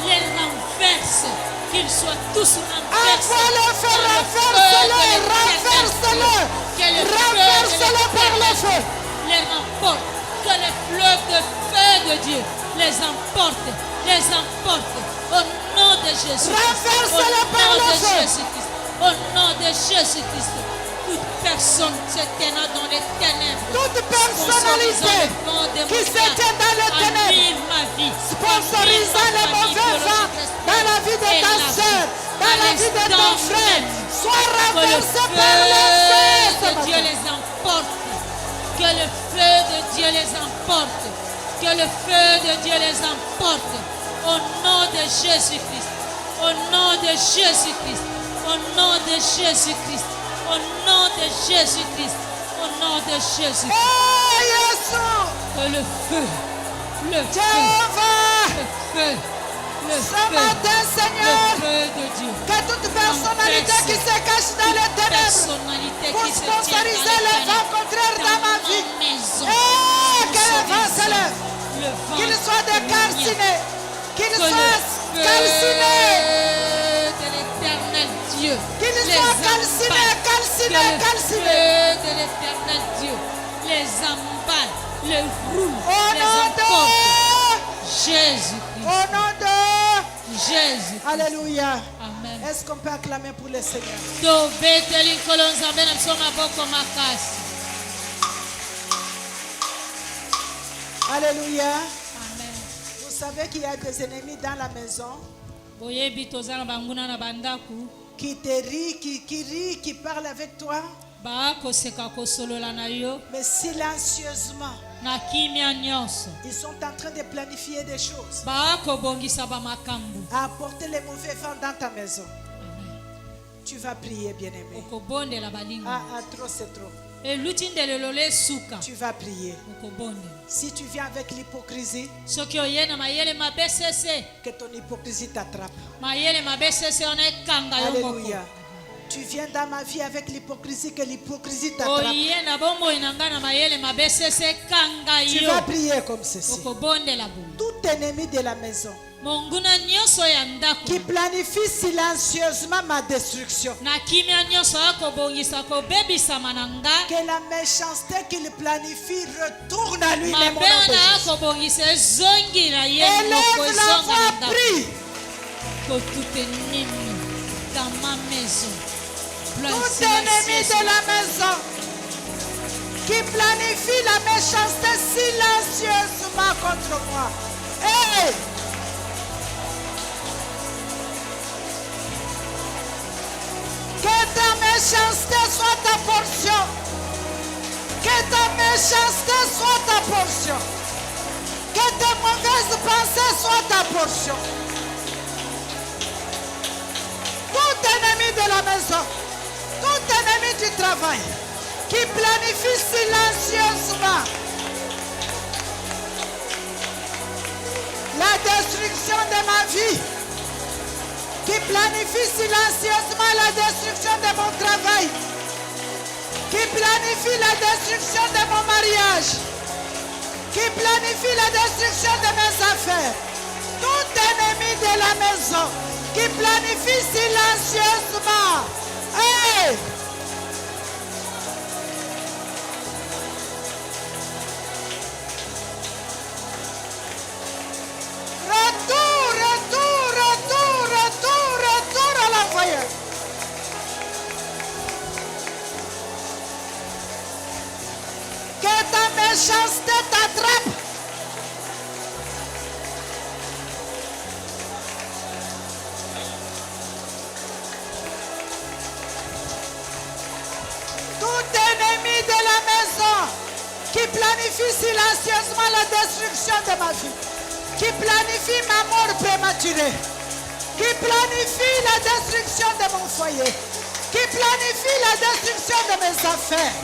les renverse, qu'ils soient tous renversés. Envoie le feu, renverse-le, renverse-le. Renverse-le par le feu. Les remporte, que les fleuves de feu de Dieu les emportent, au nom de Jésus. Renverse-le par le feu. Au nom de Jésus-Christ. Toute personne se tenant dans les ténèbres, Toute personnalité qui se tient dans les ténèbres, sponsorisant les mauvais vents dans la vie de ta soeur, dans la vie de ton frère, sois renversé par le feu. Que Dieu les emporte. Que le feu de Dieu les emporte. Que le feu de Dieu les emporte. Au nom de Jésus-Christ. Au nom de Jésus-Christ. Au nom de Jésus-Christ. Au nom de Jésus-Christ. Au nom de Jésus-Christ. Oh Yeshua, Que le feu. Le feu. Jéhovah, Le feu. Le ce feu. matin, Le Seigneur, feu de Dieu. que toute personnalité qui se cache dans les ténèbres pour sponsoriser le vent contraire dans ma vie, que le vent se lève, qu'il soit décalciné, qu'il soit calciné, de l'éternel Dieu, qu'il les soit calciné, emballe. calciné, Que le calciné. feu de l'éternel Dieu les emballe, les roule, Au les nom emporte. de Jésus-Christ. Au nom de Jésus. Alléluia. Amen. Est-ce qu'on peut acclamer pour le Seigneur? tobeteli nkolo nzambe na biso maboko makasi. Alléluia. Amen. Vous savez qu'il y a des ennemis dans la maison boyebi toza na banguna na bandaku qui te rient, qui parlent avec toi, baakoseka kosolola na yo mais silencieusement. na kimia nyonso, Ils sont en train de planifier des choses, baakobongisa bamakambo. à apporter les mauvais vents dans ta maison. Amen. Tu vas prier, bien-aimé. okobondela balinga Trop, c'est trop. eluti ndelelo lesuka Tu vas prier. okobondela. Si tu viens avec l'hypocrisie, Soki oye na mayele mabe sese, que ton hypocrisie t'attrape. mayele mabe sese ona ekanga yo moko. Alléluia. Tu viens dans ma vie avec l'hypocrisie, que l'hypocrisie t'attrape. Oye na bomoi na nga na mayele mabe sese ekanga Tu yo vas prier comme ceci. okobondela boye. Tout ennemi de la maison monguna nyonso ya ndako qui planifie silencieusement ma destruction, na kimia nyonso akobongisa kobebisama na nga, que la méchanceté qu'il planifie retourne à lui-même au mabe nom de wana Jésus. akobongisa ezongi na ye moko Élève la ezonga na voix, ndako. prie. Que tout ennemi dans ma maison, Tout ennemi de la maison qui planifie la méchanceté silencieusement contre moi. Hey! Que ta méchanceté soit ta portion. Que ta méchanceté soit ta portion. Que tes mauvaises pensées soient ta portion. Tout ennemi de la maison, tout ennemi du travail qui planifie silencieusement la destruction de ma vie, qui planifie silencieusement la destruction de mon travail, qui planifie la destruction de mon mariage, qui planifie la destruction de mes affaires, tout ennemi de la maison qui planifie silencieusement. Hey! Retour à l'envoyeur. Que ta méchanceté t'attrape. Tout ennemi de la maison qui planifie silencieusement la destruction de ma vie, qui planifie ma mort prématurée, qui planifie la destruction de mon foyer, qui planifie la destruction de mes affaires.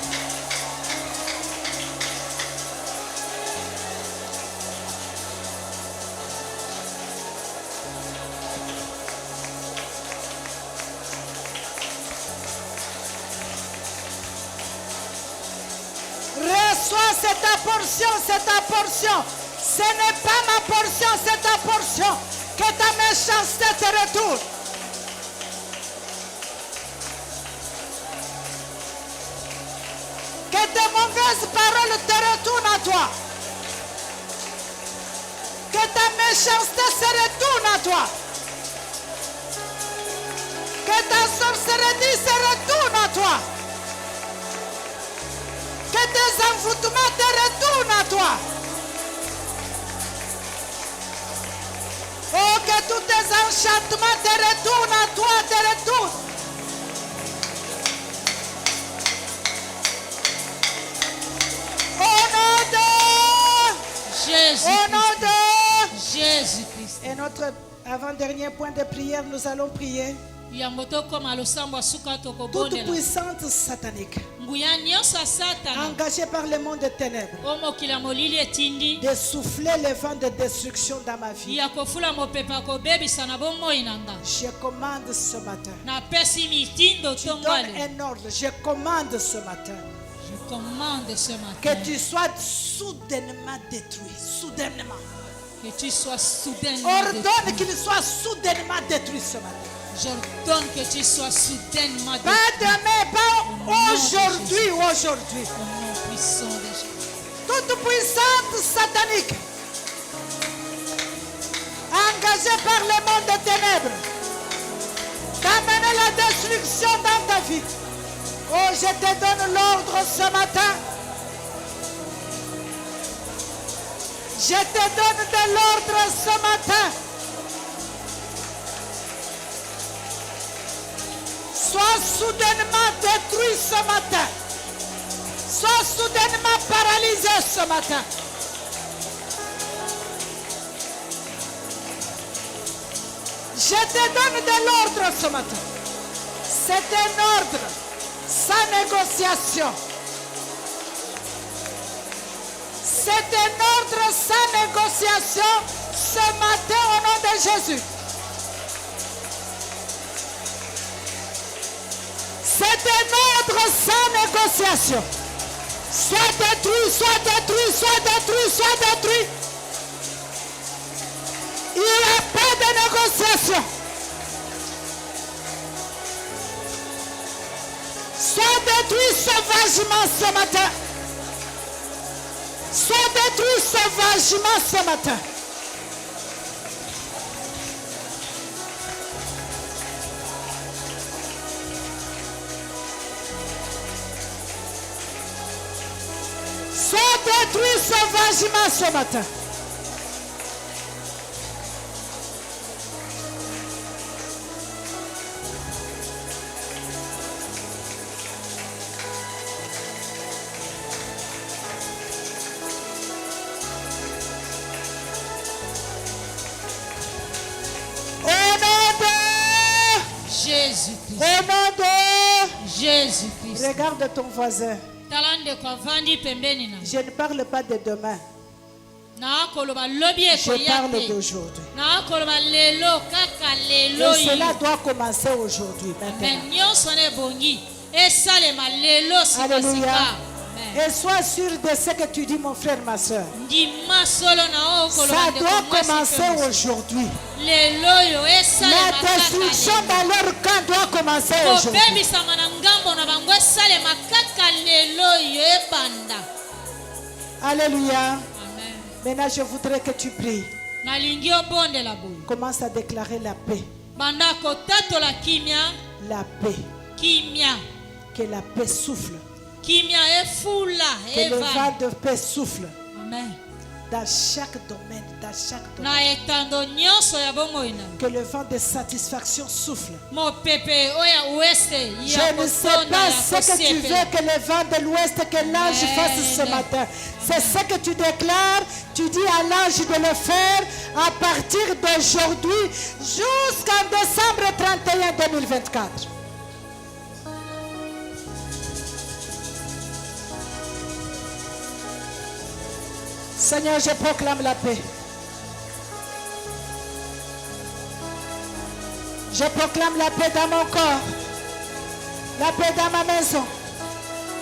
Reçois, c'est ta portion, c'est ta portion. Ce n'est pas ma portion, c'est ta portion. Que ta méchanceté te retourne. Que tes mauvaises paroles te retournent à toi. Que ta méchanceté se retourne à toi. Que ta sorcellerie se retourne à toi. Que tes envoûtements te retournent à toi. Oh, que tous tes enchantements te retournent à toi, te retournent. Au nom de Jésus. Au nom de Jésus-Christ. Et notre avant-dernier point de prière, nous allons prier. Toute puissante satanique engagée par le monde des ténèbres de souffler le vent de destruction dans ma vie. Je commande ce matin. Tu donnes un ordre. Je commande ce matin. Je commande ce matin que tu sois soudainement détruit. Soudainement. Que tu sois soudainement ordonne qu'il soit soudainement détruit ce matin. J'ordonne que tu sois soudainement détruit. Pas demain, pas aujourd'hui. Aujourd'hui. Au nom puissant de Jésus. Toute puissante satanique engagée par le monde des ténèbres d'amener la destruction dans ta vie. Oh, je te donne l'ordre ce matin. Je te donne de l'ordre ce matin. Sois soudainement détruit ce matin. Sois soudainement paralysé ce matin. Je te donne de l'ordre ce matin. C'est un ordre sans négociation. C'est un ordre sans négociation ce matin au nom de Jésus. C'est un ordre sans négociation. Sois détruit, sois détruit, sois détruit, sois détruit. Il n'y a pas de négociation. Sois détruit sauvagement ce matin. Sois détruit sauvagement ce matin. Sois détruit sauvagement ce matin. Jésus-Christ. Au nom de Jésus-Christ. Regarde ton voisin. Je ne parle pas de demain. Je parle d'aujourd'hui. Et cela doit commencer aujourd'hui. Alléluia. Et sois sûr de ce que tu dis, mon frère, ma soeur. Ça doit commencer aujourd'hui. La destruction dans leur camp doit commencer aujourd'hui. Alléluia. Maintenant, je voudrais que tu pries. Commence à déclarer la paix. La paix. Que la paix souffle. kimia efula Que le eva. vent de paix souffle Amen. dans chaque domaine, dans chaque Na domaine. etando nyonso ya bomoi na. Que le vent de satisfaction souffle. Mopepe oya oueste Je ya ne sais kotonda pas ya ce que tu kosepela. veux que le vent de l'ouest, que l'ange fasse ce matin. C'est ce que tu déclares. Tu dis à l'ange de le faire à partir d'aujourd'hui jusqu'en décembre 31 2024. Seigneur, je proclame la paix. Je proclame la paix dans mon corps, la paix dans ma maison,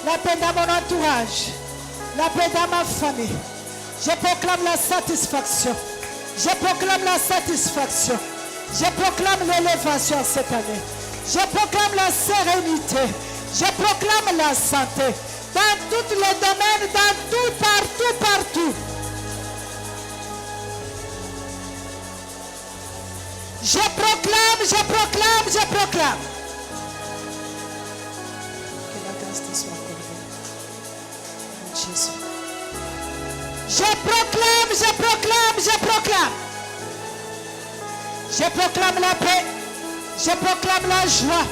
la paix dans mon entourage, la paix dans ma famille. Je proclame la satisfaction. Je proclame la satisfaction. Je proclame l'élévation cette année. Je proclame la sérénité. Je proclame la santé. Dans tous les domaines, dans tout, partout, partout. Je proclame, je proclame, je proclame. Que la grâce te soit accordée. En Jésus. Je proclame, je proclame, je proclame. Je proclame la paix. Je proclame la joie.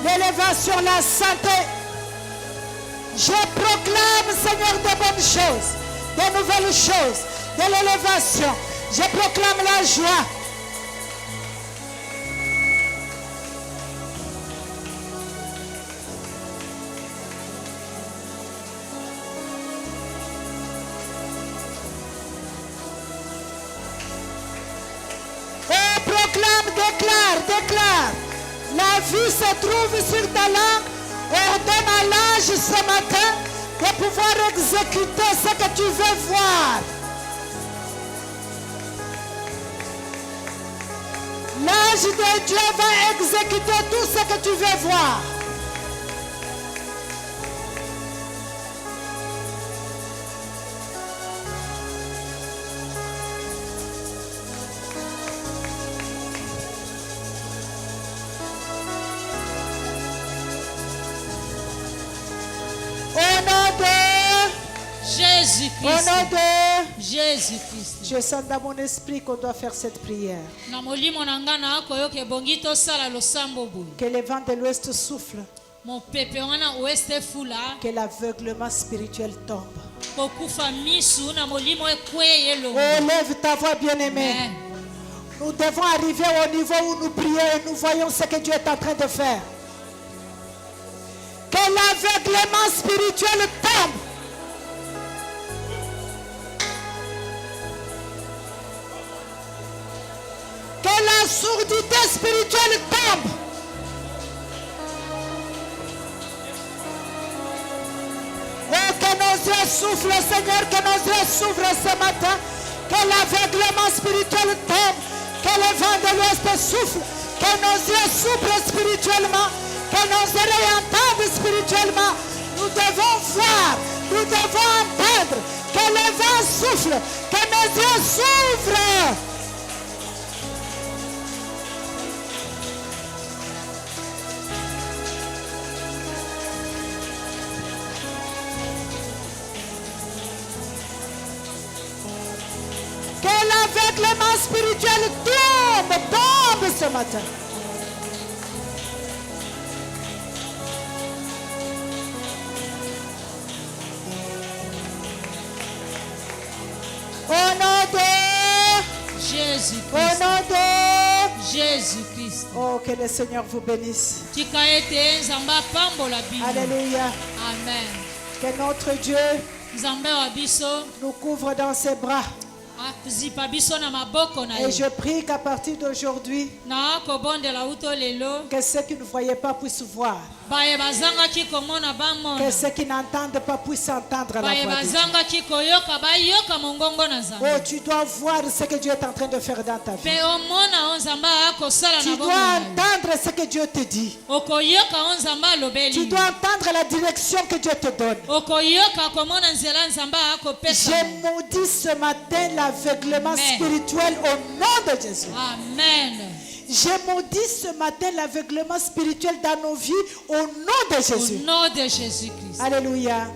L'élévation, la santé. Je proclame, Seigneur, de bonnes choses, de nouvelles choses, de l'élévation. Je proclame la joie. Et proclame, déclare. La vie se trouve sur ta langue. Ordonne à l'ange ce matin de pouvoir exécuter ce que tu veux voir. L'ange de Dieu va exécuter tout ce que tu veux voir. Au nom de Jésus-Christ. Au nom de Jésus-Christ. Je sens dans mon esprit qu'on doit faire cette prière. Na molimo na nga na akoyoka ebongi tosala losambo boye. Que le vent de l'ouest souffle. Mopepe wana oueste efula. Que l'aveuglement spirituel tombe. Kokufa misu na molimo ekweye Oh, longo. lève ta voix, bien-aimée. Amen. Nous devons arriver au niveau où nous prions et nous voyons ce que Dieu est en train de faire. Que l'aveuglement spirituel tombe. Que la sourdité spirituelle tombe. Oh, que nos yeux soufflent, Seigneur, que nos yeux s'ouvrent ce matin. Que l'aveuglement spirituel tombe. Que le vent de l'ouest souffle. Que nos yeux s'ouvrent spirituellement. Que nos oreilles entendent spirituellement. Nous devons voir. Nous devons entendre. Que le vent souffle. Que nos yeux s'ouvrent. Que l'aveuglement spirituel tombe ce matin. Au nom de Jésus-Christ. Au nom de Jésus-Christ. Oh, que le Seigneur vous bénisse. Tika ete nzambe apambola bino. Alléluia. Amen. Que notre Dieu Nzambe wa biso nous couvre dans ses bras. azipa biso na maboko na Et ye. je prie qu'à partir d'aujourd'hui, Na kobondela uto lelo. que ceux qui ne voyaient pas puissent voir. Baye bazangaki komona Que bamona. ceux qui n'entendent pas puissent entendre la Baye voix de Dieu. bazangaki koyoka bayoka mongongo na nzambe. Oh, tu dois voir ce que Dieu est en train de faire dans ta vie. Pe omona o nzambe akosala na Tu bongo dois na yo. entendre ce que Dieu te dit. Okoyoka o nzambe Tu alobeli. dois entendre la direction que Dieu te donne. Okoyoka komona nzela nzambe akopesa. Je maudis ce matin l'aveuglement Amen. spirituel au nom de Jésus. Amen. Je maudis ce matin l'aveuglement spirituel dans nos vies au nom de Au Jésus. nom de Jésus-Christ. Alléluia. Amen.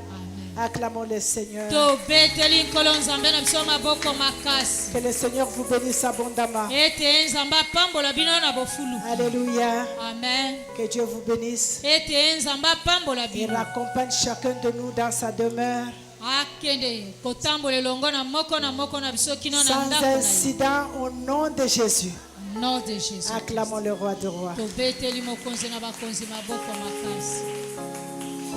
Acclamons le Seigneur. Tobeteli nkolo nzambe na biso maboko makasi. Que le Seigneur vous bénisse abondamment. Ete nzambe apambola bino na bofulu. Alléluia. Amen. Que Dieu vous bénisse. Ete nzambe apambola Il bino. accompagne chacun de nous dans sa demeure. Akende kotambola elongo na moko na biso kino na Sans ndako na ye. incident au nom de Jésus. Au nom de Jésus. Acclamons le roi de rois. Tobeteli mokonzi na bakonzi maboko makasi.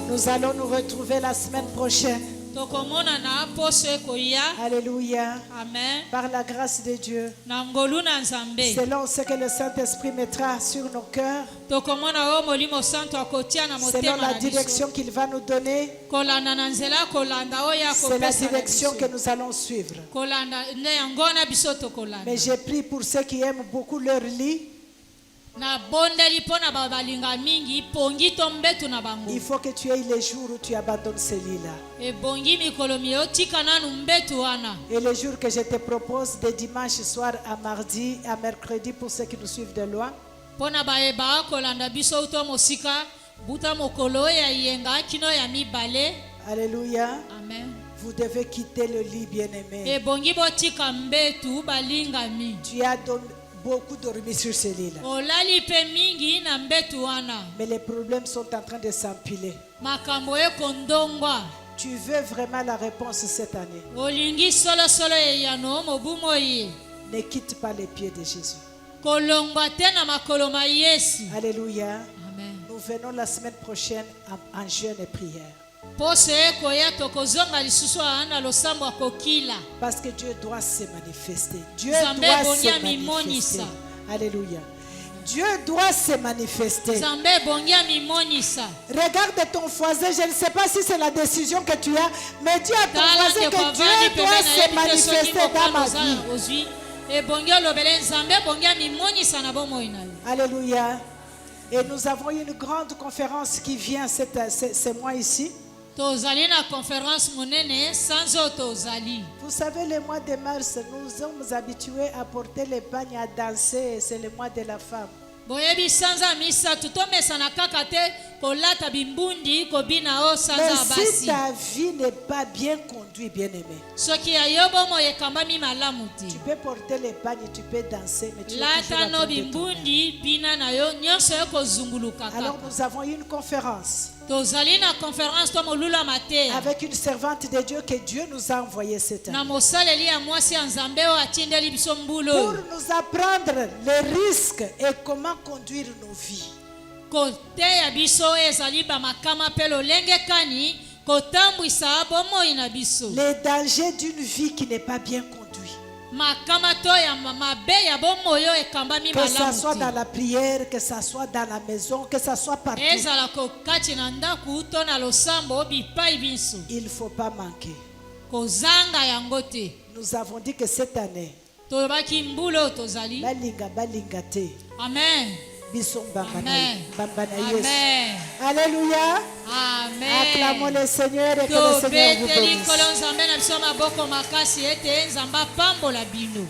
Nous allons nous retrouver la semaine prochaine. Tokomona na poso ekoya. Alléluia. Amen. Par la grâce de Dieu. Na ngolu na nzambe. Selon ce que le Saint-Esprit mettra sur nos cœurs. Tokomona o molimo santo akotia na Selon motema la na biso. direction qu'il va nous donner. Kolanda na nzela kolanda oya C'est la kopesa na direction biso. que nous allons suivre. Kolanda ne yango na biso tokolanda. Mais j'ai pris pour ceux qui aiment beaucoup leur lit. Na bondeli pona babalinga mingi pongi tombetu na bango. Il faut que tu aies les jours où tu abandonnes ce lit-là. E bongi mikolo mio tika nanu mbetu wana. Et les jours que je te propose de dimanche soir à mardi, à mercredi pour ceux qui nous suivent de loin. Pona baeba kolanda biso uto mosika buta mokolo ya yenga kino ya mibale. Alléluia. Amen. Vous devez quitter le lit, bien-aimé. E bongi botika mbetu balinga mi. Tu as beaucoup dormi sur ce lit-là. Olali pe mingi na mbetu wana. Mais les problèmes sont en train de s'empiler. Makambo e kondongwa. Tu veux vraiment la réponse cette année. Olingi solo solo e yano mobumo ye. Ne quitte pas les pieds de Jésus. Kolongwa tena makolo ma Yesu. Alléluia. Amen. Nous venons la semaine prochaine en jeûne et prière. Pose koya tokozonga lisusu ana losambo akokila. Parce que Dieu doit se manifester. Dieu Zambe doit bongia se manifester. mimonisa. Alléluia. Dieu doit se manifester. Zambe bongia mimonisa. Regarde ton voisin. Je ne sais pas si c'est la décision que tu as, mais dis à ton Tala voisin nde que kwa Dieu vani doit pembeni se na manifester dans ma vie. ozwi. E bongia lobele zambe bongia mimonisa na bomoi na yo. Alléluia. Et nous avons une grande conférence qui vient ce mois ici. Tozali na conférence monene sanzo tozali. Vous savez, le mois de mars, nous sommes habitués à porter les pagnes, à danser. C'est le mois de la femme. Boyebi sanza misa tutomesana kaka te kolata bimbundi kobina o Mais sanza si basi. ta vie n'est pas bien conduite, bien-aimé, Soki ayobo mo ekambami malamu te. tu peux porter les pagnes, tu peux danser, mais tu vas toujours Lata no attendre ton bimbundi bina na yo nyonso ekozunguluka mari. Alors kaka. nous avons une conférence Tozali na conférence to molula mateya. avec une servante de Dieu que Dieu nous a envoyée cette Na année. mosaleli ya mwasi ya nzambe oyo atindeli biso Pour mbulo. nous apprendre les risques et comment conduire nos vies. Koteya biso ezali bamakama mpe lolenge kani kotambwisa bomoi na biso. Les dangers d'une vie qui n'est pas bien conduite. Makama to ya mabe ya bomoi oyo ekambami Que ça soit malamu dans te. la prière, que ça soit dans la maison, que ça soit partout. Ezala kokati na ndaku to na losambo bipai biso. Il ne faut pas manquer. Kozanga yango te. Nous avons dit que cette année, Tobaki mbulo tozali. balinga te. Amen. Biso mbamba na- Amen. mbamba na Yesu. Amen. Alléluia. Acclamons Amen. le Seigneur et que le Seigneur vous Tobeteli bénisse. kolo nzambe na biso maboko makasi ete nzambe apambola bino.